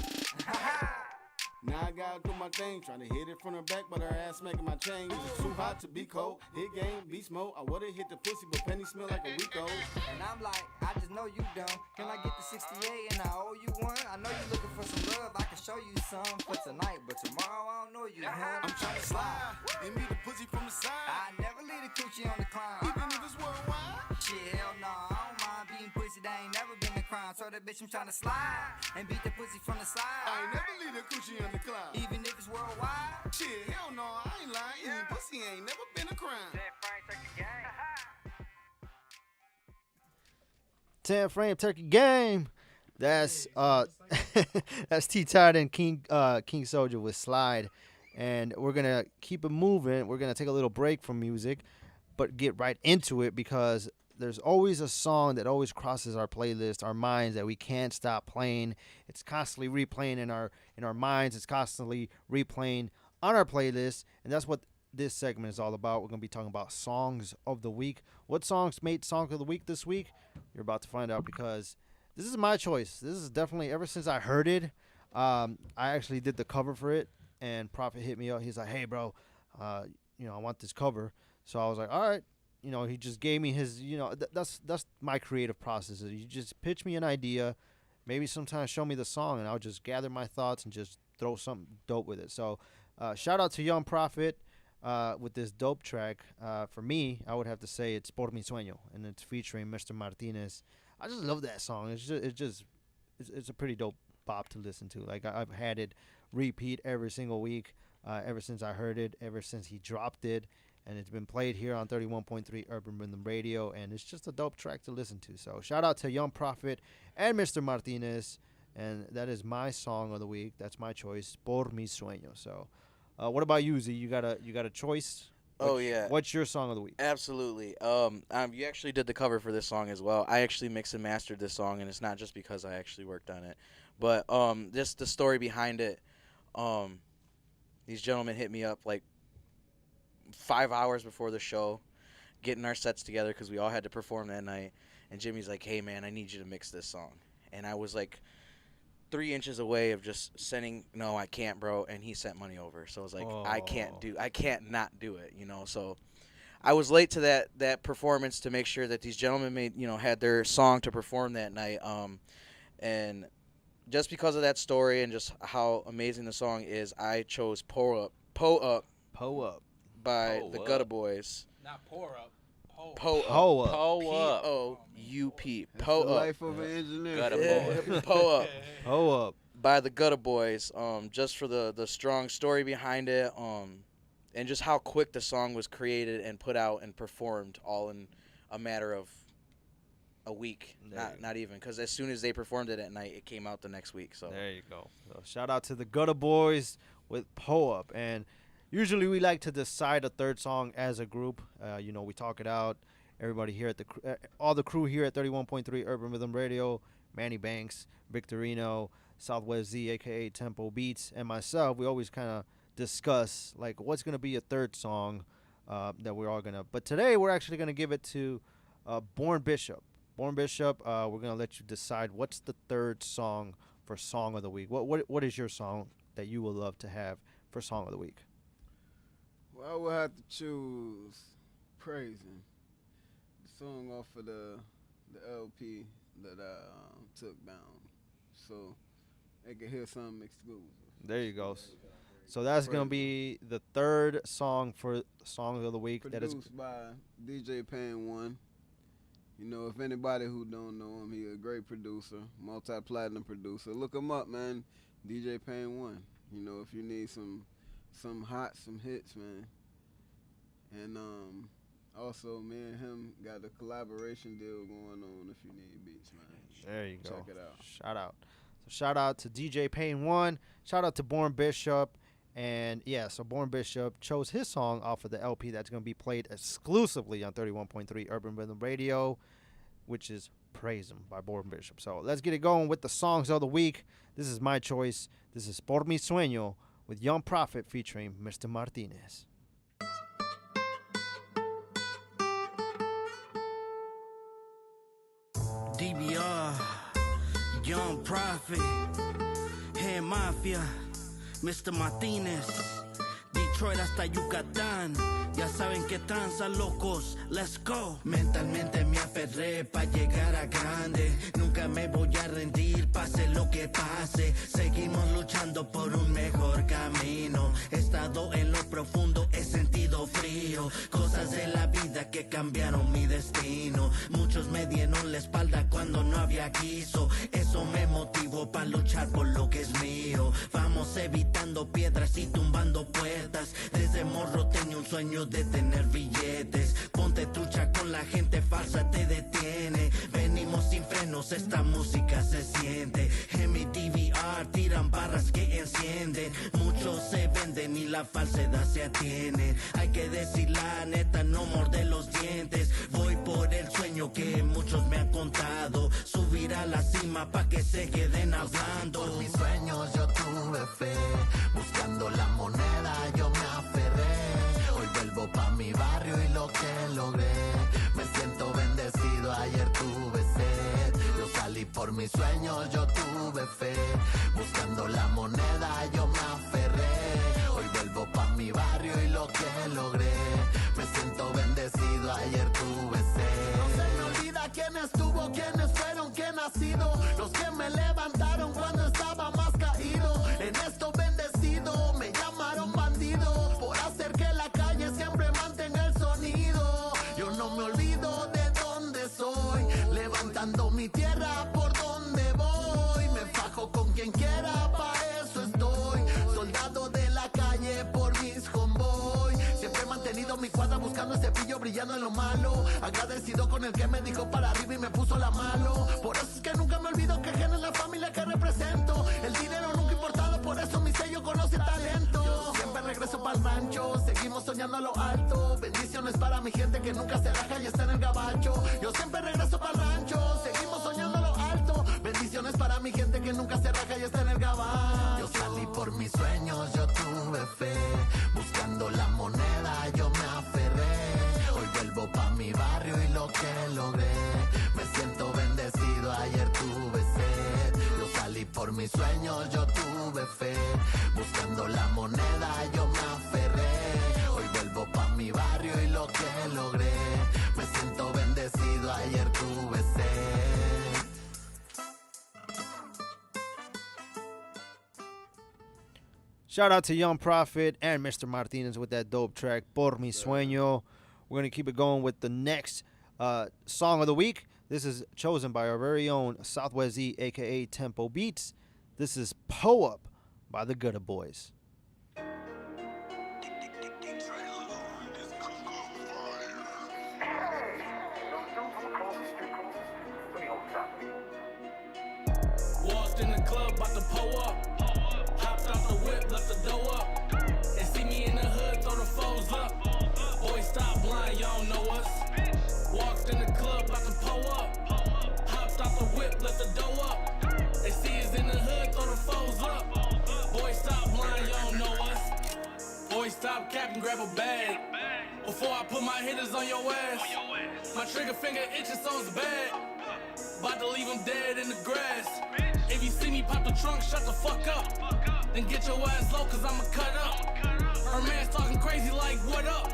Now I gotta do my thing, trying to hit it from her back, but her ass making my chain. It's too hot to be cold. Hit game, beast mode. I would've hit the pussy, but penny smell like a week old. And I'm like, I just know you dumb. Can I get the 68 and I owe you one? I know you looking for some love. I can show you some for tonight, but tomorrow I don't know you, huh? I'm trying to slide and meet the pussy from the side. I never leave the coochie on the climb. Even if it's worldwide. Shit, hell nah, I don't mind beating pussy. That ain't never been a crime. So that bitch, I'm trying to slide and beat the pussy from the side. I ain't never leave the coochie on the climb. Even if it's worldwide. Shit, hell no, I ain't lying. Pussy ain't never been a crime. 10 Frame Turkey Game. That's That's T-Tide and King Soldier with Slide. And we're going to keep it moving. We're going to take a little break from music, but get right into it because there's always a song that always crosses our playlist, our minds, that we can't stop playing. It's constantly replaying in our minds. It's constantly replaying on our playlist, and that's what this segment is all about. We're going to be talking about songs of the week. What songs made Song of the Week this week? You're about to find out because this is my choice. This is definitely, ever since I heard it, I actually did the cover for it, and Prophet hit me up. He's like, hey, bro, I want this cover. So I was like, all right. He just gave me his, that's my creative process. You just pitch me an idea, maybe sometimes show me the song, and I'll just gather my thoughts and just throw something dope with it. So shout out to Young Prophet with this dope track. For me, I would have to say it's Por Mi Sueño, and it's featuring Mr. Martinez. I just love that song. It's a pretty dope bop to listen to. Like, I've had it repeat every single week, ever since I heard it, ever since he dropped it. And it's been played here on 31.3 Urban Rhythm Radio, and it's just a dope track to listen to. So shout out to Young Prophet and Mr. Martinez, and that is my song of the week. That's my choice, Por Mi Sueño. So what about you, Z? You got a choice? What's your song of the week? Absolutely. You actually did the cover for this song as well. I actually mixed and mastered this song, and it's not just because I actually worked on it, but just the story behind it. These gentlemen hit me up like 5 hours before the show, getting our sets together because we all had to perform that night. And Jimmy's like, hey, man, I need you to mix this song. And I was like 3 inches away of just sending, no, I can't, bro. And he sent money over. So I was like, I can't not do it, So I was late to that performance to make sure that these gentlemen had their song to perform that night. And just because of that story and just how amazing the song is, I chose Po Up by the Gutter Boys. Not pour up. Po Up. P-O-U-P. Po Up. Life of an engineer. Gutter Boy. Po Up. Po Up. By the Gutter Boys. Just for the strong story behind it. And just how quick the song was created and put out and performed all in a matter of a week. Not even. Because as soon as they performed it at night, it came out the next week. So there you go. So shout out to the Gutter Boys with Po Up. And usually we like to decide a third song as a group. We talk it out. Everybody here at all the crew here at 31.3 Urban Rhythm Radio, Manny Banks, Victorino, Southwest Z, a.k.a. Tempo Beats, and myself, we always kind of discuss, like, what's going to be a third song that we're all going to. But today we're actually going to give it to Born Bishop. Born Bishop, we're going to let you decide what's the third song for Song of the Week. What is your song that you would love to have for Song of the Week? Well, I would have to choose Praising, the song off of the LP that I took down, so they could hear something exclusive. There you go. So that's going to be the third song for Song of the Week. Produced by DJ Pain 1. If anybody who don't know him, he's a great producer, multi-platinum producer. Look him up, man. DJ Pain 1. If you need some hits, man. And also, me and him got a collaboration deal going on if you need beats, man. There you go. Check it out. Shout out. So shout out to DJ Pain 1. Shout out to Born Bishop. And so Born Bishop chose his song off of the LP that's going to be played exclusively on 31.3 Urban Rhythm Radio, which is Praise Him by Born Bishop. So let's get it going with the songs of the week. This is my choice. This is Por Mi Sueño with Young Prophet featuring Mr. Martinez. DBR, Young Prophet, Head Mafia, Mr. Martinez, Detroit hasta Yucatán. Ya saben que tranza, locos, let's go. Mentalmente me aferré pa' llegar a grande. Nunca me voy a rendir, pase lo que pase. Seguimos luchando por un mejor camino. He estado en lo profundo, he sentido frío. Cosas de la vida que cambiaron mi destino. Muchos me dieron la espalda cuando no había quiso. Eso me motivó pa' luchar por lo que es mío. Vamos evitando piedras y tumbando puertas. Desde morro tenía un sueño de tener billetes. Ponte trucha con la gente falsa, te detiene. Venimos sin frenos, esta música se siente. En mi DVR la falsedad se atiene. Hay que decir la neta, no morder los dientes. Voy por el sueño que muchos me han contado, subir a la cima pa' que se queden hablando. Por mis sueños yo tuve fe, buscando la moneda yo me aferré. Hoy vuelvo pa' mi barrio y lo que logré, me siento bendecido, ayer tuve sed. Yo salí por mis sueños, yo tuve fe, buscando la moneda yo me aferré. Hoy vuelvo pa' mi barrio y lo que logré, me siento bendecido, ayer tuve sed. No se me olvida quién estuvo, quiénes fueron, quién ha sido, los que me levantaron cuando estaba más caído. En esto bendecido, me llamaron bandido, por hacer que la calle siempre mantenga el sonido. Yo no me olvido de dónde soy, levantando mi tierra por donde voy. Me fajo con quien quiera, pa' eso estoy, soldado de la calle por mis convoy. Siempre he mantenido mi cuadra buscando ese brillo, brillando en lo malo, agradecido con el que me dijo para arriba y me puso la mano. Por eso es que nunca me olvido que ajena es la familia que represento. El dinero nunca importado, por eso mi sello conoce talento. Yo siempre regreso pa'l rancho, seguimos soñando a lo alto. Bendiciones para mi gente que nunca se raja y está en el gabacho. Yo siempre regreso pa'l rancho, seguimos soñando a lo alto. Bendiciones para mi gente que nunca se raja y está en el gabacho. Yo salí por mis sueños, yo tuve fe, buscando la moneda yo me aferré. Hoy vuelvo pa' mi barrio y lo que logré, me siento bendecido, ayer tuve sed. Yo salí por mis sueños, yo tuve fe, buscando la moneda yo me aferré. Hoy vuelvo pa' mi barrio y lo que logré, me siento bendecido, ayer tuve sed. Shout out to Young Prophet and Mr. Martinez with that dope track, Por Mi Sueño. We're going to keep it going with the next song of the week. This is chosen by our very own SwZee, a.k.a. Tempo Beats. This is Pull Up by the Gooda Boys. Walked in the club, about to pull up. Hopped out the whip, left the dough up. They see me in the hood, throw the foes up. Boy, stop blind, y'all don't know us. Walked in the club, about to pull up. Hopped out the whip, left the dough up. They see us in the hood, throw the foes up. Boy, stop blind, y'all don't know us. Boy, stop capping, grab a bag. Before I put my hitters on your ass. My trigger finger itches, so it's bad. About to leave him dead in the grass. If you see me pop the trunk, shut the fuck up. Then get your ass low, cause I'ma cut up. Her man's talking crazy like, what up?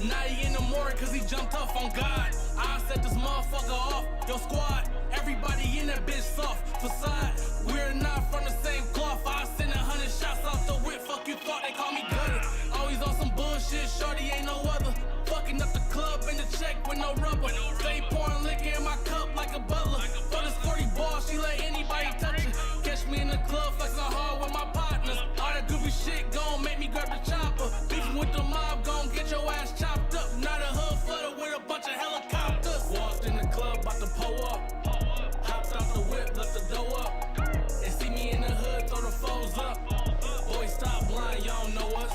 Now he in the morgue cause he jumped up on God. I set this motherfucker off, your squad. Everybody in that bitch soft facade. We're not from the same cloth. I send 100 shots off the whip. Fuck you thought they call me gutter. Always on some bullshit, shorty ain't no other. Fucking up the club in the check with no rubber. Stay pouring liquor in my cup like a butler. For this 40 ball, she let anybody touch it. Catch me in the club flexing hard with my partners. All that goofy shit gon' make me grab the chopper. Beefing with the mob gon' get your ass chopped up. Not a hood flooded with a bunch of helicopters. Walked in the club, about to pull up. Hopped out the whip, left the dough up. They see me in the hood, throw the foes up. Boy, stop blind, y'all don't know us.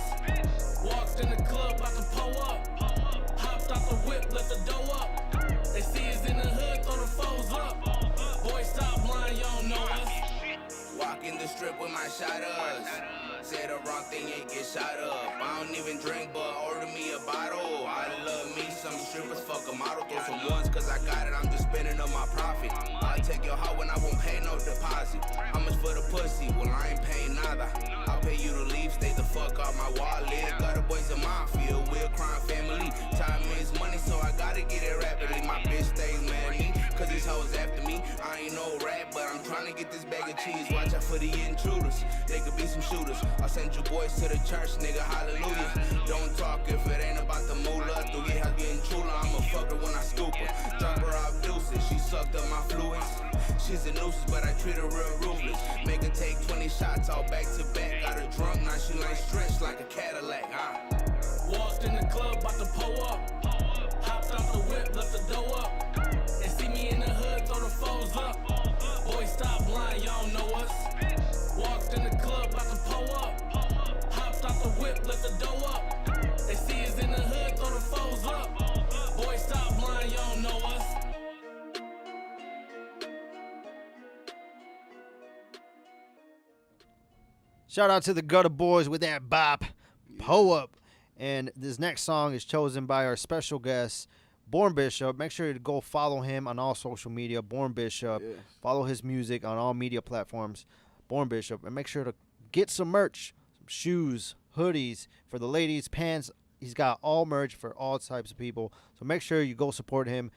Walked in the club, about to pull up. Hopped out the whip, left the dough up. They see us in the hood, throw the foes up. Boy, stop blind, y'all don't know us. Walk in the strip with my shoutouts. Say the wrong thing and get shot up. I don't even drink, but order me a bottle. I love me some strippers, fuck a model. Throw some ones, cause I got it, I'm just spending up my profit. I'll take your hoe when I won't pay no deposit. How much for the pussy? Well, I ain't paying nada. I'll pay you to leave, stay the fuck off my wallet. Got the boys in mafia, we're a crime family. Time is money, so I gotta get it rapidly. My bitch stays mad at me, cause these hoes after me. I ain't no rat, but I'm trying to get this bag of cheese. Watch out for the intruders, they could be some shooters. I'll send you boys to the church, nigga, hallelujah. Don't talk if it ain't about the moolah. Do get her getting chula, I'ma fuck her when I scoop her. Drop her off deuces, she sucked up my fluids. She's a nuisance, but I treat her real ruthless. Make her take 20 shots all back to back. Got her drunk, now she like stretched like a Cadillac, Walked in the club, about to pull up. Hopped out the whip, left the dough up. They see me in the hood, throw the foes up. Boy, stop blind, y'all don't know us. Walked in the club, about to pull up. Hopped out the whip, left Shout out to the Gutter Boys with that bop. Pull up. And this next song is chosen by our special guest, Born Bishop. Make sure to go follow him on all social media, Born Bishop. Yes. Follow his music on all media platforms, Born Bishop. And make sure to get some merch, some shoes, hoodies for the ladies, pants. He's got all merch for all types of people. So make sure you go support him.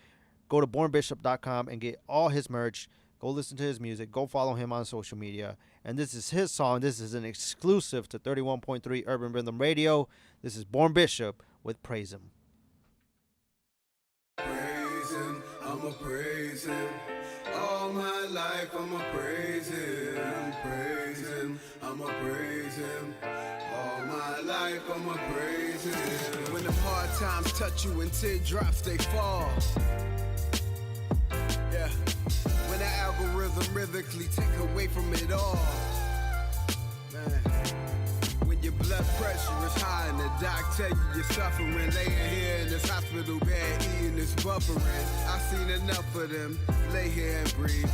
Go to bornbishop.com and get all his merch. Go listen to his music. Go follow him on social media. And this is his song. This is an exclusive to 31.3 Urban Rhythm Radio. This is Born Bishop with Praise Him. Praise him, I'ma praise him. All my life I'ma praise him. Praise him, I'ma praise him. All my life I'ma praise him. When the hard times touch you and teardrops they fall. Yeah. When the algorithm rhythmically take away from it all. Man. When your blood pressure is high and the doc tell you you're suffering, laying here in this hospital bed, eating this buffering. I seen enough of them. Lay here and breathe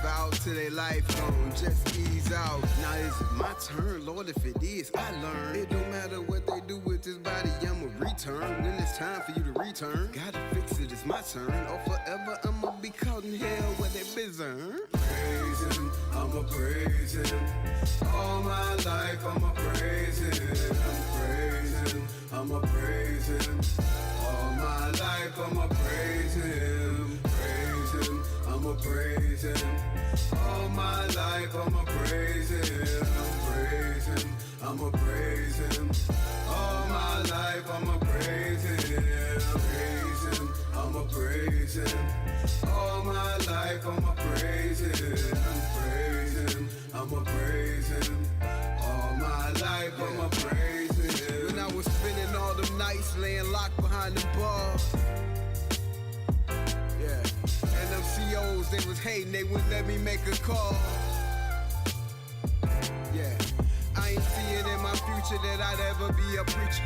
out till their life gone. Just ease out. Now is it my turn, Lord? If it is, I learn. It don't matter what they do with this body, I'ma return. When it's time for you to return, gotta fix it, it's my turn. Or forever I'ma be caught in hell where they bizarre. Praise him, I'ma praise him. All my life I'ma praise him. Praise him, I'ma praise him. All my life I'ma praise him. Praise him, I'ma praise him. All my life I'ma praise him. Praise him, I'ma praise him. All my life I'ma praise him. Praise him, I'ma praise him. All my life I'ma praise him. Praise him, I'ma praise him. All my life I'ma praise him. When I was spending all them nights laying locked behind the bars. Yeah. And them COs, they was hating, they wouldn't let me make a call. Yeah. I ain't seeing in my future that I'd ever be a preacher.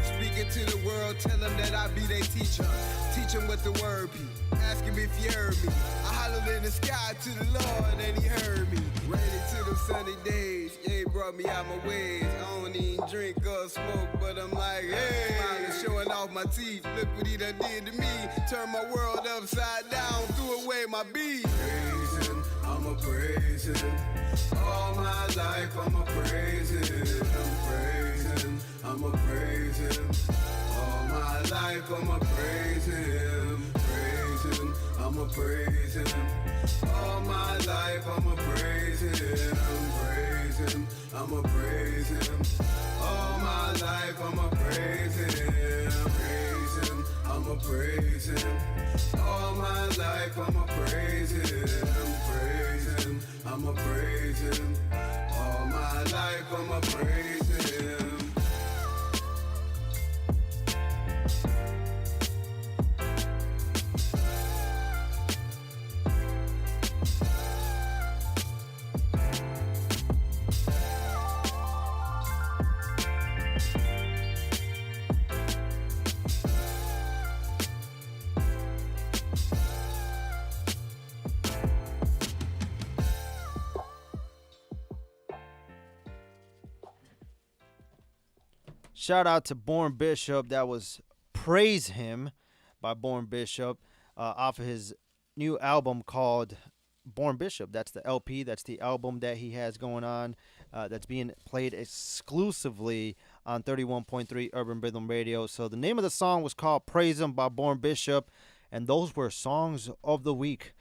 Speaking to the world, tell them that I be their teacher. Teach them what the word be. Ask him if you heard me. I hollered in the sky to the Lord and he heard me. Ran into them sunny days. Yeah, he brought me out my ways. I don't even drink or smoke, but I'm like, hey. Smiling, showing off my teeth. Look what he done did to me. Turned my world upside down. Threw away my beat. Praise him, I'ma praise him. All my life I'ma praise him. Praise him, I'ma praise him. All my life I'ma praise him. Praise him, I'ma praise him. All my life I'ma praise him. Praise him, I'ma praise him. All my life I'ma praise him. Praise him, I'ma praise him. All my life I'ma praise him. Praise him, I'ma praise him. All my life I'ma praise him. Shout out to Born Bishop. That was Praise Him by Born Bishop off of his new album called Born Bishop. That's the LP. That's the album that he has going on that's being played exclusively on 31.3 Urban Rhythm Radio. So the name of the song was called Praise Him by Born Bishop, and those were songs of the week.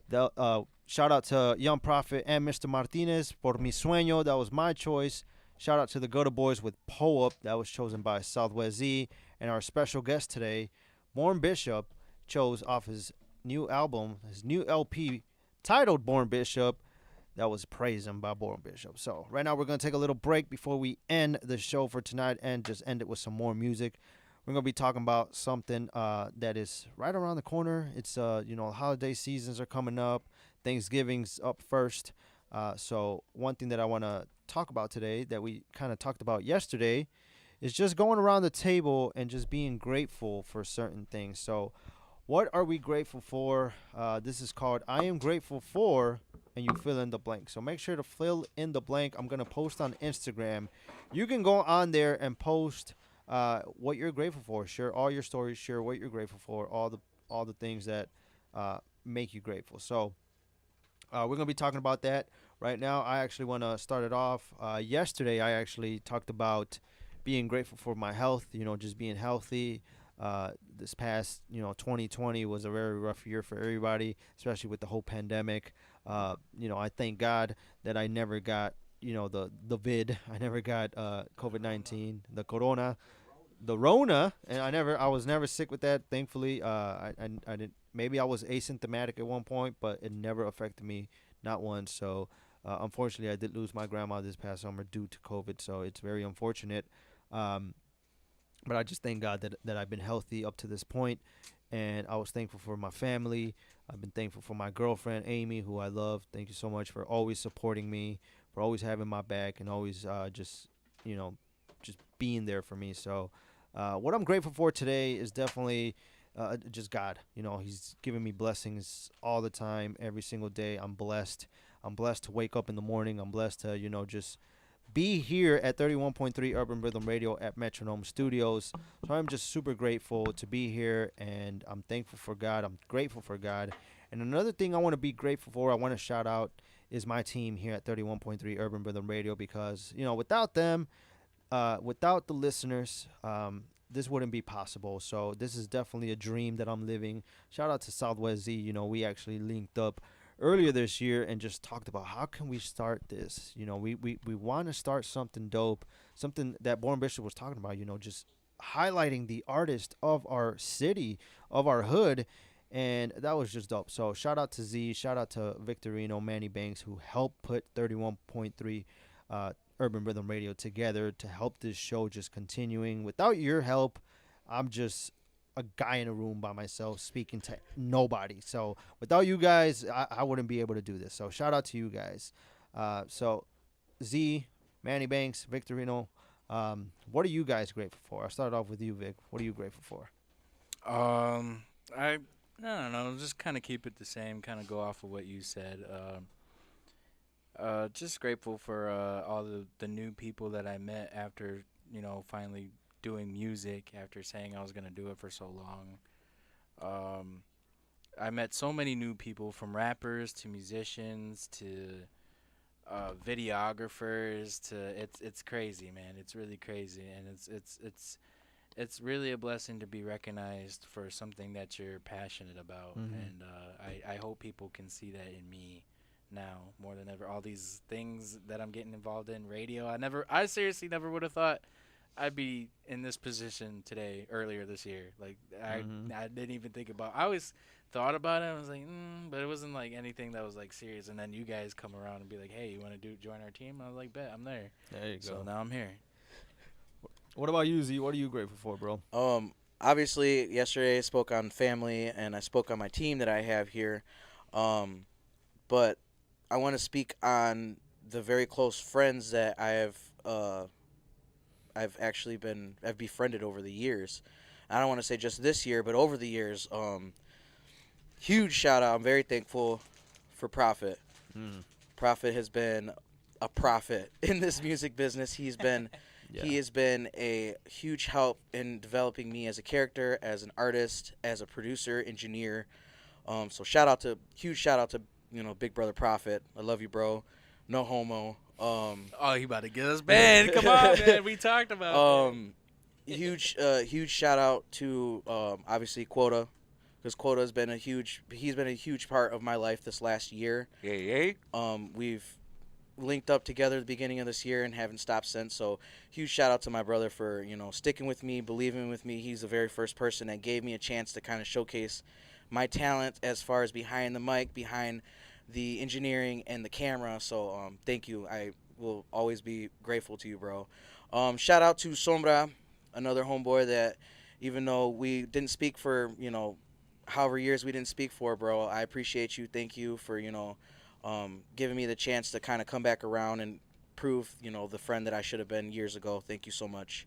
Shout out to Young Prophet and Mr. Martinez por Mi Sueño. That was my choice. Shout out to the Gutter Boys with Pull Up. That was chosen by SwZee. And our special guest today, Born Bishop, chose off his new album, his new LP titled Born Bishop. That was Praise Him by Born Bishop. So right now we're going to take a little break before we end the show for tonight and just end it with some more music. We're going to be talking about something that is right around the corner. It's, holiday seasons are coming up. Thanksgiving's up first. So one thing that I want to talk about today that we kind of talked about yesterday is just going around the table and just being grateful for certain things. So what are we grateful for? This is called I Am Grateful For and you fill in the blank. So make sure to fill in the blank. I'm going to post on Instagram. You can go on there and post what you're grateful for. Share all your stories. Share what you're grateful for. All the things that make you grateful. So we're going to be talking about that right now. I actually want to start it off. Yesterday, I actually talked about being grateful for my health, just being healthy. This past, 2020 was a very rough year for everybody, especially with the whole pandemic. I thank God that I never got, the vid. I never got COVID-19, the Rona, and I was never sick with that. Thankfully, I didn't. Maybe I was asymptomatic at one point, but it never affected me, not once. So, unfortunately, I did lose my grandma this past summer due to COVID. So it's very unfortunate. But I just thank God that I've been healthy up to this point, and I was thankful for my family. I've been thankful for my girlfriend, Amy, who I love. Thank you so much for always supporting me, for always having my back, and always just being there for me. So what I'm grateful for today is definitely just God. He's giving me blessings all the time, every single day. I'm blessed. I'm blessed to wake up in the morning. I'm blessed to, just be here at 31.3 Urban Rhythm Radio at Metronome Studios. So I'm just super grateful to be here, and I'm thankful for God. I'm grateful for God. And another thing I want to be grateful for, I want to shout out, is my team here at 31.3 Urban Rhythm Radio, because, without them, without the listeners, this wouldn't be possible. So this is definitely a dream that I'm living. Shout out to SwZee. We actually linked up earlier this year and just talked about how can we start this. We want to start something dope, something that Born Bishop was talking about, just highlighting the artist of our city, of our hood, and that was just dope. So shout out to Z, shout out to Victorino, Manny Banks, who helped put 31.3 Urban Rhythm Radio together to help this show just continuing. Without your help, I'm just a guy in a room by myself speaking to nobody. So without you guys, I wouldn't be able to do this. So shout out to you guys. So Z, Manny Banks, Victorino, what are you guys grateful for? I'll start off with you, Vic. What are you grateful for? I don't know. Just kind of keep it the same. Kind of go off of what you said. Just grateful for all the new people that I met after finally doing music, after saying I was going to do it for so long. I met so many new people, from rappers to musicians to videographers to it's crazy, man. It's really crazy, and it's really a blessing to be recognized for something that you're passionate about. Mm-hmm. And I hope people can see that in me now more than ever. All these things that I'm getting involved in, radio, I seriously never would have thought I'd be in this position today, earlier this year. Like, I didn't even think about. I always thought about it. I was like, but it wasn't like anything that was like serious. And then you guys come around and be like, hey, you want to join our team? I was like, bet, I'm there. There you go. So now I'm here. What about you, Z? What are you grateful for, bro? Obviously, yesterday I spoke on family, and I spoke on my team that I have here. But I want to speak on the very close friends that I've befriended over the years. I don't want to say just this year, but over the years. Huge shout out. I'm very thankful for Prophet. Prophet has been a prophet in this music business. He has been a huge help in developing me as a character, as an artist, as a producer, engineer. So huge shout out to Big Brother Prophet. I love you, bro. No homo. You about to get us banned? Come on, man. We talked about huge shout out to obviously Quota, because Quota has been he's been a huge part of my life this last year. Yay. We've linked up together at the beginning of this year and haven't stopped since. So huge shout out to my brother for sticking with me, believing with me. He's the very first person that gave me a chance to kind of showcase my talent as far as behind the mic, behind the engineering and the camera. So thank you. I will always be grateful to you, bro. Shout out to Sombra, another homeboy that even though we didn't speak for however years we didn't speak for, bro, I appreciate you. Thank you for giving me the chance to kind of come back around and prove the friend that I should have been years ago. Thank you so much.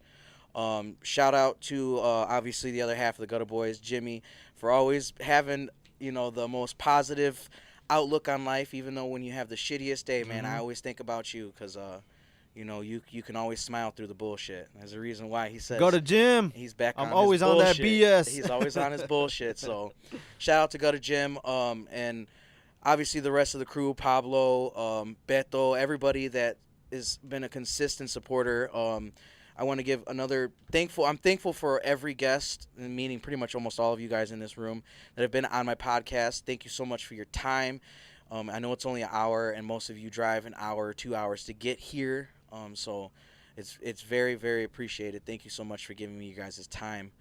Shout out to obviously the other half of the Gutter Boys, Jimmy, for always having the most positive outlook on life, even though when you have the shittiest day, man, I always think about you because, you know, you can always smile through the bullshit. There's a reason why he says go to gym. He's back. I'm on always his on that bullshit. BS. He's always on his bullshit. So, shout out to Go to Gym. And obviously the rest of the crew, Pablo, Beto, everybody that has been a consistent supporter. I want to give another I'm thankful for every guest, meaning pretty much almost all of you guys in this room that have been on my podcast. Thank you so much for your time. I know it's only an hour, and most of you drive an hour or 2 hours to get here. So it's very, very appreciated. Thank you so much for giving me you guys' time.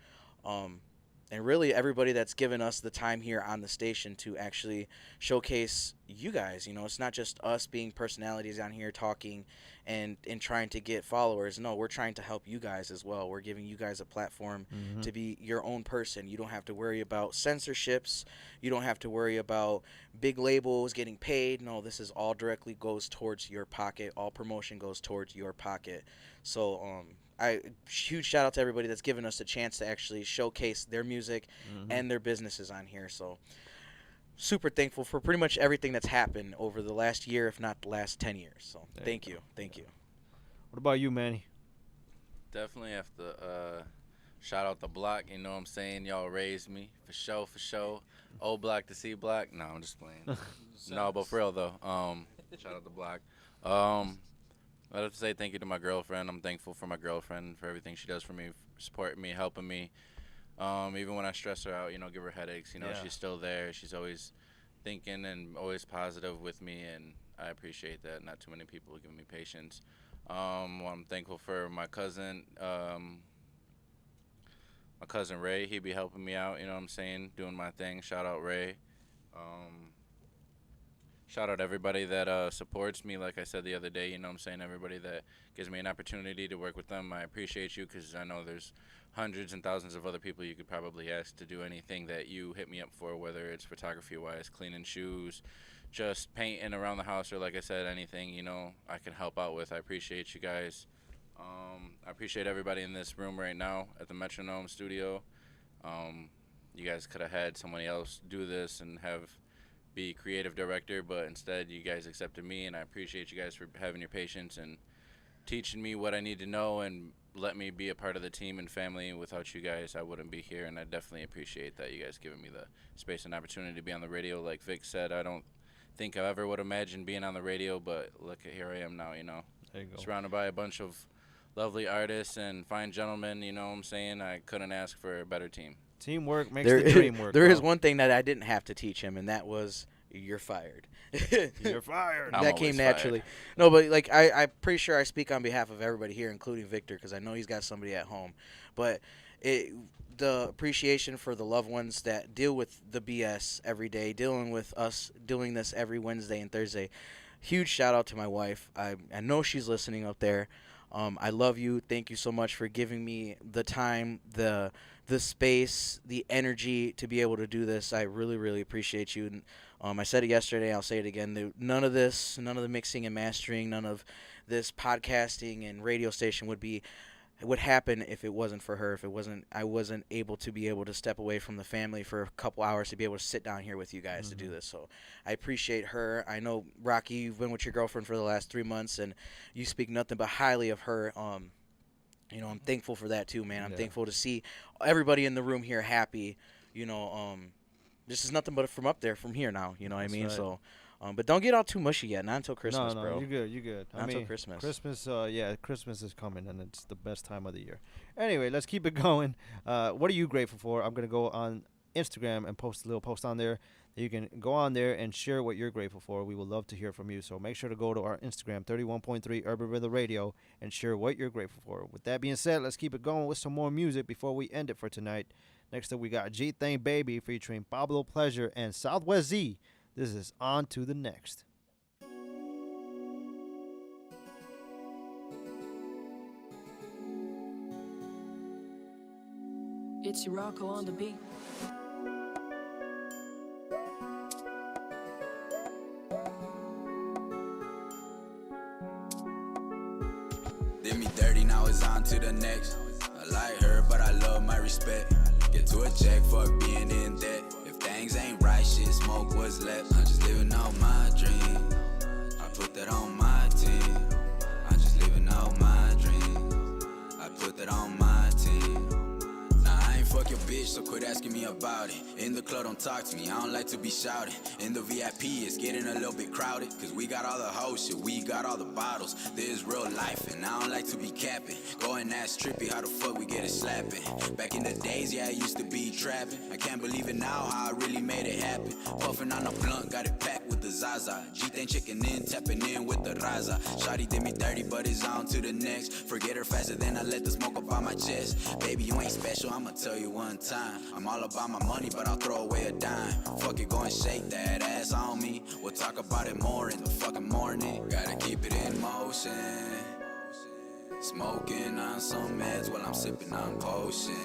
And really everybody that's given us the time here on the station to actually showcase you guys. You know, it's not just us being personalities on here talking and trying to get followers. No, we're trying to help you guys as well. We're giving you guys a platform to be your own person. You don't have to worry about censorships. You don't have to worry about big labels getting paid. No, this is all directly goes towards your pocket. All promotion goes towards your pocket. So, huge shout out to everybody that's given us a chance to actually showcase their music and their businesses on here. So super thankful for pretty much everything that's happened over the last year, if not the last 10 years. So thank you. What about you, Manny? Definitely have to shout out the block. You know what I'm saying? Y'all raised me for sure. Old block to C block. No, I'm just playing. No, but for real though. Shout out the block. I'd have to say thank you to my girlfriend. I'm thankful for my girlfriend for everything she does for me, supporting me, helping me. Even when I stress her out, you know, give her headaches, you know, she's still there. She's always thinking and always positive with me, and I appreciate that. Not too many people give me patience. I'm thankful for my cousin Ray. He be helping me out, you know what I'm saying, doing my thing. Shout out Ray. Shout out everybody that supports me, like I said the other day, you know what I'm saying, everybody that gives me an opportunity to work with them. I appreciate you because I know there's hundreds and thousands of other people you could probably ask to do anything that you hit me up for, whether it's photography-wise, cleaning shoes, just painting around the house, or like I said, anything, you know, I can help out with. I appreciate you guys. I appreciate everybody in this room right now at the Metronome studio. You guys could have had somebody else do this and be creative director, but instead you guys accepted me, and I appreciate you guys for having your patience and teaching me what I need to know and let me be a part of the team and family. Without you guys, I wouldn't be here, and I definitely appreciate that you guys giving me the space and opportunity to be on the radio. Like Vic said, I don't think I ever would imagine being on the radio, but look, here I am now, you know. There you go. Surrounded by a bunch of lovely artists and fine gentlemen, you know what I'm saying? I couldn't ask for a better team. Teamwork makes the dream work. There is one thing that I didn't have to teach him, and that was you're fired. You're fired. That came naturally. No, but like I'm pretty sure I speak on behalf of everybody here, including Victor, because I know he's got somebody at home. But the appreciation for the loved ones that deal with the BS every day, dealing with us doing this every Wednesday and Thursday. Huge shout out to my wife. I know she's listening out there. I love you. Thank you so much for giving me the time, the space, the energy to be able to do this. I really, really appreciate you. And I said it yesterday. I'll say it again. None of the mixing and mastering, none of this podcasting and radio station would happen if it wasn't for her. I wasn't able to step away from the family for a couple hours to be able to sit down here with you guys to do this. So I appreciate her. I know, Rocky, you've been with your girlfriend for the last 3 months, and you speak nothing but highly of her. You know, I'm thankful for that too, man. I'm thankful to see everybody in the room here happy. You know, this is nothing but from here now. You know what I mean? Right. So, but don't get all too mushy yet. Not until Christmas, bro. You're good. Not until Christmas. Christmas is coming, and it's the best time of the year. Anyway, let's keep it going. What are you grateful for? I'm going to go on Instagram and post a little post on there. You can go on there and share what you're grateful for. We would love to hear from you. So make sure to go to our Instagram, 31.3 Urban Rhythm Radio, and share what you're grateful for. With that being said, let's keep it going with some more music before we end it for tonight. Next up, we got G-Thing Baby featuring Pablo Pleasure and SwZee. This is On to the Next. It's Rocco on the beat. Did me dirty, now it's on to the next. I like her, but I love my respect. Get to a check for being in debt. If things ain't right, shit, smoke what's left. I'm just living on asking me about it. In the club, don't talk to me, I don't like to be shouting. In the VIP, it's getting a little bit crowded. Cause we got all the hoes, shit, we got all the bottles. This is real life, and I don't like to be capping. Go and ask Trippy how the fuck we get it slapping. Back in the days, yeah, I used to be trapping. I can't believe it now, how I really made it happen. Puffing on a blunt, got it packed with the Zaza. G-Thing chicken in, tapping in with the Raza. Shawty did me dirty, but it's on to the next. Forget her faster than I let the smoke up on my chest. Baby, you ain't special, I'ma tell you one time. I'm all about my money, but I'll throw away a dime. Fuck it, go and shake that ass on me. We'll talk about it more in the fucking morning. Gotta keep it in motion. Smoking on some meds while I'm sipping on potion.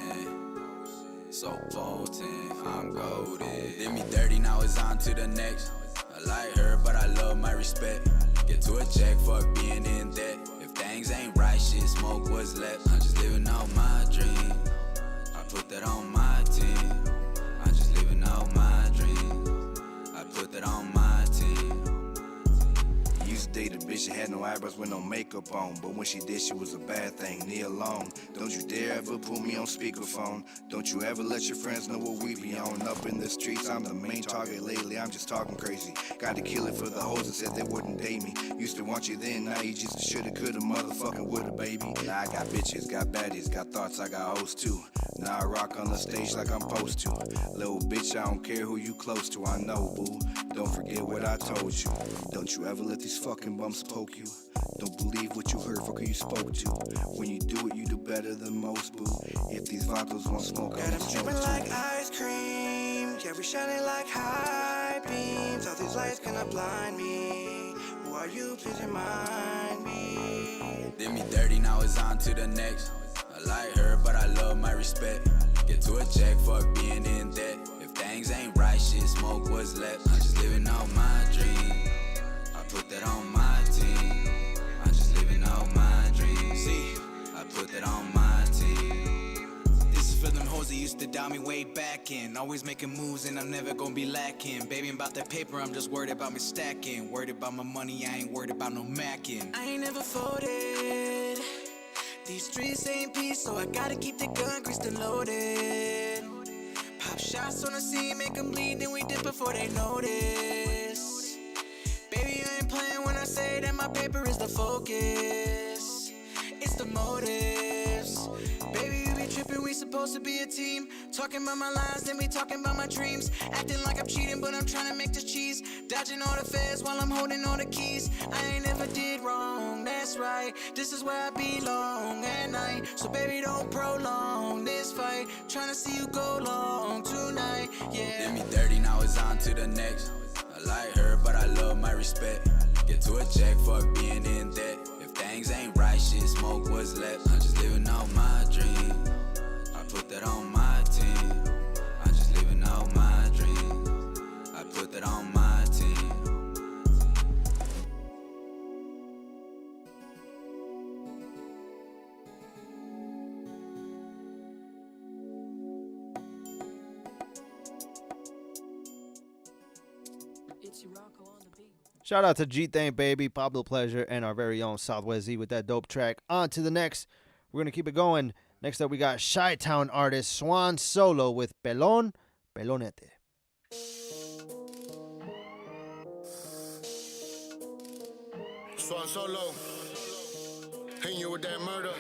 So potent, I'm goated. Did me dirty, now it's on to the next. I like her, but I love my respect. Get to a check, fuck being in debt. If things ain't right, shit, smoke what's left. I'm just living out my dream. I put that on my team. I'm just living out my dream. I put that on my team. Used to date a bitch that had no eyebrows with no makeup on. But when she did, she was a bad thing, leave alone. Don't you dare ever put me on speakerphone. Don't you ever let your friends know what we be on. Up in the streets, I'm the main target lately, I'm just talking crazy. Got to kill it for the hoes that said they wouldn't date me. Used to want you then, now you just shoulda, coulda, motherfucking woulda, baby. Now I got bitches, got baddies, got thoughts, I got hoes too. Now I rock on the stage like I'm supposed to. Little bitch, I don't care who you close to, I know, boo. Don't forget what I told you. Don't you ever let these fucking bumps poke you. Don't believe what you heard, fuck who you spoke to. When you do it, you do better than most, boo. If these vatos won't smoke, got them dripping like ice cream. Yeah, we shining like high beams. All these lights gonna blind me. Who are you, please remind me? Did me dirty, now it's on to the next. I like her, but I love my respect. Get to a check, fuck being in debt. If things ain't right, shit, smoke what's left. I'm just living out my dream. I put that on my team. I'm just living out my dream. See, I put that on my team. This is for them hoes that used to doubt me way back in. Always making moves and I'm never gonna be lacking. Baby, about that paper, I'm just worried about me stacking. Worried about my money, I ain't worried about no macking. I ain't never folded. These streets ain't peace, so I gotta keep the gun greased and loaded. Pop shots on the scene, make them bleed, then we dip before they notice. Baby, I ain't playing when I say that my paper is the focus. It's the motives. Baby, you be tripping, we supposed to be a team. Talking about my lies, then we talking about my dreams. Acting like I'm cheating, but I'm trying to make this cheese. Dodging all the feds while I'm holding all the keys. I ain't never did wrong, that's right. This is where I belong at night. So baby, don't prolong this fight. Trying to see you go long tonight, yeah. Did me dirty, now it's on to the next. I like her, but I love my respect. Get to a check, fuck being in debt. If things ain't right, shit, smoke what's left. I'm just living out my dream. I put that on my team. I'm just living out my dream. I put that on my team. Shout out to G-Thing Baby, Pablo Pleasure, and our very own SwZee with that dope track. On to the next. We're going to keep it going. Next up, we got Chi-Town artist Swan Solo with Pelon, Pelonete. Swan Solo, hitting you with that murder.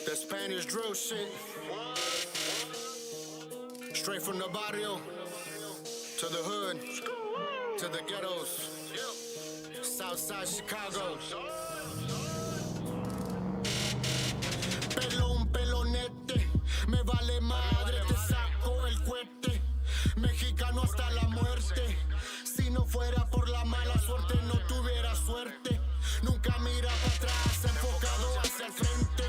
That Spanish drill shit. Straight from the barrio to the hood. To the ghettos, Southside Chicago. Pelón, pelonete, me vale madre, te saco el cohete. Mexicano hasta la muerte. Si no fuera por la mala suerte, no tuviera suerte. Nunca mira para atrás, enfocado hacia el frente.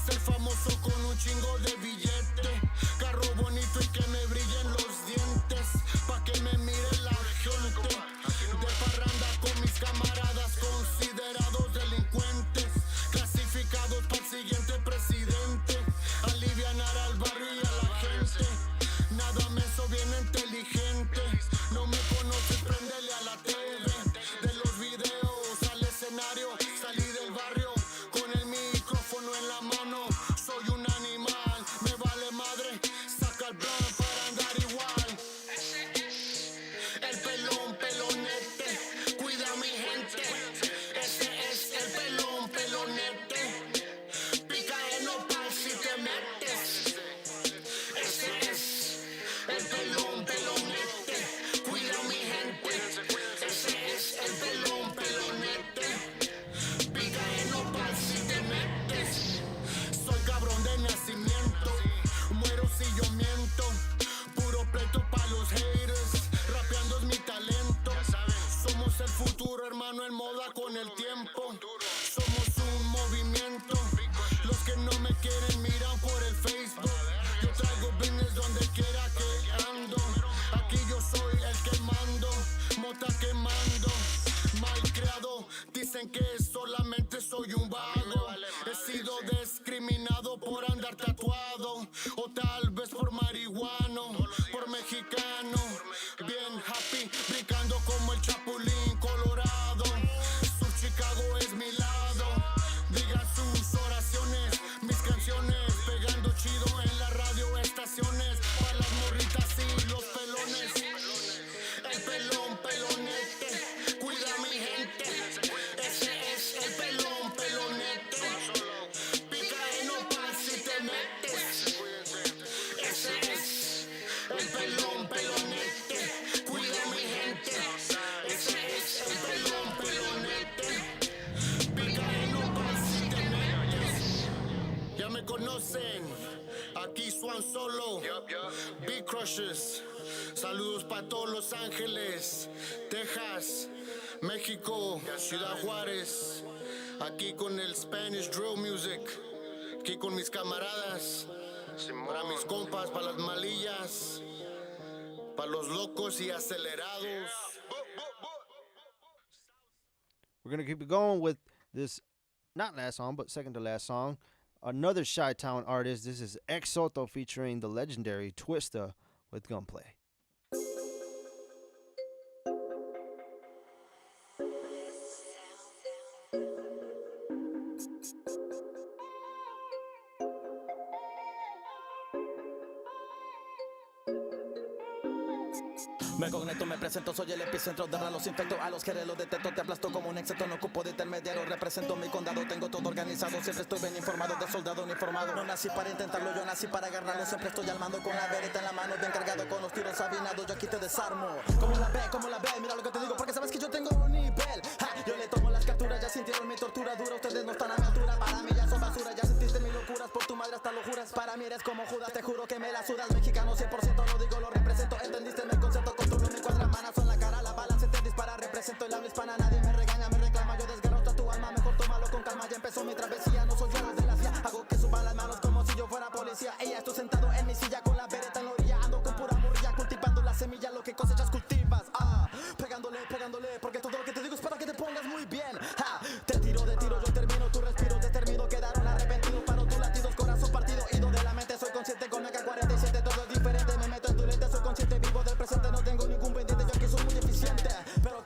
Ser famoso con un chingo de billete. Carro bonito y que me brillen los dientes. Pa' que me mire la gente. De parranda con mis camaradas considerados delincuentes. Clasificados para el siguiente presidente. Alivianar al barrio y a la gente. Nada menso bien inteligente. No me pelón, pelonete. Cuida a mi gente. Ese es el pelón, pelonete. Pica en nopal si te metes. Ese es el pelón, pelonete. Cuida a mi gente. Ese es el pelón, pelonete. Pica en nopal si te metes. Soy cabrón de nacimiento. Muero si yo miento. Puro pleito pa' los haters. Rapeando es mi talento. Somos el futuro, hermano, en moda con el tiempo. Somos un movimiento. Los que no me quieren miran por el Facebook. Yo traigo business donde quiera que ando. Aquí yo soy el que mando. Mota quemando. Mal creado. Dicen que solamente soy un vago. He sido discriminado por andar tatuado. O tal vez por marihuano. Por mexicano. Bien happy. Brincando como el Chapulín Colorado. Sur Chicago es mi lado. Digan sus oraciones. Mis canciones. Pegando chido en la radio estaciones. Para las morritas y los pelones. El pelón, pelonete. Cuida a mi gente. Ese es el pelón, pelonete. Pica en nopal si te metes. Ese es el pelón, pelonete. Cuida a mi gente. Ese es el pelón, pelonete. Pica en nopal si te metes. Ya me conocen. Aquí Swan Solo. Big Crushers. Saludos para todos Los Ángeles, Texas, México, Ciudad Juárez. Aquí con el Spanish Drill Music. Aquí con mis camaradas. Para mis compas, para las malillas. Para los locos y acelerados. We're going to keep it going with this, not last song, but second to last song. Another Chi-Town artist. This is X Soto featuring the legendary Twista with Gunplay. Me conecto, me presento, soy el epicentro de los infecto. A los que los detecto, te aplasto como un éxito. No ocupo de intermediario, represento mi condado. Tengo todo organizado, siempre estoy bien informado. De soldado uniformado, no nací para intentarlo, yo nací para agarrarlo. Siempre estoy al mando con la vereta en la mano. Bien cargado con los tiros avinados, yo aquí te desarmo. Como la ve, mira lo que te digo, porque sabes que yo tengo un nivel. Yo le tomo las capturas, ya sintieron mi tortura dura. Ustedes no están a mi altura, para mí ya son basura. Ya sentiste mis locuras, por tu madre hasta lo juras. Para mí eres como Judas, te juro que me la sudas. Mexicano 100%, lo digo, lo represento. ¿Entendiste mi concepto? Controlo mi cuadra, manazo en la cara, la bala se te dispara. Represento el habla hispana, nadie me regaña, me reclama. Yo desgarro hasta tu alma, mejor tómalo con calma. Ya empezó mi travesía, no soy yo de la CIA. Hago que suban las manos como si yo fuera policía. Ella estoy sentado en mi silla con la vereta en la orilla. Ando con pura morrilla, cultivando la semilla, lo que cosechas cultivas. Pegándole, porque todo lo que te digo es para que te pongas muy bien. Te tiro de tiro, yo termino, tu respiro determino. Quedaron arrepentidos, paro tus latidos, corazón partido, ido de la mente. Soy consciente con AK-47, todo es diferente. Me meto en tu lente, soy consciente, vivo del presente. No tengo ningún pendiente, yo aquí soy muy eficiente. Pero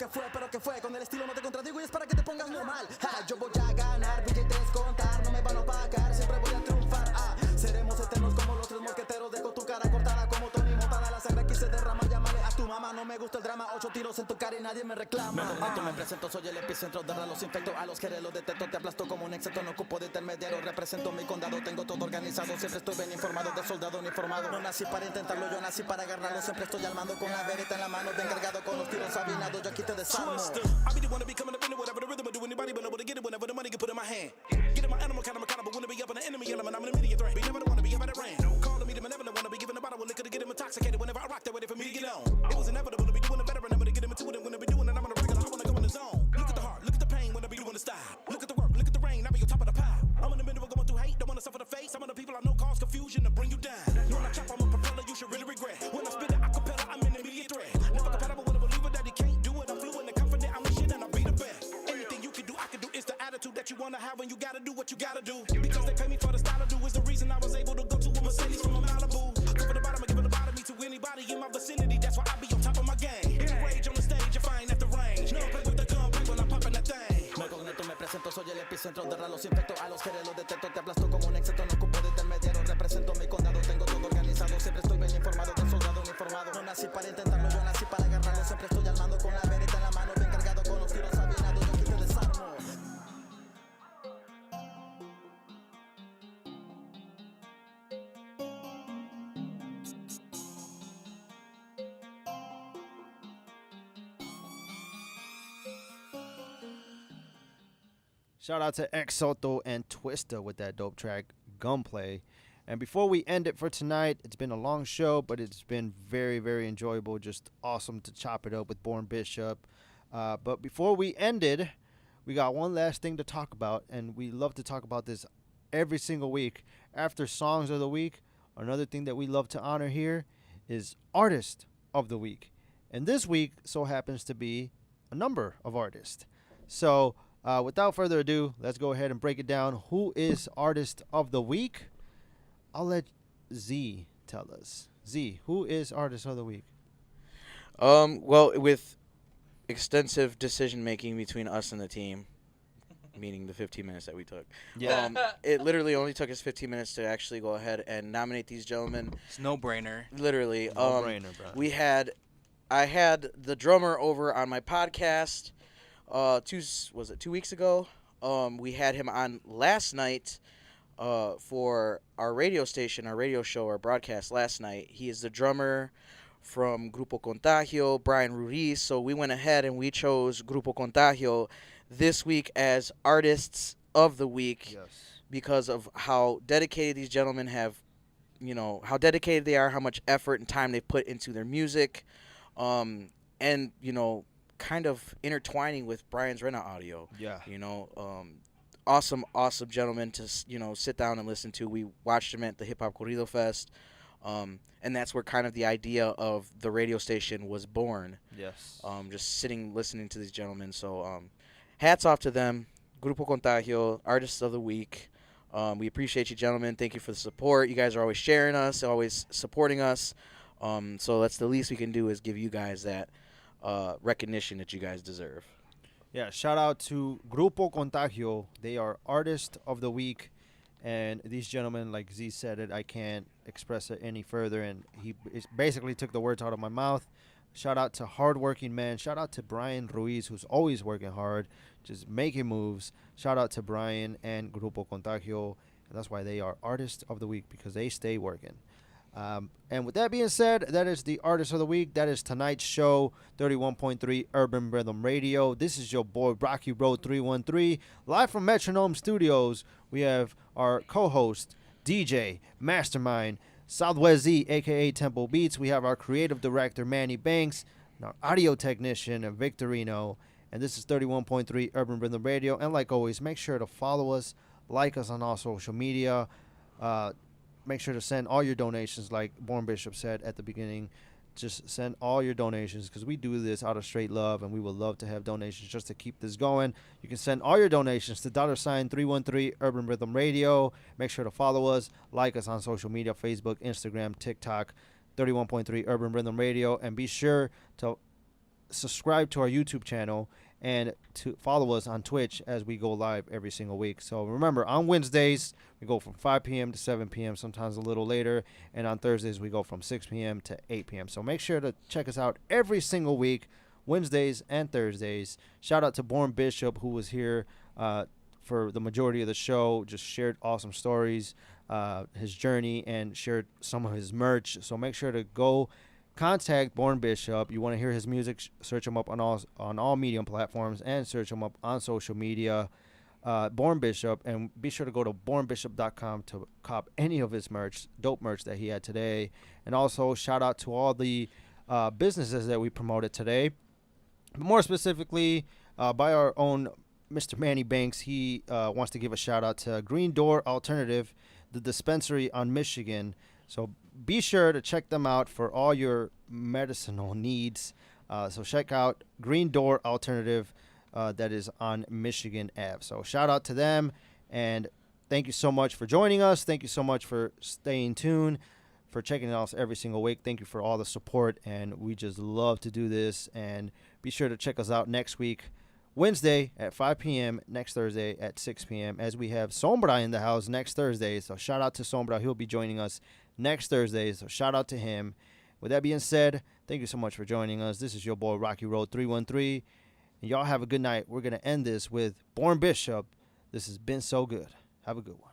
que fue, con el estilo no te contradigo y es para que te pongas normal. Yo voy a ganar, billetes contar, no me van a pagar, siempre voy a triunfar. Seremos eternos como los tres mosqueteros. Dejo tu cara cortada como Tony Montana. La sangre aquí se derrama, llámale a tu mamá. No me gusta el drama, 8 tiros en tu cara y nadie me reclama. Me conecto, me presento, soy el epicentro de los infecto. A los que los detecto, te aplasto como un éxito. No ocupo de intermediario, represento mi condado. Tengo todo organizado, siempre estoy bien informado. De soldado uniformado, no nací para intentarlo, yo nací para agarrarlo. Siempre estoy al mando con la vereta en la mano. Bien cargado con los tiros avinados, yo aquí te desarmo. I be the one to be coming up in it, whatever the rhythm I do. Anybody been able to get it whenever the money get put in my hand. Get in my animal, kind of but wanna be up on the enemy element. I'm an immediate threat. Be never the one to be ever the ran. Calling me the malevolent, wanna be giving the bottle with liquor to get him intoxicated. Whenever I rock, they're ready for me to get on. It was inevitable to be doing it better, and I'm gonna get him into it. And when I be doing it, I'm on a regular, I wanna go in the zone. Look at the heart, look at the pain when I be doing the style. Look at the work, look at the rain, I be on top of the pile. I'm in the middle of going through hate, don't wanna suffer the face. Some of the people I know cause confusion to bring you down. When I chop, I'm a propeller, you should really regret. When I spit it, acapella, I'm an immediate threat. Never compatible with a believer that he can't do it. I'm fluent and confident, I'm the shit and I'll be the best. Anything you can do, I can do. It's the attitude that you wanna have when you gotta do what you gotta do. Because they pay me for the style I do is the reason I was able to go to a Mercedes from a Malibu. Cover the bottom and give it a bottom me to anybody in my vicinity. That's why I be on top of my game. In a rage on the stage, you find at the range. No play with the gun, play when I'm popping that thing. Me conecto, me presento, soy el epicentro de los infecto. A los que los detecto, te aplasto como un éxito. No ocupo de intermediario, represento mi condado. Tengo todo organizado, siempre estoy bien informado. De soldado uniformado, no nací para intentarlo, yo nací para agarrarlo. Siempre estoy al Shout out to X Soto and Twista with that dope track, Gunplay. And before we end it for tonight, it's been a long show, but it's been very, very enjoyable. Just awesome to chop it up with Born Bishop. But before we ended, we got one last thing to talk about, and we love to talk about this every single week. After Songs of the Week, another thing that we love to honor here is Artist of the Week. And this week so happens to be a number of artists. So without further ado, let's go ahead and break it down. Who is Artist of the Week? I'll let Z tell us. Z, who is Artist of the Week? Well, with extensive decision making between us and the team, meaning the 15 minutes that we took. Yeah. It literally only took us 15 minutes to actually go ahead and nominate these gentlemen. It's no-brainer. Literally. No-brainer, bro. I had the drummer over on my podcast 2 weeks ago. We had him on last night for our radio station, our radio show, our broadcast last night. He is the drummer from Grupo Contagio, Brian Ruiz. So we went ahead and we chose Grupo Contagio this week as Artists of the Week. Yes. Because of how dedicated these gentlemen have, how dedicated they are, how much effort and time they put into their music, and, kind of intertwining with Brian's Rena audio. Yeah. Awesome gentleman to, sit down and listen to. We watched him at the Hip Hop Corrido Fest, and that's where kind of the idea of the radio station was born. Yes. Just sitting, listening to these gentlemen. So, hats off to them. Grupo Contagio, Artists of the Week. We appreciate you, gentlemen. Thank you for the support. You guys are always sharing us, always supporting us. So that's the least we can do is give you guys that recognition that you guys deserve. Yeah, shout out to Grupo Contagio. They are Artist of the Week. And these gentlemen, like Z said it, I can't express it any further. And he basically took the words out of my mouth. Shout out to hardworking man. Shout out to Brian Ruiz, who's always working hard, just making moves. Shout out to Brian and Grupo Contagio. And that's why they are Artists of the Week, because they stay working. And with that being said, that is the Artist of the Week. That is tonight's show, 31.3 Urban Rhythm Radio. This is your boy, RockyRoad313, live from Metronome Studios. We have our co-host, DJ, Mastermind, SwZee, a.k.a. Temple Beats. We have our creative director, Manny Banks, and our audio technician, Victorino. And this is 31.3 Urban Rhythm Radio. And like always, make sure to follow us, like us on all social media. Make sure to send all your donations, like Born Bishop said at the beginning. Just send all your donations, because we do this out of straight love, and we would love to have donations just to keep this going. You can send all your donations to $313 Urban Rhythm Radio. Make sure to follow us, like us on social media, Facebook, Instagram, TikTok, 31.3 Urban Rhythm Radio. And be sure to subscribe to our YouTube channel and to follow us on Twitch as we go live every single week. So remember, on Wednesdays, we go from 5 p.m. to 7 p.m., sometimes a little later. And on Thursdays, we go from 6 p.m. to 8 p.m. So make sure to check us out every single week, Wednesdays and Thursdays. Shout out to Born Bishop, who was here for the majority of the show, just shared awesome stories, his journey, and shared some of his merch. So make sure to go contact Born Bishop. You want to hear his music, search him up on all medium platforms, and search him up on social media, Born Bishop. And be sure to go to bornbishop.com to cop any of his merch, dope merch that he had today. And also shout out to all the businesses that we promoted today, but more specifically by our own Mr. Manny Banks. He wants to give a shout out to Green Door Alternative, the dispensary on Michigan. So be sure to check them out for all your medicinal needs. So check out Green Door Alternative that is on Michigan Ave. So shout out to them, and thank you so much for joining us. Thank you so much for staying tuned, for checking us every single week. Thank you for all the support, and we just love to do this. And be sure to check us out next week, Wednesday at 5 p.m., next Thursday at 6 p.m., as we have Sombra in the house next Thursday. So shout out to Sombra. He'll be joining us next Thursday, so shout out to him. With that being said, thank you so much for joining us. This is your boy, RockyRoad313, and y'all have a good night. We're going to end this with Born Bishop. This has been so good. Have a good one.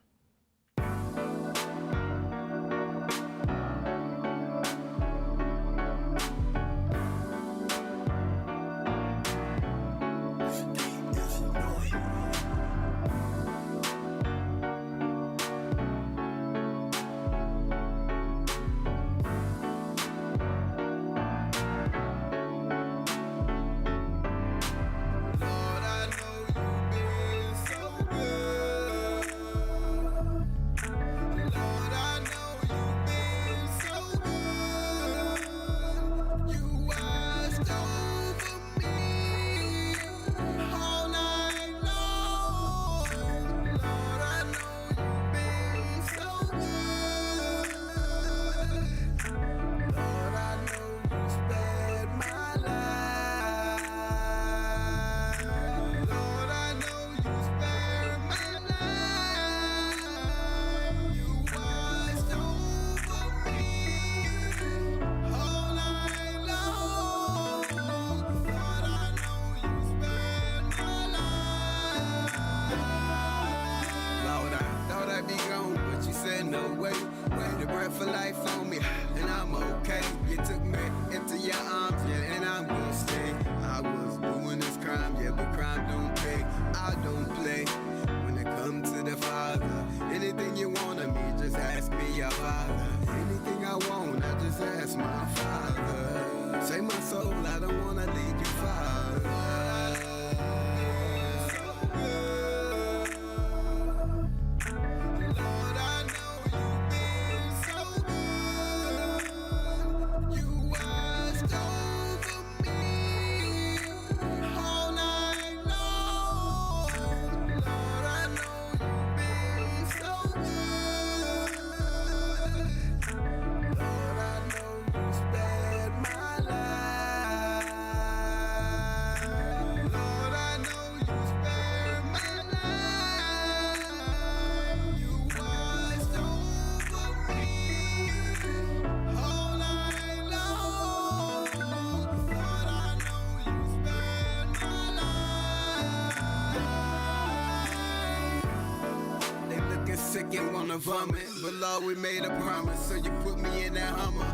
sick and wanna vomit. But Lord, we made a promise, so you put me in that Hummer.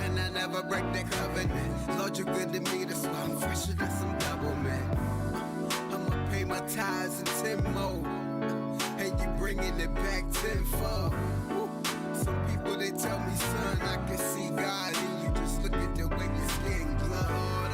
And I never break that covenant. Lord, you're good to me, that's why I'm fresher than some double, man. I'ma pay my tithes and 10 more. And you bringing it back tenfold. Some people, they tell me, son, I can see God. And you just look at the way your skin glow.